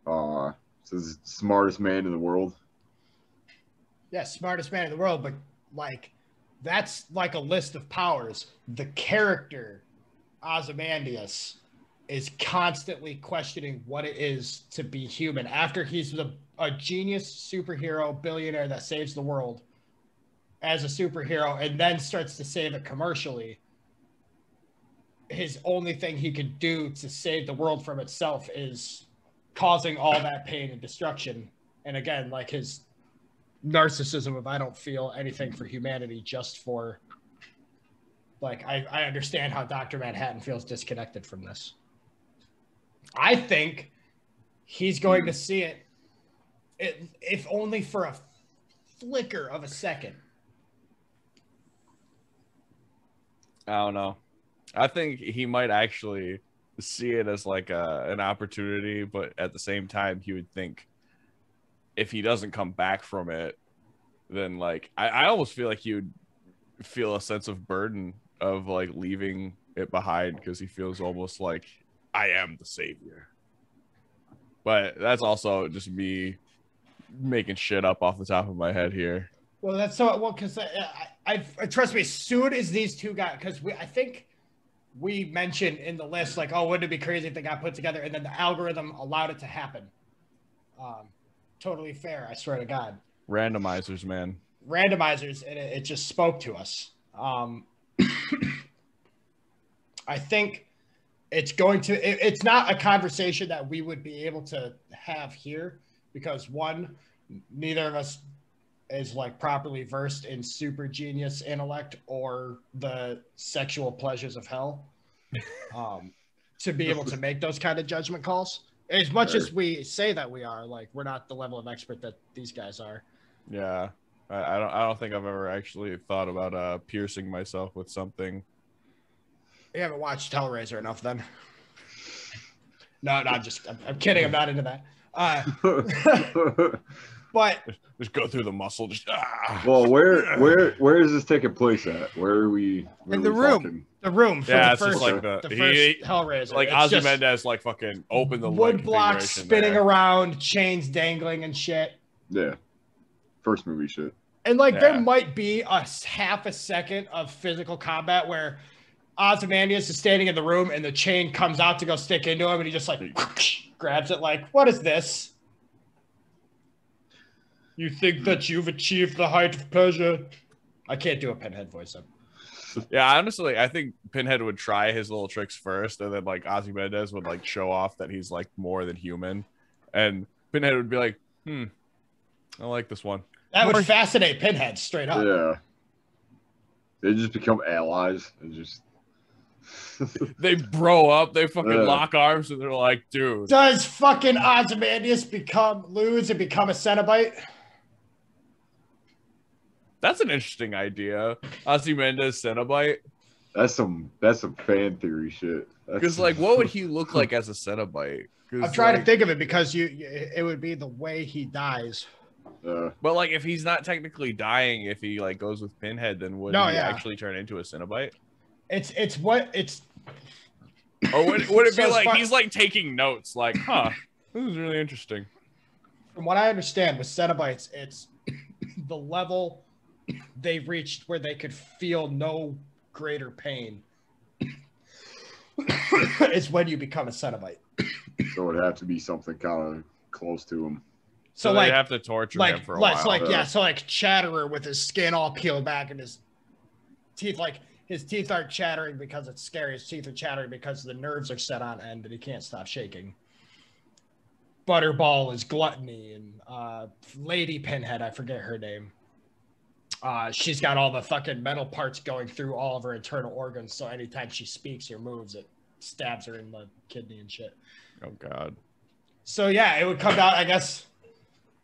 So he's the smartest man in the world. Yeah, smartest man in the world, but like that's like a list of powers. The character Ozymandias is constantly questioning what it is to be human. After he's a genius superhero billionaire that saves the world as a superhero and then starts to save it commercially, his only thing he could do to save the world from itself is causing all that pain and destruction. And again, like his narcissism of I don't feel anything for humanity, just for like I understand how Dr. Manhattan feels disconnected from this. I think he's going to see it, if only for a flicker of a second. I don't know. I think he might actually see it as like an opportunity, but at the same time, he would think if he doesn't come back from it, then like I almost feel like he would feel a sense of burden of like leaving it behind, because he feels almost like I am the savior. But that's also just me making shit up off the top of my head here. Well, that's so well because I trust me. As soon as these two got, because I think we mentioned in the list like, oh, wouldn't it be crazy if they got put together, and then the algorithm allowed it to happen. Totally fair. I swear to God. Randomizers, man. Randomizers, and it just spoke to us. I think it's going to. It's not a conversation that we would be able to have here because one, neither of us is like properly versed in super genius intellect or the sexual pleasures of hell, to be able to make those kind of judgment calls. As much as we say that we are, like, we're not the level of expert that these guys are. Yeah, I don't think I've ever actually thought about piercing myself with something. You haven't watched Hellraiser enough, then. No, I'm kidding. I'm not into that. But just go through the muscle. Well, where is this taking place at? Where are we? In the room. Talking? The room. For yeah, the first, like the first Hellraiser. Like Ozzy Mendes, like fucking open the wood blocks spinning around, chains dangling and shit. Yeah, first movie shit. And like there might be a half a second of physical combat where Ozymandias is standing in the room and the chain comes out to go stick into him, and he just like grabs it. Like, what is this? You think that you've achieved the height of pleasure? I can't do a Pinhead voice up. Yeah, honestly, I think Pinhead would try his little tricks first, and then like Ozzy Mendes would like show off that he's like more than human, and Pinhead would be like, I like this one. That would fascinate Pinhead straight up. Yeah, they just become allies and just they bro up, they fucking lock arms, and they're like, dude. Does fucking Ozymandias lose and become a Cenobite? That's an interesting idea. Ozzy Mendes Cenobite. That's some fan theory shit. Because like, what would he look like as a Cenobite? I'm trying to think of it because it would be the way he dies. But like, if he's not technically dying, if he like goes with Pinhead, then would he actually turn into a Cenobite? Or would it be like he's like taking notes, like, this is really interesting. From what I understand with Cenobites, it's the level they reached where they could feel no greater pain. It's when you become a Cenobite. So it would have to be something kind of close to him. So like, they have to torture him for a while. So like Chatterer with his skin all peeled back and his teeth, like his teeth aren't chattering because it's scary. His teeth are chattering because the nerves are set on end and he can't stop shaking. Butterball is gluttony, and Lady Pinhead, I forget her name. She's got all the fucking metal parts going through all of her internal organs, so anytime she speaks or moves, it stabs her in the kidney and shit. Oh God. So yeah, it would come down, I guess,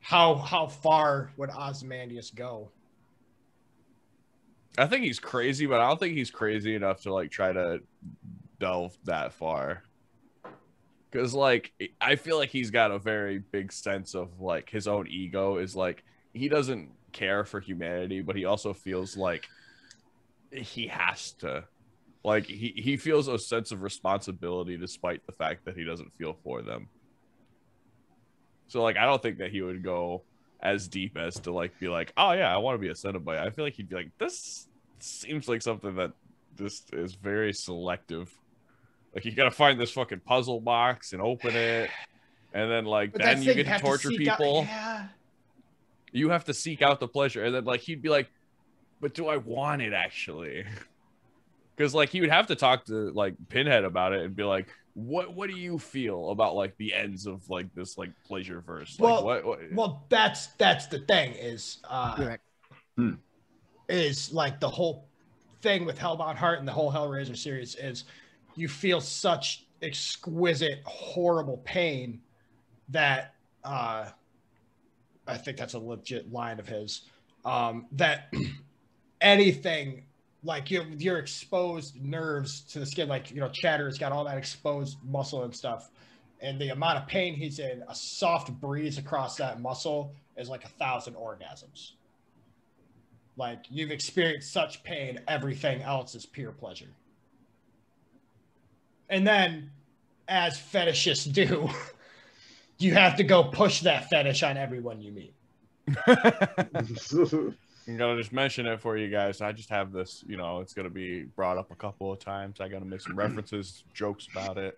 how far would Ozymandias go? I think he's crazy, but I don't think he's crazy enough to like try to delve that far. Because like I feel like he's got a very big sense of like his own ego is like he doesn't care for humanity, but he also feels like he has to. Like he feels a sense of responsibility despite the fact that he doesn't feel for them. So like I don't think that he would go as deep as to like be like, oh yeah, I want to be a Cenobite. I feel like he'd be like, this seems like something that this is very selective. Like you gotta find this fucking puzzle box and open it, and then like but then you get to torture people. Yeah. You have to seek out the pleasure, and then like he'd be like, but do I want it actually? Because like he would have to talk to like Pinhead about it and be like, what do you feel about like the ends of like this like pleasure verse? Like, well, well, that's the thing is is like the whole thing with Hellbound Heart and the whole Hellraiser series is you feel such exquisite, horrible pain that I think that's a legit line of his, that anything like your exposed nerves to the skin, like, you know, Chatter's got all that exposed muscle and stuff. And the amount of pain he's in, a soft breeze across that muscle is like 1,000 orgasms. Like you've experienced such pain, everything else is pure pleasure. And then, as fetishists do, you have to go push that fetish on everyone you meet. I'm gonna just mention it for you guys. I just have this, you know, it's gonna be brought up a couple of times. I gotta make some references, jokes about it.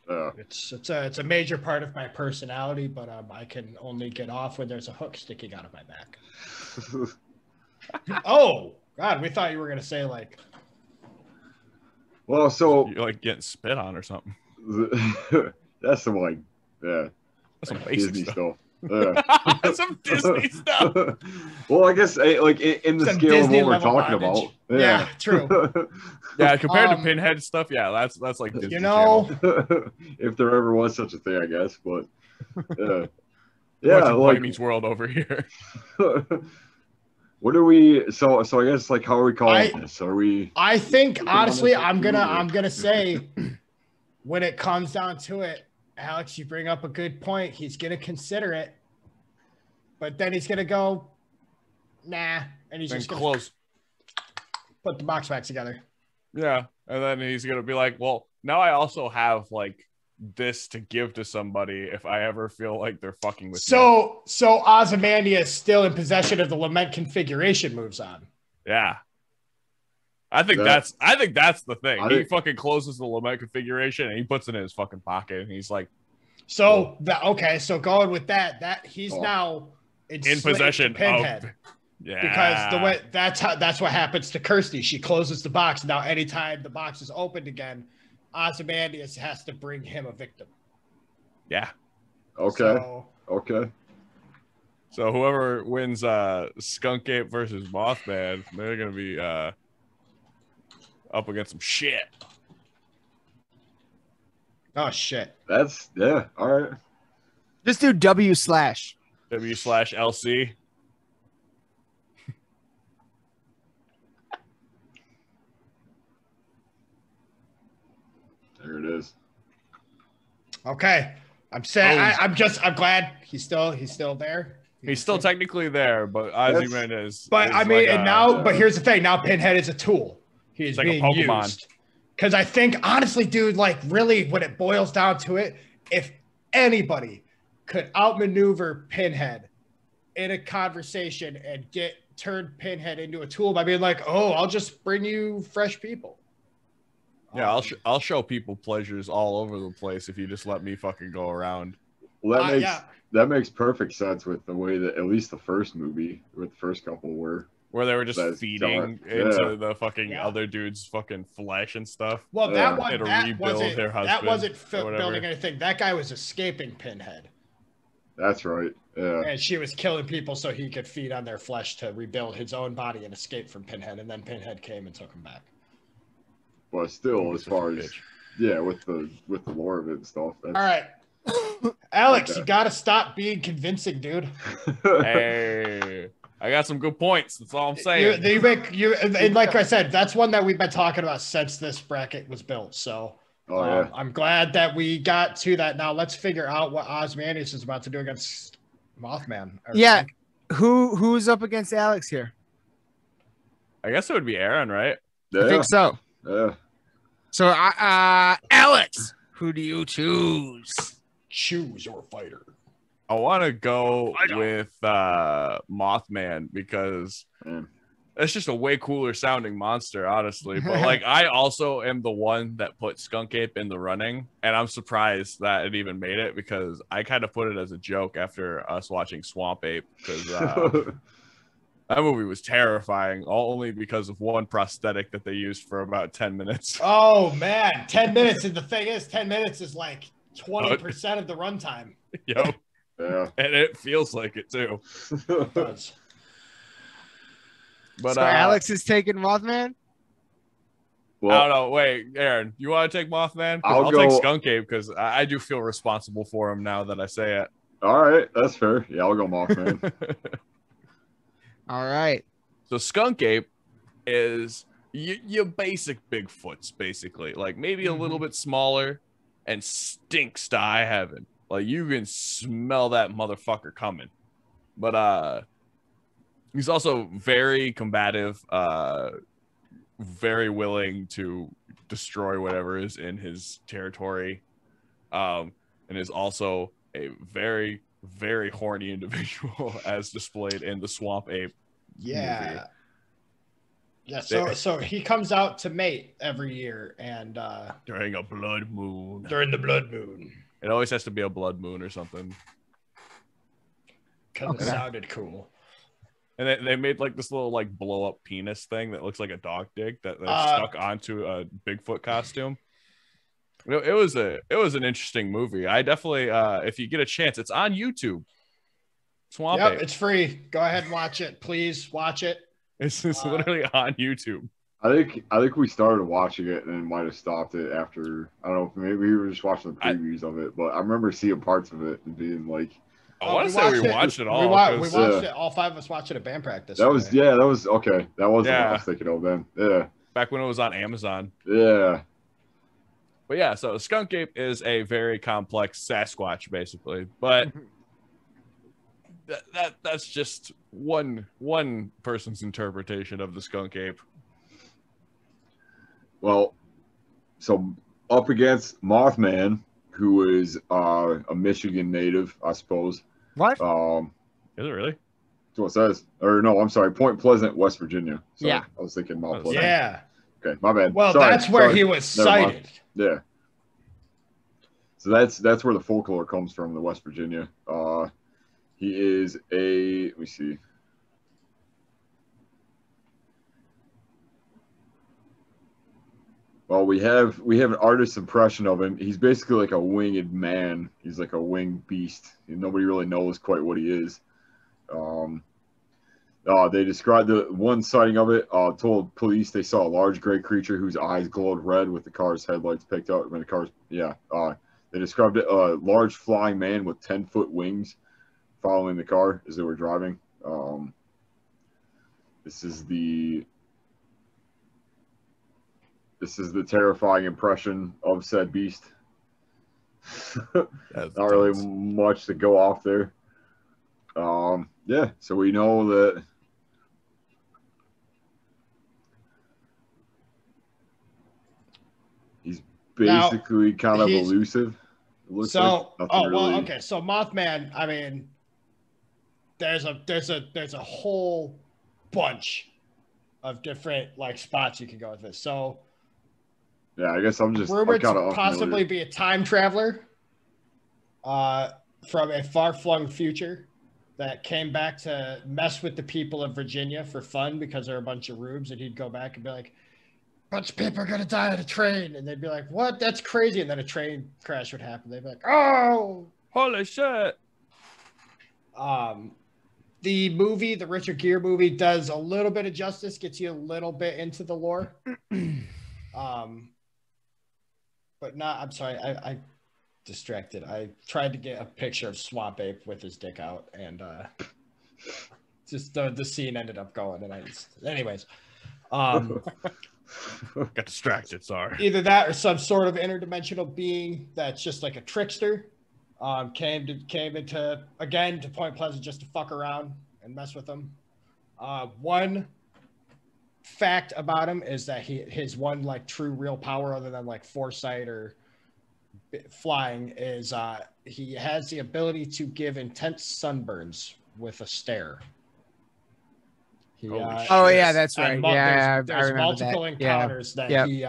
It's a major part of my personality, but I can only get off when there's a hook sticking out of my back. Oh God, we thought you were gonna say like. Well, so you're like getting spit on or something. That's some like, yeah, that's some basic Disney stuff. That's some Disney stuff. Well, I guess like in the some scale Disney of what we're talking bondage. about. Yeah, true. Yeah, compared to Pinhead stuff, yeah, that's like Disney. You know, if there ever was such a thing, I guess. But yeah, like Boy Meets World over here. What are we? So I guess like how are we calling this? Are we? I think honestly, I'm gonna say, when it comes down to it, Alex, you bring up a good point. He's gonna consider it, but then he's gonna go, nah, and he's just gonna close. Put the box back together. Yeah, and then he's gonna be like, well, now I also have like this to give to somebody if I ever feel like they're fucking with me. So Ozymandias is still in possession of the lament configuration moves on. Yeah. I think that's the thing. He fucking closes the lament configuration and he puts it in his fucking pocket and he's like, so going with that he's now in possession of Pinhead. Yeah. Because the way that's what happens to Kirsty. She closes the box. Now anytime the box is opened again, Ozymandias has to bring him a victim. Yeah. Okay. So whoever wins Skunk Ape versus Mothman, they're gonna be up against some shit. Oh shit. That's all right. Just do W/LC. There it is. Okay. I'm sad. I'm glad he's still there. He's still technically there, but Ozzy Mendes. But I mean, like but here's the thing. Now Pinhead is a tool. He's like being a Pokemon. Used. Because I think, honestly, dude, like really when it boils down to it, if anybody could outmaneuver Pinhead in a conversation and turn Pinhead into a tool by being like, oh, I'll just bring you fresh people. Yeah, I'll show people pleasures all over the place if you just let me fucking go around. Well, that makes perfect sense with the way that at least the first movie, with the first couple where they were just feeding into the fucking other dude's fucking flesh and stuff. Well, that wasn't building anything. That guy was escaping Pinhead. That's right. Yeah. And she was killing people so he could feed on their flesh to rebuild his own body and escape from Pinhead. And then Pinhead came and took him back. But still, as far as with the lore of it and stuff. All right. Alex, you gotta stop being convincing, dude. Hey, I got some good points. That's all I'm saying. And like I said, that's one that we've been talking about since this bracket was built. So I'm glad that we got to that. Now let's figure out what Ozzy Mendes is about to do against Mothman. Yeah, who's up against Alex here? I guess it would be Aaron, right? I think so. Yeah. So, Alex, who do you choose? Choose your fighter. I want to go with Mothman because it's just a way cooler sounding monster, honestly. But like, I also am the one that put Skunk Ape in the running, and I'm surprised that it even made it because I kind of put it as a joke after us watching Swamp Ape because that movie was terrifying, only because of one prosthetic that they used for about 10 minutes. Oh man, 10 minutes, and the thing is, 10 minutes is like 20% of the runtime. Yep. Yeah. And it feels like it too. It does. But so Alex is taking Mothman? Well, I don't know. Wait, Aaron, you want to take Mothman? I'll take Skunk Ape because I do feel responsible for him now that I say it. All right, that's fair. Yeah, I'll go Mothman. All right. So Skunk Ape is your basic Bigfoots, basically. Like maybe a little bit smaller and stinks to high heaven. Like you can smell that motherfucker coming. But he's also very combative, very willing to destroy whatever is in his territory, and is also a very, very horny individual as displayed in the Swamp Ape movie. Yeah, so he comes out to mate every year, and during a blood moon. During the blood moon. It always has to be a blood moon or something. Because it sounded cool. And they made like this little like blow up penis thing that looks like a dog dick that stuck onto a Bigfoot costume. It was an interesting movie. I definitely if you get a chance, it's on YouTube. Swamp Ape. It's free. Go ahead and watch it. Please watch it. It's literally on YouTube. I think we started watching it and might have stopped it after. I don't know, maybe we were just watching the previews of it, but I remember seeing parts of it and being like, I want to say we watched it all. We watched it. All five of us watched it at band practice. That was okay. That wasn't what I was thinking of then. Yeah. Back when it was on Amazon. Yeah. But yeah, so Skunk Ape is a very complex Sasquatch, basically. But that's just one person's interpretation of the Skunk Ape. Well, so up against Mothman, who is a Michigan native, I suppose. What? Is it really? That's what it says. Or no, I'm sorry, Point Pleasant, West Virginia. So yeah. I was thinking Mount Pleasant. Yeah. Okay, my bad. Well, that's where he was cited. Yeah. So that's where the folklore comes from, the West Virginia. He is let me see. Well, we have an artist's impression of him. He's basically like a winged man. He's like a winged beast. Nobody really knows quite what he is. They described the one sighting of it. Told police they saw a large gray creature whose eyes glowed red with the car's headlights picked up. When the car's they described it a large flying man with 10-foot wings following the car as they were driving. This is the terrifying impression of said beast. Not really much to go off there. Yeah, so we know that he's basically kind of elusive. It looks like okay. So Mothman, I mean, there's a whole bunch of different like spots you can go with this. So yeah, I guess I'm rumored to possibly be a time traveler from a far-flung future that came back to mess with the people of Virginia for fun because they're a bunch of rubes, and he'd go back and be like, a bunch of people are gonna die on a train, and they'd be like, what? That's crazy. And then a train crash would happen. They'd be like, oh, holy shit. The movie, the Richard Gere movie, does a little bit of justice, gets you a little bit into the lore. But not, I'm sorry, distracted. I tried to get a picture of Swamp Ape with his dick out, and just the scene ended up going. And anyways, got distracted. Sorry. Either that or some sort of interdimensional being that's just like a trickster. Came into again to Point Pleasant just to fuck around and mess with them. One fact about him is that his one like true real power other than like foresight or flying is he has the ability to give intense sunburns with a stare. Oh yeah, that's right. There's multiple encounters that he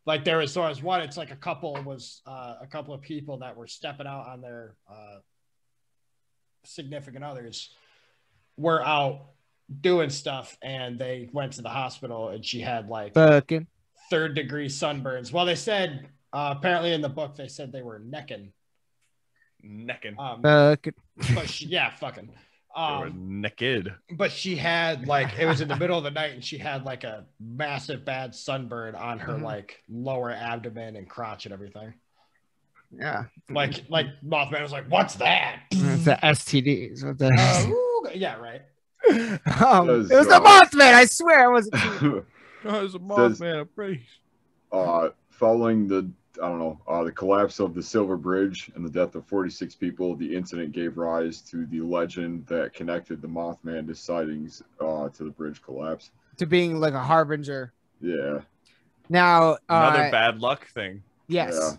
like there was one. It's like a couple of people that were stepping out on their significant others were out doing stuff, and they went to the hospital, and she had like third-degree sunburns. Well, they said apparently in the book they said they were necking. But fucking. They were naked. But she had like it was in the middle of the night, and she had like a massive bad sunburn on her like lower abdomen and crotch and everything. Yeah, like Mothman was like, "What's that?" It's the STDs. What the? Yeah, right. It was the Mothman. I swear it wasn't. It was a Mothman. I'm pretty. Following the the collapse of the Silver Bridge and the death of 46 people, the incident gave rise to the legend that connected the Mothman to sightings to the bridge collapse. To being like a harbinger. Yeah. Now another bad luck thing. Yes.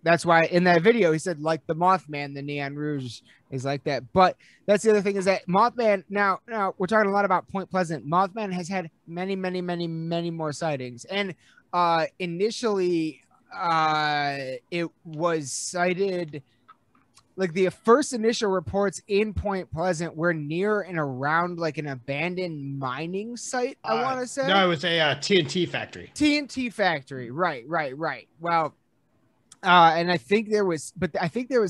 That's why in that video he said like the Mothman, the Nane Rouge is like that. But that's the other thing is that Mothman. Now we're talking a lot about Point Pleasant. Mothman has had many more sightings, and initially it was cited like the first initial reports in Point Pleasant were near and around like an abandoned mining site. I want to say no, it was a TNT factory. Right. Well, and I think there was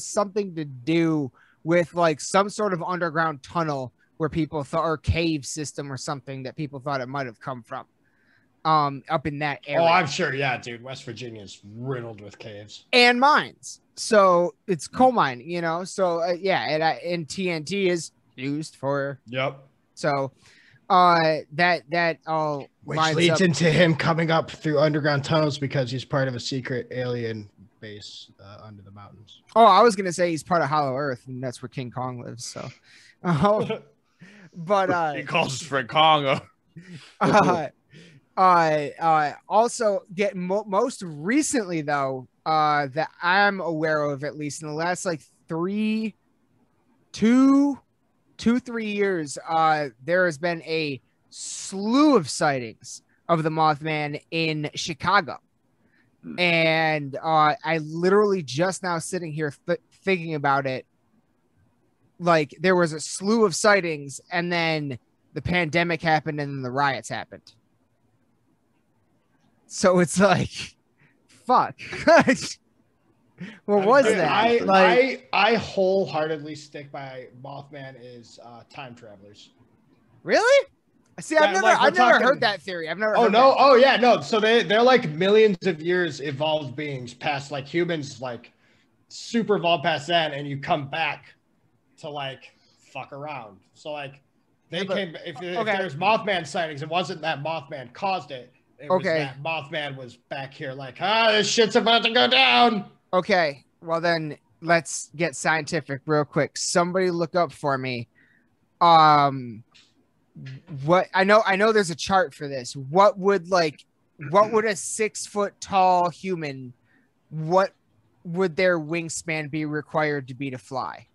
something to do with like some sort of underground tunnel where people thought, or cave system or something that people thought it might have come from. Up in that area. Oh, I'm sure. Yeah, dude. West Virginia is riddled with caves and mines. So it's coal mining, you know? So and TNT is used for. Yep. So that all which leads into him coming up through underground tunnels because he's part of a secret alien base under the mountains. Oh, I was going to say he's part of Hollow Earth, and that's where King Kong lives. So, but he calls his friend Kong. Also get most recently though that I'm aware of, at least in the last like 3 years, there has been a slew of sightings of the Mothman in Chicago, and I literally just now sitting here thinking about it, like there was a slew of sightings, and then the pandemic happened, and then the riots happened. So it's like, fuck. What was that? I wholeheartedly stick by Mothman is time travelers. Really? See, I've never heard that theory. I've never. No. So they're like millions of years evolved beings past like humans, like super evolved past that, and you come back to like fuck around. So like if there's Mothman sightings, it wasn't that Mothman caused it. It was that Mothman was back here like, this shit's about to go down. Okay, well then let's get scientific real quick. Somebody look up for me. What I know there's a chart for this. What would a 6 foot tall human, what would their wingspan be required to be to fly?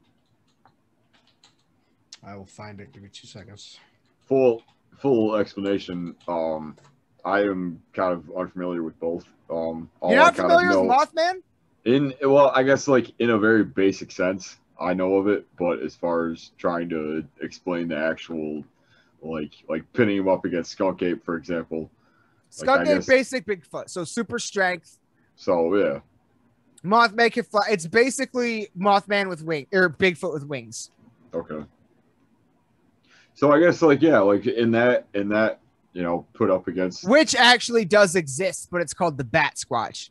I will find it. Give me 2 seconds. Full explanation. I am kind of unfamiliar with both. You're not familiar with Mothman? I guess like in a very basic sense, I know of it, but as far as trying to explain the actual, like pinning him up against Skunk Ape, for example. Skunk Ape, basic Bigfoot, so super strength. So yeah. Mothman can fly. It's basically Mothman with wings, or Bigfoot with wings. Okay. So I guess in that. Put up against, which actually does exist, but it's called the Bat Squatch.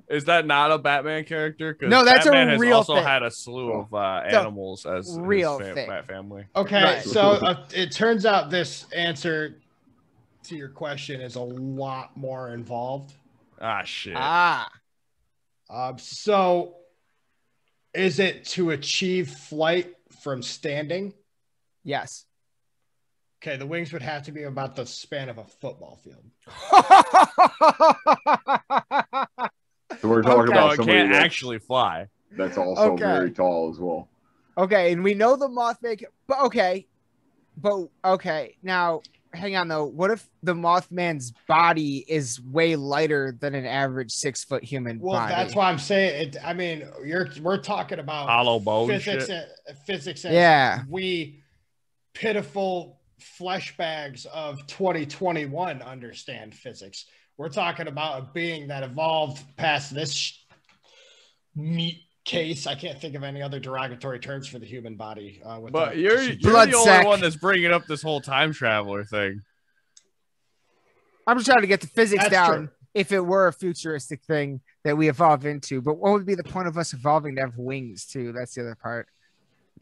Is that not a Batman character? No, that's Batman a real has also thing. had a slew of animals as real his thing. Bat family. Okay, Right. so it turns out this answer to your question is a lot more involved. Ah, shit. So is it to achieve flight from standing? Yes. Okay, the wings would have to be about the span of a football field. So we're talking about it somebody can't that's, actually fly. that's also Okay. very tall as well. Okay, and we know the Mothman, but okay. Now, hang on though. What if the Mothman's body is way lighter than an average 6-foot human Well, body? that's why I'm saying it. I mean, we're talking about Hollow bone physics. shit. Physics. Yeah. We pitiful flesh bags of 2021 understand physics. We're talking about a being that evolved past this meat case. I can't think of any other derogatory terms for the human body. But you're Blood the sack. only one that's bringing up this whole time traveler thing. I'm just trying to get the physics That's down. true. If it were a futuristic thing that we evolve into, but what would be the point of us evolving to have wings too? That's the other part.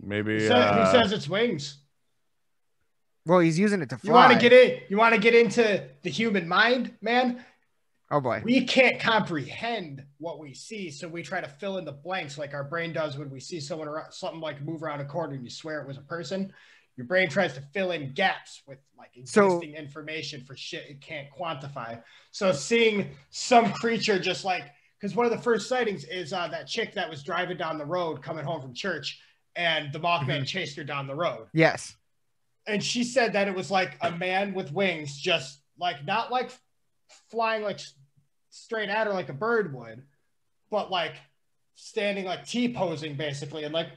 Maybe Who says it's wings? Well, he's using it to fly. You want to get in? You want to get into the human mind, man? Oh boy. We can't comprehend what we see, so we try to fill in the blanks like our brain does when we see someone around, something like move around a corner and you swear it was a person. Your brain tries to fill in gaps with like existing information for shit it can't quantify. So seeing some creature just like, because one of the first sightings is that chick that was driving down the road coming home from church, and the Mothman chased her down the road. Yes. And she said that it was like a man with wings, just like not like flying like straight at her like a bird would, but like standing like T-posing basically and like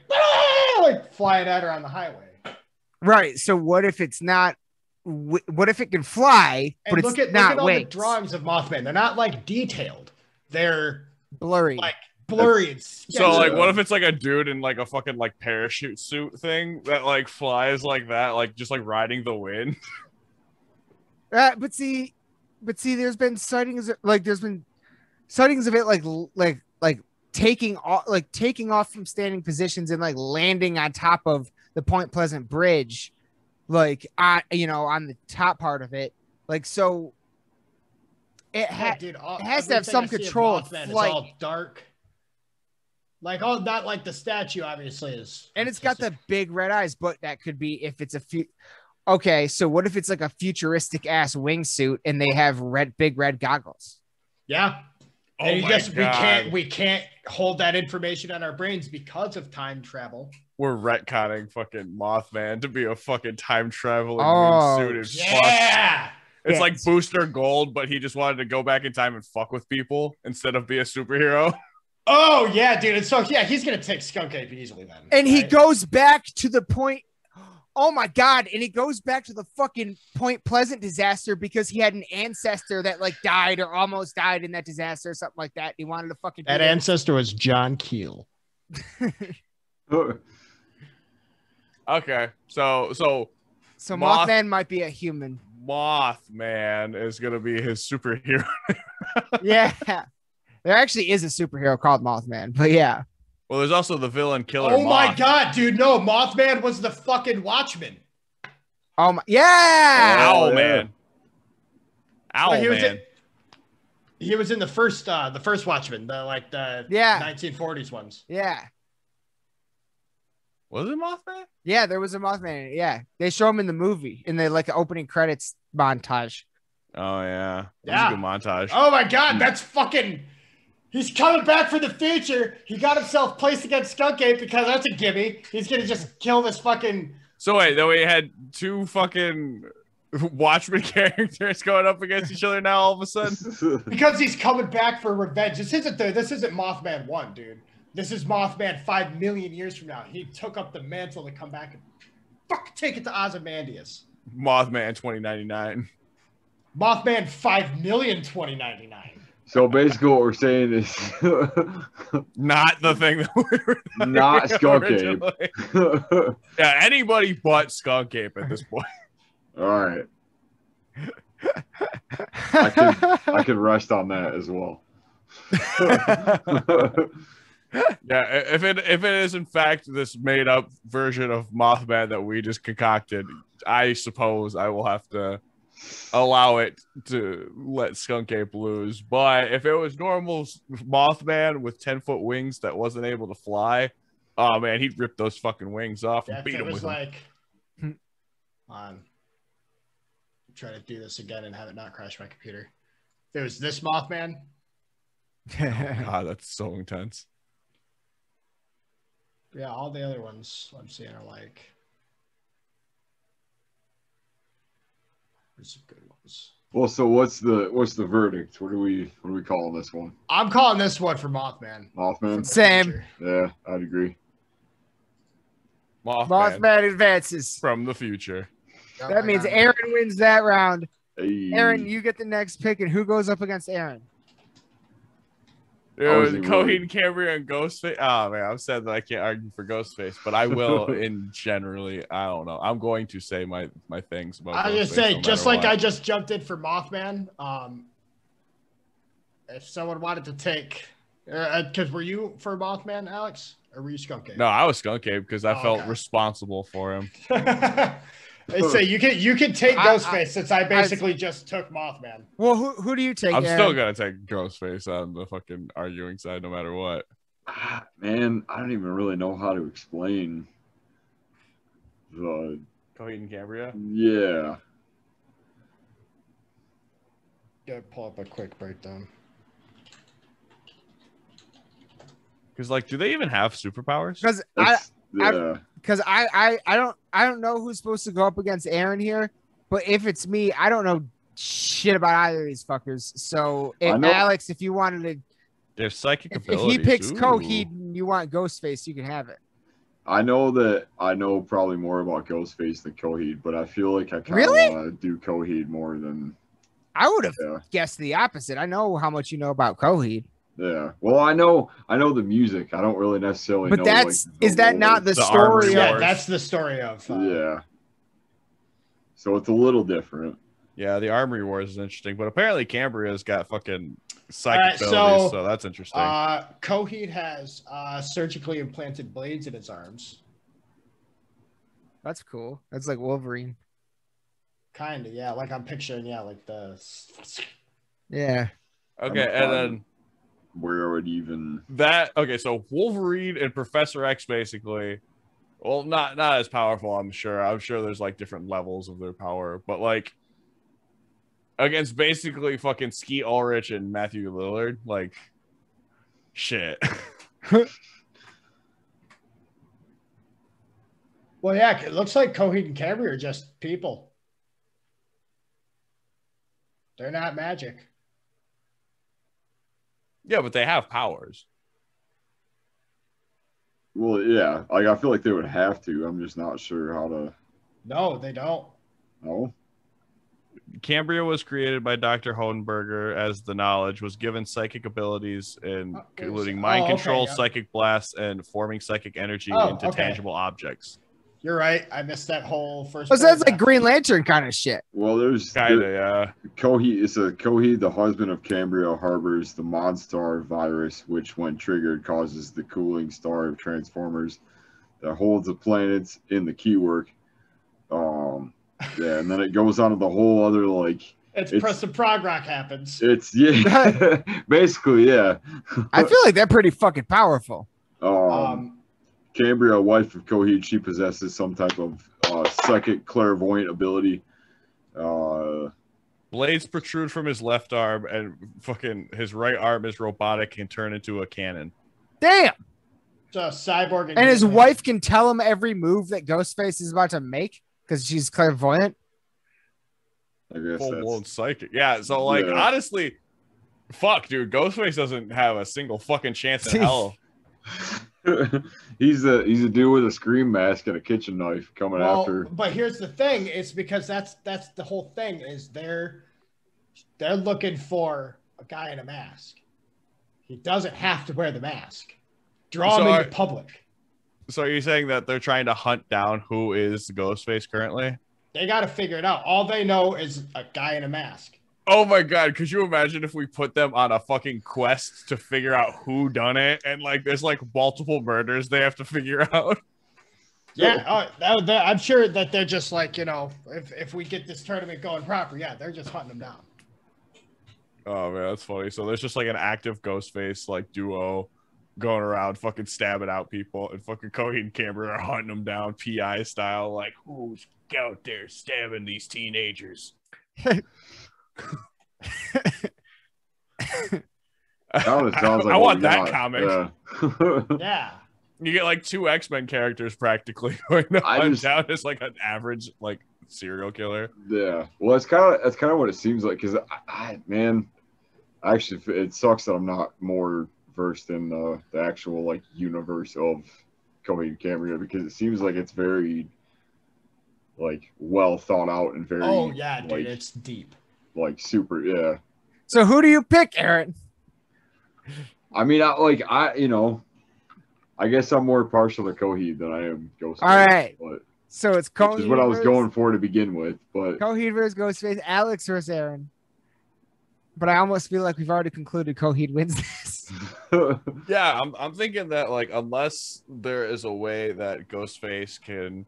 flying at her on the highway. Right. So what if it's not? What if it can fly, but And it's look at not all wings? the drawings of Mothman. They're not like detailed. They're Blurry. like blurry and sketchy. So like, what if it's like a dude in like a fucking like parachute suit thing that like flies like that, like just like riding the wind? But see, there's been sightings of it like taking off from standing positions and like landing on top of the Point Pleasant Bridge, like on the top part of it, like so. It has to have some control of flight. It's all dark. Like not like the statue obviously is. And it's got the big red eyes, but that could be if it's okay, so what if it's like a futuristic ass wingsuit and they have big red goggles? Yeah. Oh and my God. we can't hold that information on our brains because of time travel. We're retconning fucking Mothman to be a fucking time traveling wingsuit as fuck. Yeah. It's like Booster Gold, but he just wanted to go back in time and fuck with people instead of be a superhero. Oh yeah, dude. And so yeah, he's gonna take Skunk Ape easily then. And he goes back to the point. Oh my God. And he goes back to the fucking Point Pleasant disaster because he had an ancestor that like died or almost died in that disaster or something like that. He wanted to fucking that ancestor was John Keel. Okay. So Mothman might be a human. Mothman is gonna be his superhero. Yeah. There actually is a superhero called Mothman, but yeah. Well, there's also the villain killer. Oh my Moth. God, dude! No, Mothman was the fucking Watchman. Oh my, yeah. Owl yeah. man. Owl man. He was in the first Watchmen, the 1940s ones. Yeah. Was it Mothman? Yeah, there was a Mothman. Yeah, they show him in the movie in the like opening credits montage. Oh yeah. That Yeah. was a good montage. Oh my God, that's fucking. He's coming back for the future. He got himself placed against Skunk Ape because that's a gimme. He's gonna just kill this fucking. So wait, though we had two fucking Watchmen characters going up against each other now all of a sudden? Because he's coming back for revenge. This isn't Mothman 1, dude. This is Mothman 5 million years from now. He took up the mantle to come back and take it to Ozymandias. Mothman 2099. Mothman 5 million 2099. So basically what we're saying is Not the thing that we were not Skunk Ape. originally. Yeah, anybody but Skunk Ape at this point. All right. I could rest on that as well. Yeah, if it is in fact this made up version of Mothman that we just concocted, I suppose I will have to allow it to let Skunk Ape lose. But if it was normal Mothman with 10-foot wings that wasn't able to fly, oh man, he'd rip those fucking wings off and beat him with them. I'm trying to do this again and have it not crash my computer. If it was this Mothman, oh god, that's so intense. Yeah, all the other ones I'm seeing are like, there's some good ones. Well, so what's the verdict? What are we calling this one? I'm calling this one for Mothman. Mothman. Same. Yeah, I'd agree. Mothman advances from the future. That means Aaron wins that round. Hey. Aaron, you get the next pick, and who goes up against Aaron? Coheed, Cambria, and Ghostface. Oh man, I'm sad that I can't argue for Ghostface, but I will. In generally, I don't know. I'm going to say my things about. I just say, just like I just jumped in for Mothman. If someone wanted to take, because were you for Mothman, Alex, or were you Skunk Ape? No, I was Skunk Ape because I felt responsible for him. They say you can take Ghostface since I basically just took Mothman. Well, who do you take? I'm Aaron? still gonna take Ghostface on the fucking arguing side, no matter what. Man, I don't even really know how to explain the Coheed and Cambria. Yeah. Gotta pull up a quick breakdown. Because like, do they even have superpowers? Because I don't know who's supposed to go up against Aaron here, but if it's me, I don't know shit about either of these fuckers. So Alex, if you wanted to, they have psychic abilities. If he picks Coheed and you want Ghostface, you can have it. I know probably more about Ghostface than Coheed, but I feel like I kind of want to do Coheed more than. I would have guessed the opposite. I know how much you know about Coheed. Yeah. Well, I know the music. I don't really necessarily know. But that's is that not the story? Yeah, that's the story of. Yeah. So it's a little different. Yeah, the Armory Wars is interesting, but apparently Cambria's got fucking psychic abilities, so that's interesting. Coheed has surgically implanted blades in his arms. That's cool. That's like Wolverine. Kind of, yeah. Like I'm picturing, like the. Yeah. Okay, and then. Where would even so Wolverine and Professor X basically, well, not as powerful, I'm sure there's like different levels of their power, but like against basically fucking Skeet Ulrich and Matthew Lillard, like shit. Well, yeah, it looks like Coheed and Cambria are just people. They're not magic. Yeah, but they have powers. Well, yeah. Like I feel like they would have to. I'm just not sure how to. No, they don't. No. Cambria was created by Dr. Hohenberger as the knowledge was given psychic abilities, including mind control, psychic blasts, and forming psychic energy into tangible objects. You're right. I missed that whole first. Oh, so that's like Green Lantern kind of shit. Well, there's Coheed, the husband of Cambria, harbors the Monstar virus, which, when triggered, causes the cooling star of Transformers that holds the planets in the keywork. And then it goes on to the whole other It's press the prog rock happens. It's basically yeah. I feel like they're pretty fucking powerful. Cambria, wife of Coheed, she possesses some type of psychic clairvoyant ability. Blades protrude from his left arm, and fucking his right arm is robotic and turn into a cannon. Damn. So cyborg, and his wife can tell him every move that Ghostface is about to make because she's clairvoyant. I guess full-blown psychic. Yeah. So honestly, fuck, dude, Ghostface doesn't have a single fucking chance in hell. He's a dude with a scream mask and a kitchen knife coming after. But here's the thing: it's because that's the whole thing is they're looking for a guy in a mask. He doesn't have to wear the mask. Draw him into public. So are you saying that they're trying to hunt down who is Ghostface currently? They got to figure it out. All they know is a guy in a mask. Oh my god, could you imagine if we put them on a fucking quest to figure out who done it, and like there's like multiple murders they have to figure out? Yeah, I'm sure that they're just like, you know, if we get this tournament going proper, yeah, they're just hunting them down. Oh man, that's funny. So there's just like an active Ghostface like duo going around fucking stabbing out people, and fucking Coheed and Cambria are hunting them down PI style, like who's out there stabbing these teenagers? I want that comic. Yeah. You get like 2 X-Men characters practically going to hunt down as like an average like serial killer. Yeah, well, that's kind of what it seems like. Because actually, it sucks that I'm not more versed in the actual like universe of Coheed and Cambria, because it seems like it's very like well thought out and very. Oh yeah, dude, like, it's deep. Like super, yeah. So who do you pick, Aaron? I mean, I guess I'm more partial to Coheed than I am Ghostface. All right. But, so it's Coheed. Which is what I was going for to begin with. But Coheed versus Ghostface, Alex versus Aaron. But I almost feel like we've already concluded Coheed wins this. Yeah, I'm thinking that like unless there is a way that Ghostface can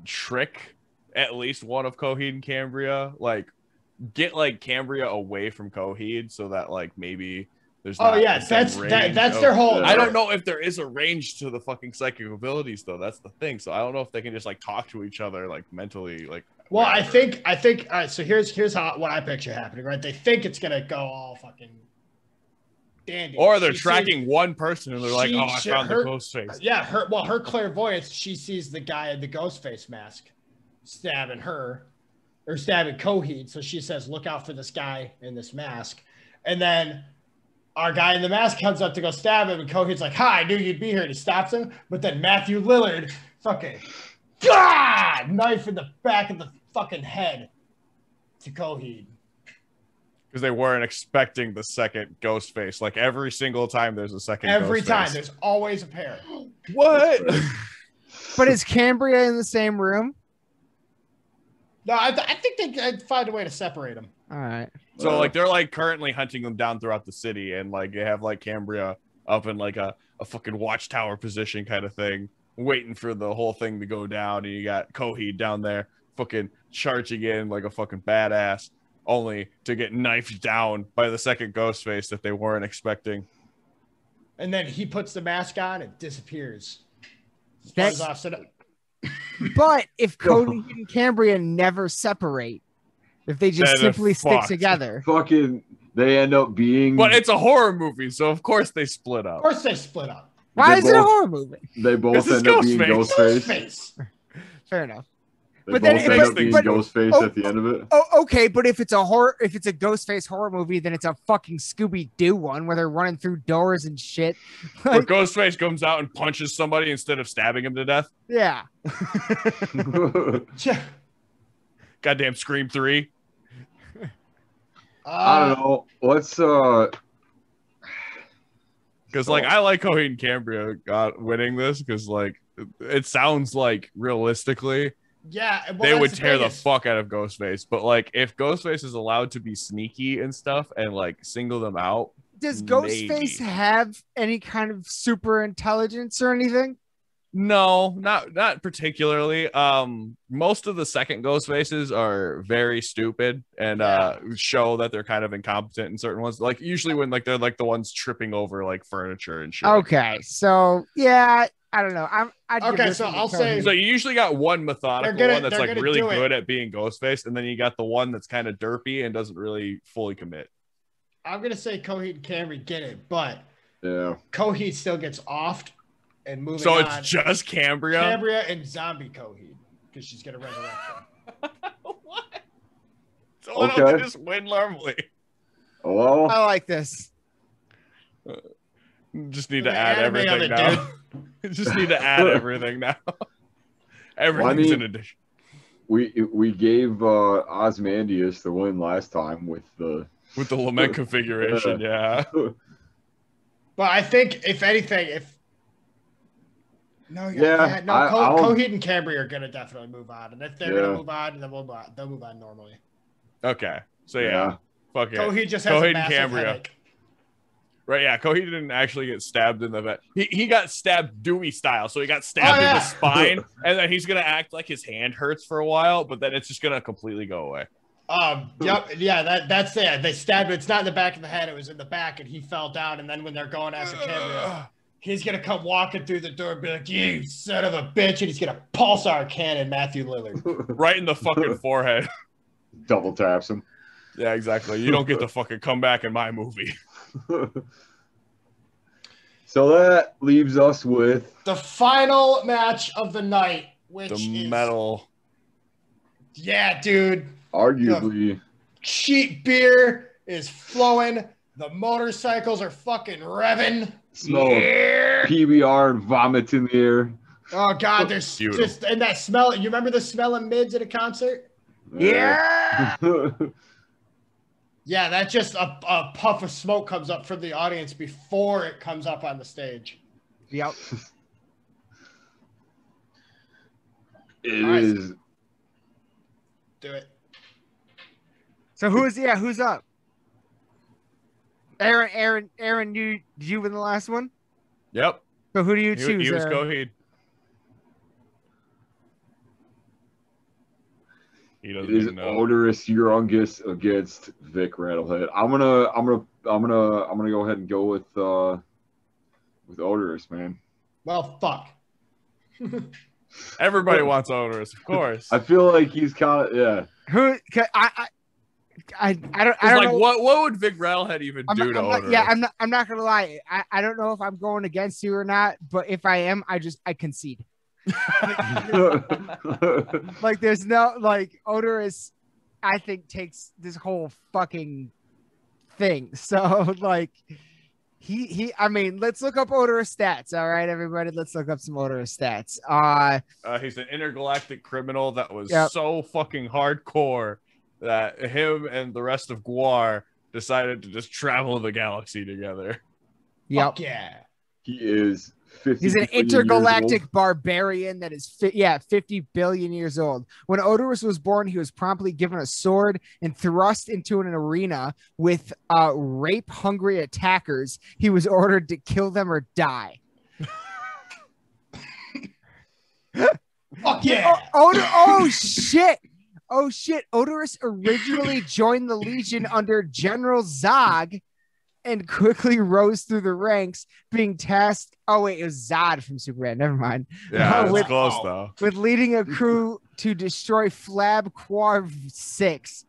trick at least one of Coheed and Cambria, like get like Cambria away from Coheed so that like maybe there's that's their whole. I don't know if there is a range to the fucking psychic abilities though. That's the thing. So I don't know if they can just like talk to each other like mentally like. Well, I think all right. So here's what I picture happening. Right, they think it's gonna go all fucking dandy, or they're tracking one person and they're like, oh, I found the Ghostface. Yeah, her clairvoyance. She sees the guy in the Ghostface mask stabbing her. Or stabbing Coheed, so she says, "Look out for this guy in this mask." And then our guy in the mask comes up to go stab him, and Coheed's like, "Hi, I knew you'd be here." And he stops him, but then Matthew Lillard, fucking, knife in the back of the fucking head to Coheed. Because they weren't expecting the second Ghostface. Like every single time, there's a second. Every Ghostface. time, there's always a pair. What? But is Cambria in the same room? No, I think they'd find a way to separate them. All right. So like they're like currently hunting them down throughout the city, and like they have like Cambria up in like a fucking watchtower position kind of thing, waiting for the whole thing to go down. And you got Coheed down there fucking charging in like a fucking badass, only to get knifed down by the second Ghostface that they weren't expecting. And then he puts the mask on and disappears. But if Coheed and Cambria never separate, if they just simply stick together, fucking, they end up being. But it's a horror movie, so of course they split up. Of course they split up. Why is it a horror movie? They both end up being Ghostface. Fair enough. But then end up being Ghostface at the end of it. Oh, okay, but if it's a Ghostface horror movie, then it's a fucking Scooby-Doo one where they're running through doors and shit. Where Ghostface comes out and punches somebody instead of stabbing him to death. Yeah. Goddamn Scream 3. I don't know. Let's because like I like Coheed and Cambria winning this because like it sounds like realistically. Yeah, they would tear the fuck out of Ghostface, but like if Ghostface is allowed to be sneaky and stuff and like single them out, does Ghostface have any kind of super intelligence or anything? No, not particularly. Most of the second Ghostfaces are very stupid and show that they're kind of incompetent in certain ones. Like usually when like they're like the ones tripping over like furniture and shit. Okay, so yeah. I don't know. So I'll say. So you usually got one methodical one that's like really good at being Ghostface, and then you got the one that's kind of derpy and doesn't really fully commit. I'm gonna say Coheed and Cambria get it, but yeah, Coheed still gets offed and moving. So it's just Cambria and zombie Coheed because she's gonna resurrect him. What? So why don't they just win normally? Well, I like this. Just need to add everything now. Just need to add everything now. Everything's in addition. We gave Ozymandias the win last time with the lament configuration, yeah. But I think if anything, No, Yeah, no. Coheed and Cambry are gonna definitely move on, and if they're gonna move on, then they'll move on normally. Okay, so yeah. Fuck it. Coheed just has a massive headache. Right, yeah. Coheed didn't actually get stabbed in the vet. He got stabbed Dewey style, so he got stabbed in the spine, and then he's gonna act like his hand hurts for a while, but then it's just gonna completely go away. Yep, yeah, that's it. They stabbed him. It's not in the back of the head, it was in the back, and he fell down, and then when they're going after Cambria, he's gonna come walking through the door and be like, "You son of a bitch," and he's gonna pulsar cannon Matthew Lillard. Right in the fucking forehead. Double taps him. Yeah, exactly. You don't get to fucking come back in my movie. So that leaves us with the final match of the night, which the is metal. Yeah, dude. Arguably, the cheap beer is flowing. The motorcycles are fucking revving. Smell of PBR and vomit in the air. Oh god, there's just and that smell. You remember the smell of mids at a concert? Yeah. Yeah, that just a puff of smoke comes up from the audience before it comes up on the stage. Yep. It is. Do it. So who's up? Aaron, did you win the last one? Yep. So who do you choose? He was Coheed. He doesn't even know. Odorous Urungus against Vic Rattlehead. I'm gonna go ahead and go with Odorous, man. Well, fuck. Everybody wants Odorous, of course. I feel like he's kind of Who? I don't know. What would Vic Rattlehead even do to Odorous? Yeah, I'm not gonna lie. I don't know if I'm going against you or not, but if I am, I concede. Like there's no Odorous, I think takes this whole fucking thing. So like I mean, let's look up Odorous stats. All right, everybody, let's look up some Odorous stats. He's an intergalactic criminal that was so fucking hardcore that him and the rest of Gwar decided to just travel the galaxy together. Yep. Fuck yeah. He is 50 He's an intergalactic barbarian that is 50 billion years old. When Odorous was born, he was promptly given a sword and thrust into an arena with rape-hungry attackers. He was ordered to kill them or die. Fuck yeah. Oh shit. Oh shit. Odorous originally joined the Legion under General Zog and quickly rose through the ranks, being tasked. Oh, wait, it was Zod from Superman. Never mind. Yeah, it's close, though. With leading a crew to destroy Flab Quarv 6.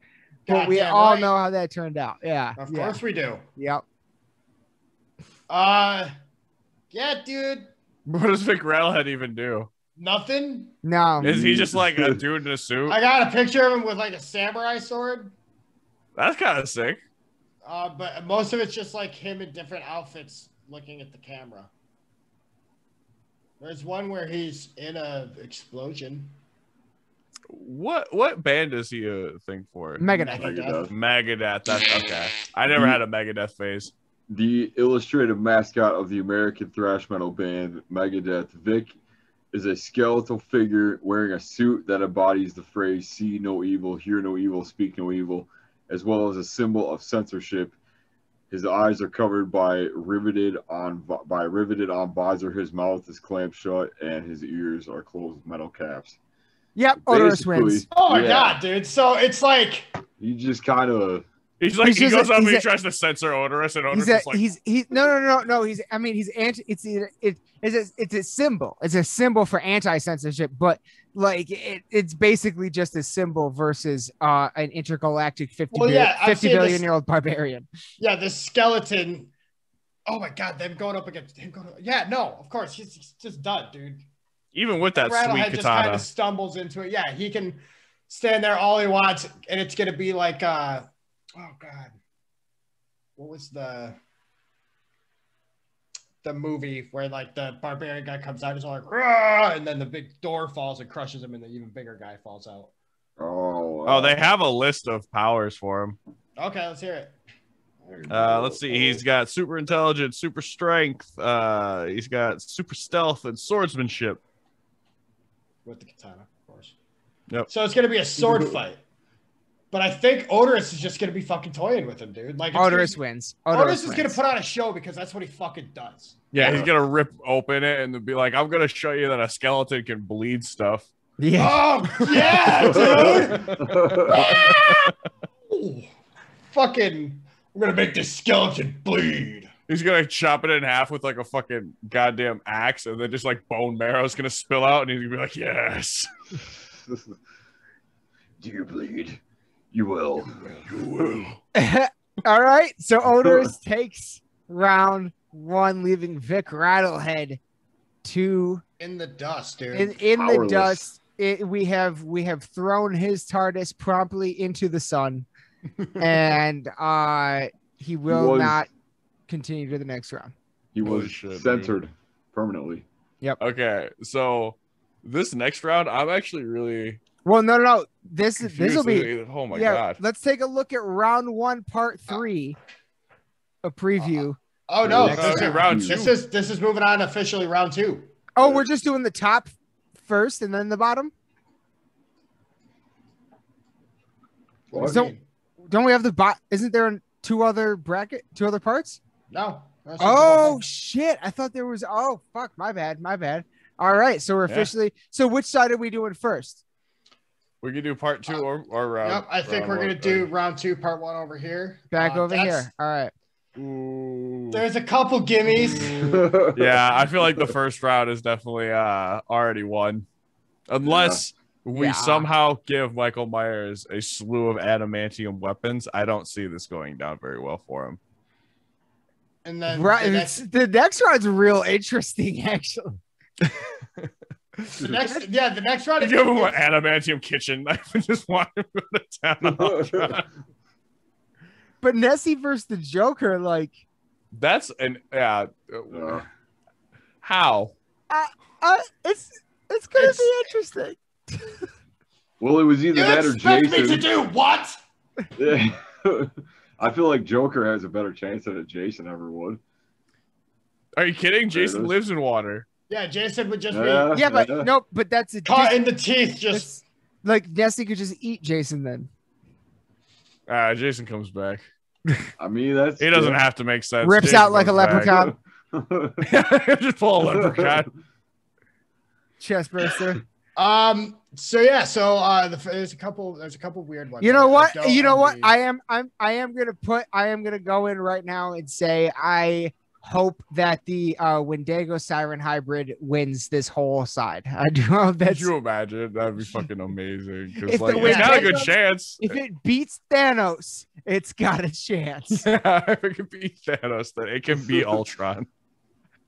But we all know how that turned out. Yeah. Of course we do. Yep. Yeah, dude. What does Vic Rattlehead even do? Nothing. No. Is he just like a dude in a suit? I got a picture of him with like a samurai sword. That's kind of sick. But most of it's just like him in different outfits looking at the camera. There's one where he's in a explosion. What band is he a thing for? Megadeth. That's okay. I never had a Megadeth phase. The illustrative mascot of the American thrash metal band Megadeth, Vic, is a skeletal figure wearing a suit that embodies the phrase "See no evil, hear no evil, speak no evil," as well as a symbol of censorship. His eyes are covered by riveted on visor. His mouth is clamped shut, and his ears are closed with metal caps. Yep, Odorous wins. Oh my god, dude! So it's like he just kind of. He goes up and he tries to censor Odorous, and Odorous is like, no. It's a symbol. It's a symbol for anti-censorship, but like it's basically just a symbol versus an intergalactic 50 billion-year-old barbarian. Yeah, the skeleton. Oh my god, them going up against him. Yeah, no, of course he's just done, dude. Even with that sweet katana, just kind of stumbles into it. Yeah, he can stand there all he wants, and it's gonna be like oh god, what was the movie where like the barbarian guy comes out, he's all like, "Rah!" and then the big door falls and crushes him, and the even bigger guy falls out. Oh, they have a list of powers for him. Okay, let's hear it. Let's see. He's got super intelligence, super strength. He's got super stealth and swordsmanship. With the katana, of course. Yep. So it's gonna be a sword fight. But I think Odorous is just gonna be fucking toying with him, dude. Like Odorous wins. Odorous is gonna put on a show because that's what he fucking does. Yeah, he's gonna rip open it and be like, "I'm gonna show you that a skeleton can bleed stuff." Yeah. Oh yeah, dude. Fucking, I'm gonna make this skeleton bleed. He's gonna chop it in half with like a fucking goddamn axe, and then just like bone marrow is gonna spill out, and he's gonna be like, "Yes." Do you bleed? You will. You will. All right. So Odorous takes round 1, leaving Vic Rattlehead in the dust, dude. In the dust. We have thrown his TARDIS promptly into the sun, and he will not continue to the next round. He was censored permanently. Yep. Okay, so this next round, I'm actually really no. This will be. Oh my god. Let's take a look at round 1, part 3. A preview. Oh no, this is round 2. This is moving on officially round 2. Oh, we're just doing the top first and then the bottom. So don't we have the Isn't there two other parts? No. Oh shit! I thought there was. Oh fuck! My bad. All right, so we're officially. So which side are we doing first? We can do part 2 or round. Yep, I think we're gonna do round 2, part 1 over here. Back over here. All right. Ooh. There's a couple gimmies. Yeah, I feel like the first round is definitely already won, unless we somehow give Michael Myers a slew of adamantium weapons. I don't see this going down very well for him. And then the next round's real interesting, actually. The next round. Give him an adamantium kitchen knife and just want him to go to town. But Nessie versus the Joker, like that's how? It's gonna be interesting. Well, it was either that or Jason. Me to do what? I feel like Joker has a better chance than Jason ever would. Are you kidding? Jason lives in water. Yeah, Jason would just be. Yeah, but no, but that's caught in the teeth. Just like Nessie could just eat Jason then. Jason comes back. I mean, he doesn't have to make sense. Rips Jason out like a leprechaun. Just pull a leprechaun. Chest burster. There's a couple weird ones. You know what? I am gonna go in right now and say I hope that the Wendigo Siren hybrid wins this whole side. I do hope that. Could you imagine? That'd be fucking amazing. Because it's got a good chance. If it beats Thanos, it's got a chance. Yeah, if it can beat Thanos, then it can beat Ultron.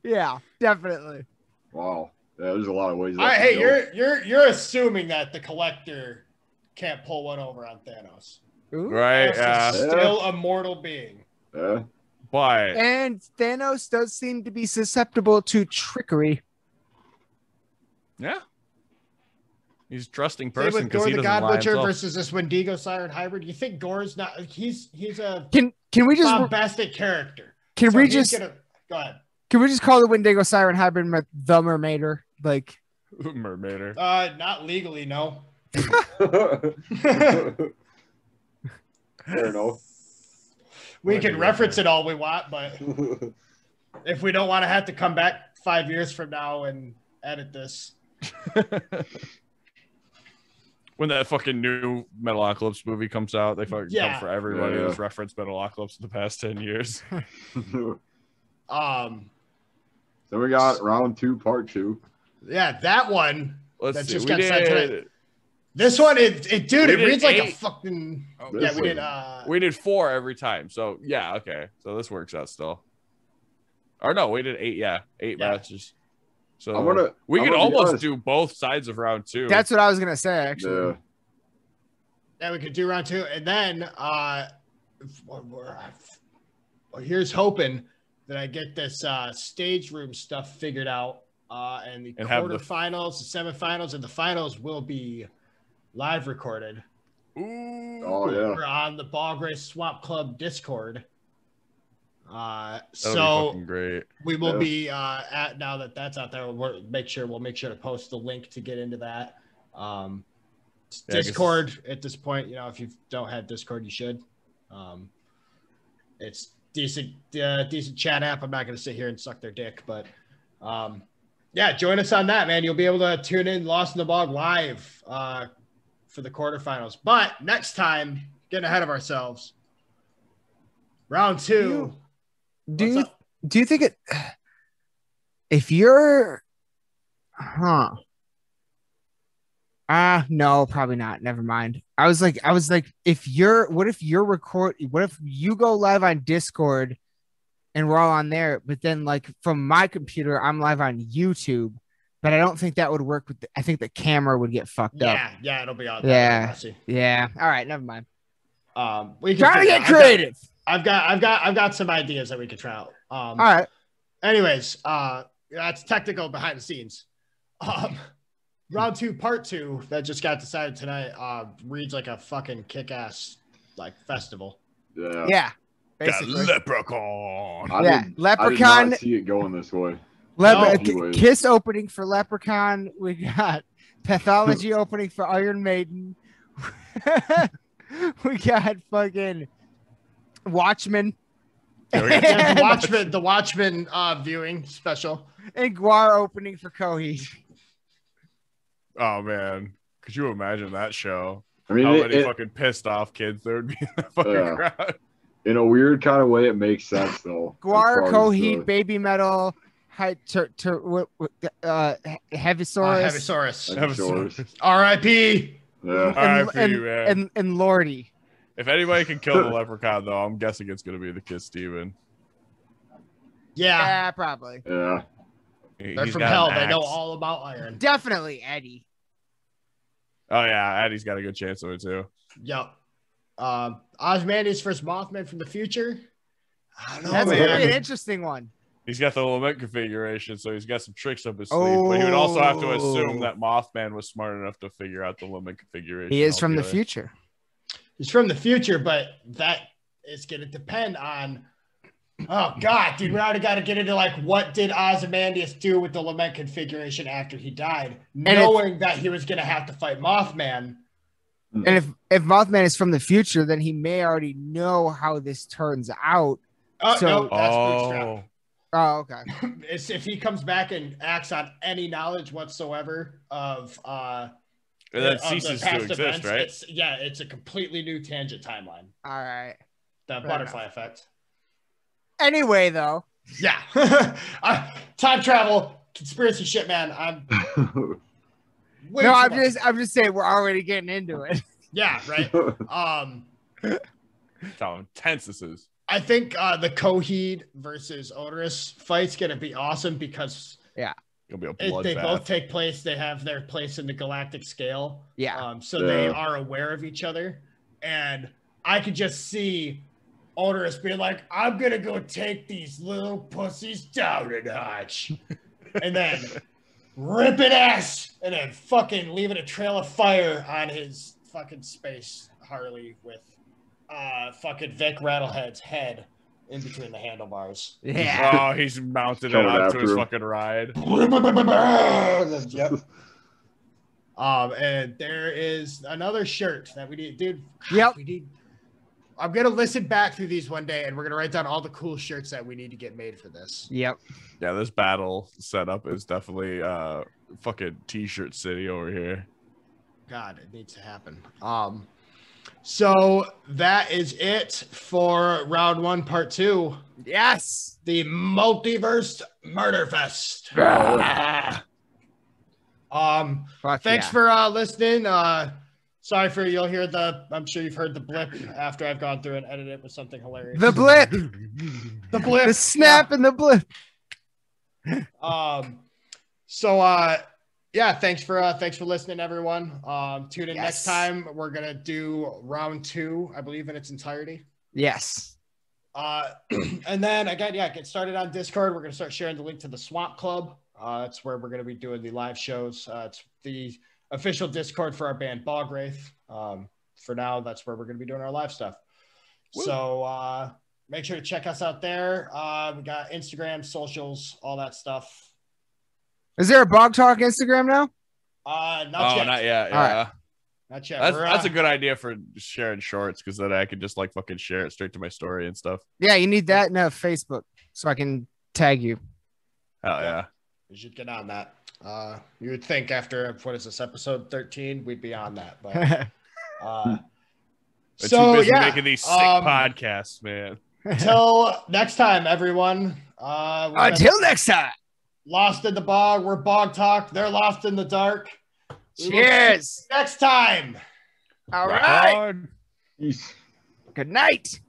Yeah, definitely. Wow. Yeah, there's a lot of ways. Hey, you're assuming that the Collector can't pull one over on Thanos. Ooh. Right? Yeah. Still a mortal being. Yeah. But and Thanos does seem to be susceptible to trickery. Yeah. He's a trusting person because he doesn't God lie Butcher himself. versus this Wendigo Siren hybrid. You think Gore's not? He's a can we just bombastic character? Can we just go ahead? Can we just call the Wendigo Siren hybrid the Mermaider? Like Mermaider. Not legally, no. Fair enough. We can reference it all we want, but if we don't want to have to come back 5 years from now and edit this. When that fucking new Metalocalypse movie comes out, they fucking come for everybody that's referenced Metalocalypse in the past 10 years. So we got round 2, part 2. Yeah, that one. Let's that see. just got sent today. This one, it reads like a fucking. We did 4 every time. So yeah, okay. So this works out still. Or no, we did 8. Yeah, 8 matches. So we could almost do both sides of round 2. That's what I was gonna say, actually. Yeah, we could do round 2, and then here's hoping that I get this stage room stuff figured out, and the quarterfinals, the semifinals, and the finals will be live recorded. Ooh. Oh yeah. We're on the Bog Race Swamp Club Discord. So be great. We will be at now that that's out there. We'll make sure to post the link to get into that. Discord at this point, if you don't have Discord, you should. It's decent chat app. I'm not going to sit here and suck their dick, but join us on that, man. You'll be able to tune in Lost in the Bog live for the quarterfinals. But next time, getting ahead of ourselves. Round 2. Do you think it? If you're, no, probably not. Never mind. I was like, what if you go live on Discord and we're all on there, but then like from my computer, I'm live on YouTube, but I don't think that would work I think the camera would get fucked up. Yeah, it'll be on. Yeah. All right, never mind. We can try to get creative. I've got some ideas that we could try out. All right. Anyways, that's technical behind the scenes. Round 2, part 2 that just got decided tonight reads like a fucking kick-ass like festival. Yeah. Basically. Leprechaun. Leprechaun. I did not see it going this way. Kiss opening for Leprechaun. We got Pathology opening for Iron Maiden. We got fucking Watchmen. The Watchmen viewing special. And Guar opening for Coheed. Oh man, could you imagine that show? I mean, how many fucking pissed off kids there would be in that fucking crowd. In a weird kind of way, it makes sense though. Guar, Coheed, Baby Metal, Heavisaurus. R.I.P. And Lordy. If anybody can kill the Leprechaun, though, I'm guessing it's going to be the Kid Steven. Yeah, probably. Yeah. They're from hell. They know all about iron. Definitely Eddie. Oh, yeah. Eddie's got a good chance of it, too. Yep. Ozzy Mendes versus Mothman from the future. I don't know, That's going to be an interesting one. He's got the lament configuration, so he's got some tricks up his sleeve. But he would also have to assume that Mothman was smart enough to figure out the lament configuration. He is from the future. He's from the future, but that is going to depend on... Oh, God, dude, we already got to get into, like, what did Ozymandias do with the lament configuration after he died, knowing that he was going to have to fight Mothman. And if Mothman is from the future, then he may already know how this turns out. No, that's Bootstrap. Oh, okay. It's if he comes back and acts on any knowledge whatsoever of that ceases to exist, events, right? It's a completely new tangent timeline. All right. The butterfly effect. Anyway, though. Yeah. Time travel, conspiracy shit, man. I'm just saying we're already getting into it. Yeah, right. How intense this is. I think the Coheed versus Odorous fight's gonna be awesome because it'll be a bloodbath. They both take place. They have their place in the galactic scale. Yeah. They are aware of each other, and I could just see Odorous being like, "I'm gonna go take these little pussies down a notch," and then ripping ass, and then fucking leaving a trail of fire on his fucking space Harley with fucking Vic Rattlehead's head in between the handlebars. Yeah. Oh, he's mounted it onto his fucking ride. Yep. And there is another shirt that we need, dude. Yep. I'm gonna listen back through these one day, and we're gonna write down all the cool shirts that we need to get made for this. Yep. Yeah, this battle setup is definitely fucking t-shirt city over here. God, it needs to happen. So that is it for round 1, part 2. Yes. The Multiverse Murderfest. Thanks for listening. Sorry for I'm sure you've heard the blip after I've gone through and edited it with something hilarious. The blip. The blip. The snap and the blip. Thanks for listening, everyone. Tune in next time. We're gonna do round 2, I believe, in its entirety. Yes. And then again, get started on Discord. We're gonna start sharing the link to the Swamp Club. That's where we're gonna be doing the live shows. It's the official Discord for our band Bog Wraith. For now, that's where we're gonna be doing our live stuff. Woo. So Make sure to check us out there. We got Instagram, socials, all that stuff. Is there a Bog Talk Instagram now? Not yet. Not yet. Yeah. Right. Not yet. That's a good idea for sharing shorts, because then I could just like fucking share it straight to my story and stuff. Yeah, you need that and Facebook so I can tag you. Hell yeah. You should get on that. You would think after, what is this, episode 13, we'd be on that. But too busy making these sick podcasts, man. Till next time, everyone. Until next time. Lost in the Bog. We're Bog Talk. They're lost in the dark. Cheers. Next time. All right. Peace. Good night.